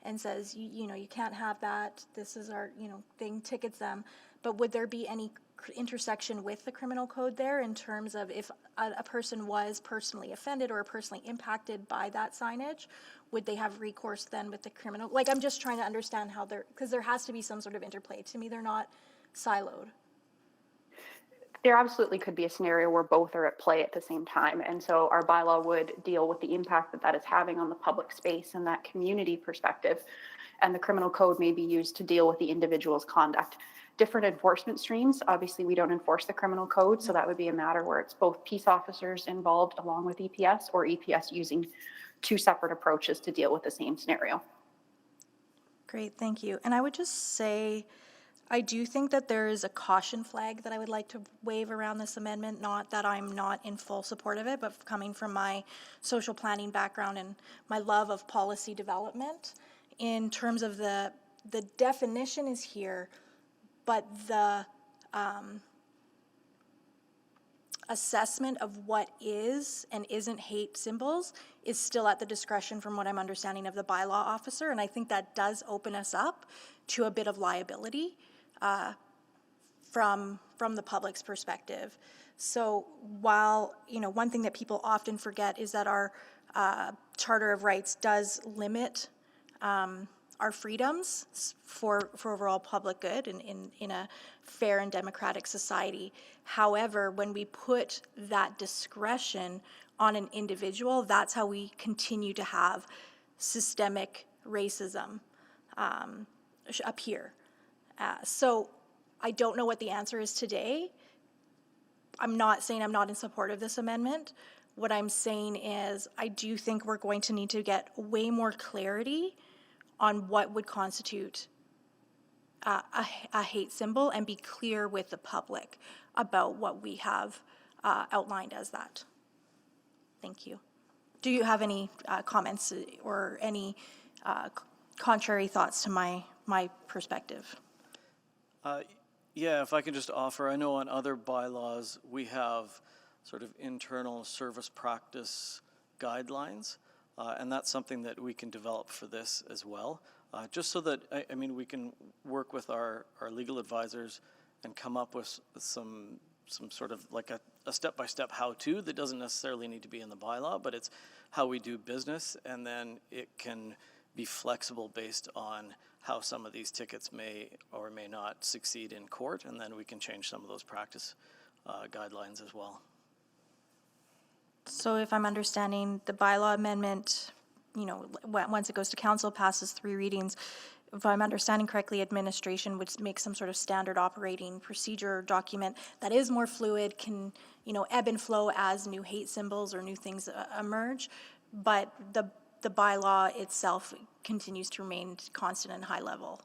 and says, you can't have that, this is our, thing, tickets them, but would there be any intersection with the criminal code there in terms of if a person was personally offended or personally impacted by that signage, would they have recourse then with the criminal? Like, I'm just trying to understand how because there has to be some sort of interplay. To me, they're not siloed. There absolutely could be a scenario where both are at play at the same time. And so our bylaw would deal with the impact that is having on the public space and that community perspective. And the criminal code may be used to deal with the individual's conduct. Different enforcement streams, obviously we don't enforce the criminal code, so that would be a matter where it's both peace officers involved along with EPS, or EPS using two separate approaches to deal with the same scenario. Great, thank you. And I would just say, I do think that there is a caution flag that I would like to wave around this amendment, not that I'm not in full support of it, but coming from my social planning background and my love of policy development, in terms of the definition is here, but the assessment of what is and isn't hate symbols is still at the discretion, from what I'm understanding, of the bylaw officer, and I think that does open us up to a bit of liability from the public's perspective. So while, one thing that people often forget is that our Charter of Rights does limit our freedoms for overall public good in a fair and democratic society. However, when we put that discretion on an individual, that's how we continue to have systemic racism appear. So I don't know what the answer is today. I'm not saying I'm not in support of this amendment. What I'm saying is I do think we're going to need to get way more clarity on what would constitute a hate symbol, and be clear with the public about what we have outlined as that. Thank you. Do you have any comments or any contrary thoughts to my perspective? Yeah, if I can just offer, I know on other bylaws we have sort of internal service practice guidelines, and that's something that we can develop for this as well, just so that, I mean, we can work with our legal advisors and come up with some sort of like a step-by-step how-to that doesn't necessarily need to be in the bylaw, but it's how we do business, and then it can be flexible based on how some of these tickets may or may not succeed in court, and then we can change some of those practice guidelines as well. So if I'm understanding, the bylaw amendment, once it goes to council, passes 3 readings, if I'm understanding correctly, administration would make some sort of standard operating procedure document that is more fluid, can, ebb and flow as new hate symbols or new things emerge, but the bylaw itself continues to remain constant and high level.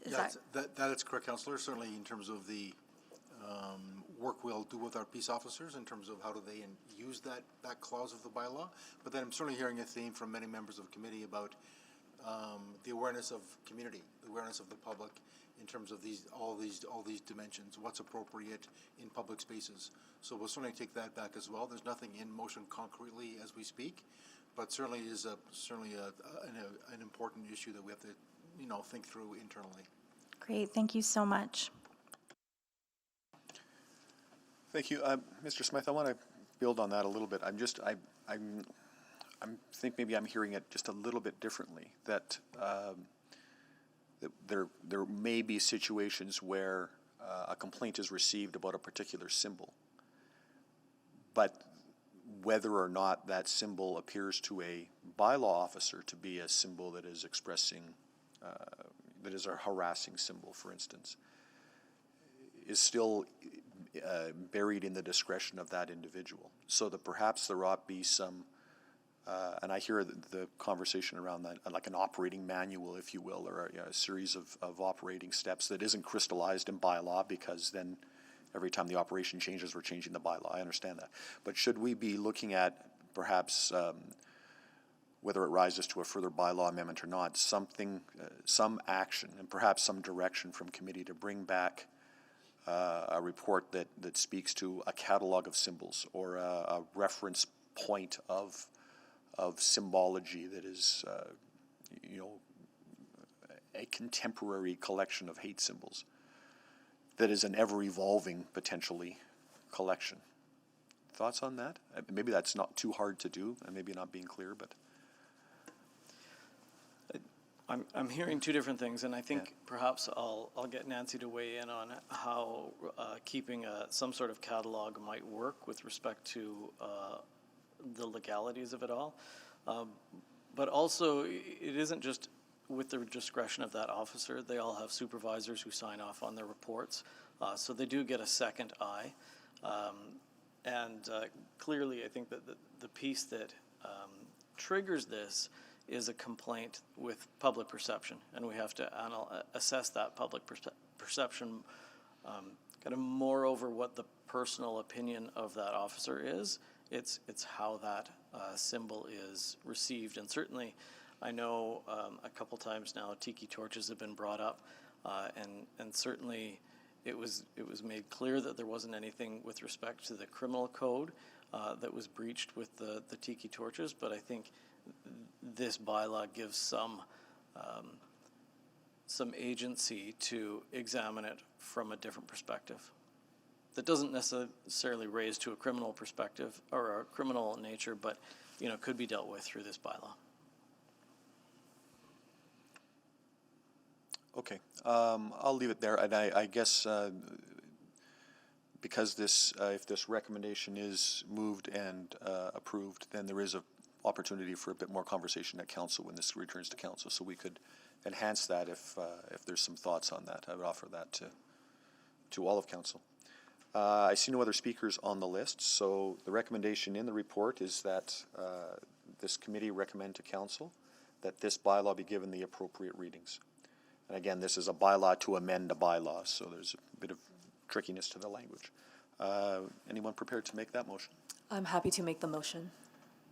That is correct, Councillor. Certainly in terms of the work we'll do with our peace officers in terms of how do they use that clause of the bylaw. But then I'm certainly hearing a theme from many members of the committee about the awareness of community, the awareness of the public in terms of all these dimensions, what's appropriate in public spaces. So we'll certainly take that back as well. There's nothing in motion concretely as we speak, but certainly is an important issue that we have to think through internally. Great, thank you so much. Thank you. Mr. Smith, I want to build on that a little bit. I think maybe I'm hearing it just a little bit differently, that there may be situations where a complaint is received about a particular symbol, but whether or not that symbol appears to a bylaw officer to be a symbol that is expressing, that is a harassing symbol, for instance, is still buried in the discretion of that individual. So that perhaps there ought be some, and I hear the conversation around that, like an operating manual, if you will, or a series of operating steps that isn't crystallized in bylaw, because then every time the operation changes, we're changing the bylaw. I understand that. But should we be looking at perhaps whether it rises to a further bylaw amendment or not, something, some action and perhaps some direction from committee to bring back a report that speaks to a catalog of symbols or a reference point of symbology that is, a contemporary collection of hate symbols that is an ever-evolving, potentially, collection. Thoughts on that? Maybe that's not too hard to do, and maybe not being clear, but... I'm hearing two different things, and I think perhaps I'll get Nancy to weigh in on how keeping some sort of catalog might work with respect to the legalities of it all. But also, it isn't just with the discretion of that officer. They all have supervisors who sign off on their reports, so they do get a second eye. Clearly, I think that the piece that triggers this is a complaint with public perception, and we have to assess that public perception kind of more over what the personal opinion of that officer is. It's how that symbol is received, and certainly I know a couple times now tiki torches have been brought up, and certainly it was made clear that there wasn't anything with respect to the criminal code that was breached with the tiki torches, but I think this bylaw gives some agency to examine it from a different perspective. That doesn't necessarily raise to a criminal perspective or a criminal nature, but could be dealt with through this bylaw. Okay, I'll leave it there, and I guess because this, if this recommendation is moved and approved, then there is a opportunity for a bit more conversation at council when this returns to council, so we could enhance that if there's some thoughts on that. I would offer that to all of council. I see no other speakers on the list, so the recommendation in the report is that this committee recommend to council that this bylaw be given the appropriate readings. And again, this is a bylaw to amend a bylaw, so there's a bit of trickiness to the language. Anyone prepared to make that motion? I'm happy to make the motion.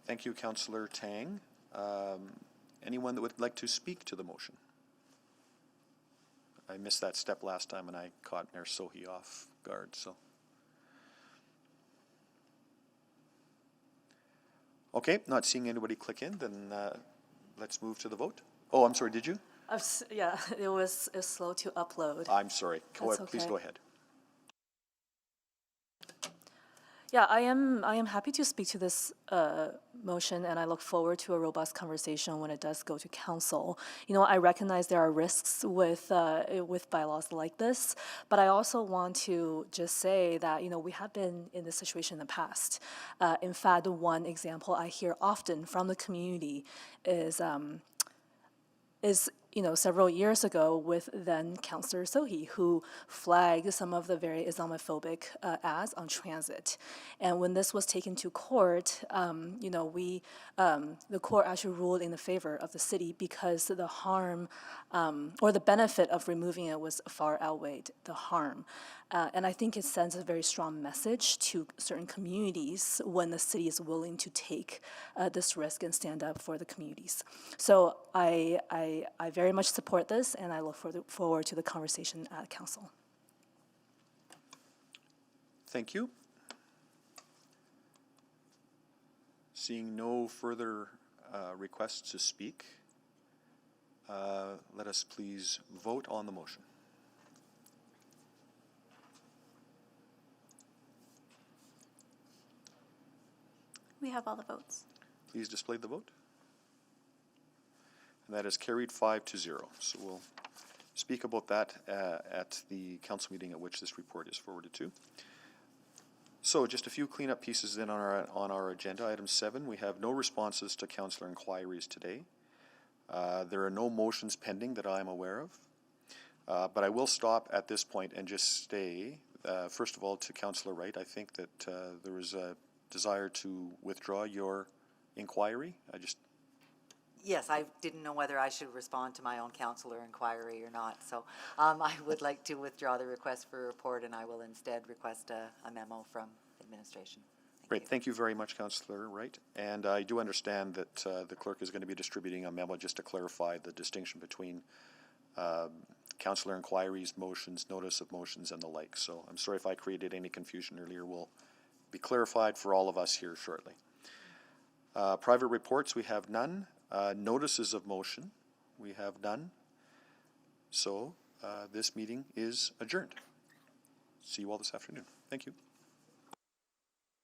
Thank you, Councillor Tang. Anyone that would like to speak to the motion? I missed that step last time and I caught Mayor Sohi off guard, so. Okay, not seeing anybody click in, then let's move to the vote. Oh, I'm sorry, did you? Yeah, it was slow to upload. I'm sorry. That's Please okay. go ahead. Yeah, I am happy to speak to this motion, and I look forward to a robust conversation when it does go to council. You know, I recognize there are risks with bylaws like this, but I also want to just say that, you know, we have been in this situation in the past. In fact, one example I hear often from the community is you know, several years ago with then Councillor Sohi, who flagged some of the very Islamophobic ads on transit. And when this was taken to court, you know, the court actually ruled in the favor of the city because the harm or the benefit of removing it was far outweighed the harm. And I think it sends a very strong message to certain communities when the city is willing to take this risk and stand up for the communities. So I very much support this, and I look forward to the conversation at council. Thank you. Seeing no further requests to speak, let us please vote on the motion. We have all the votes. Please display the vote. And that is carried 5-0. So we'll speak about that at the council meeting at which this report is forwarded to. So just a few cleanup pieces then on our agenda. Item 7, we have no responses to councillor inquiries today. There are no motions pending that I am aware of. But I will stop at this point and just say, first of all, to Councillor Wright, I think that there was a desire to withdraw your inquiry. Yes, I didn't know whether I should respond to my own councillor inquiry or not. So I would like to withdraw the request for a report, and I will instead request a memo from administration. Great. Thank you very much, Councillor Wright. And I do understand that the clerk is going to be distributing a memo just to clarify the distinction between councillor inquiries, motions, notice of motions, and the like. So I'm sorry if I created any confusion earlier. Will be clarified for all of us here shortly. Private reports, we have none. Notices of motion, we have none. So this meeting is adjourned. See you all this afternoon. Thank you.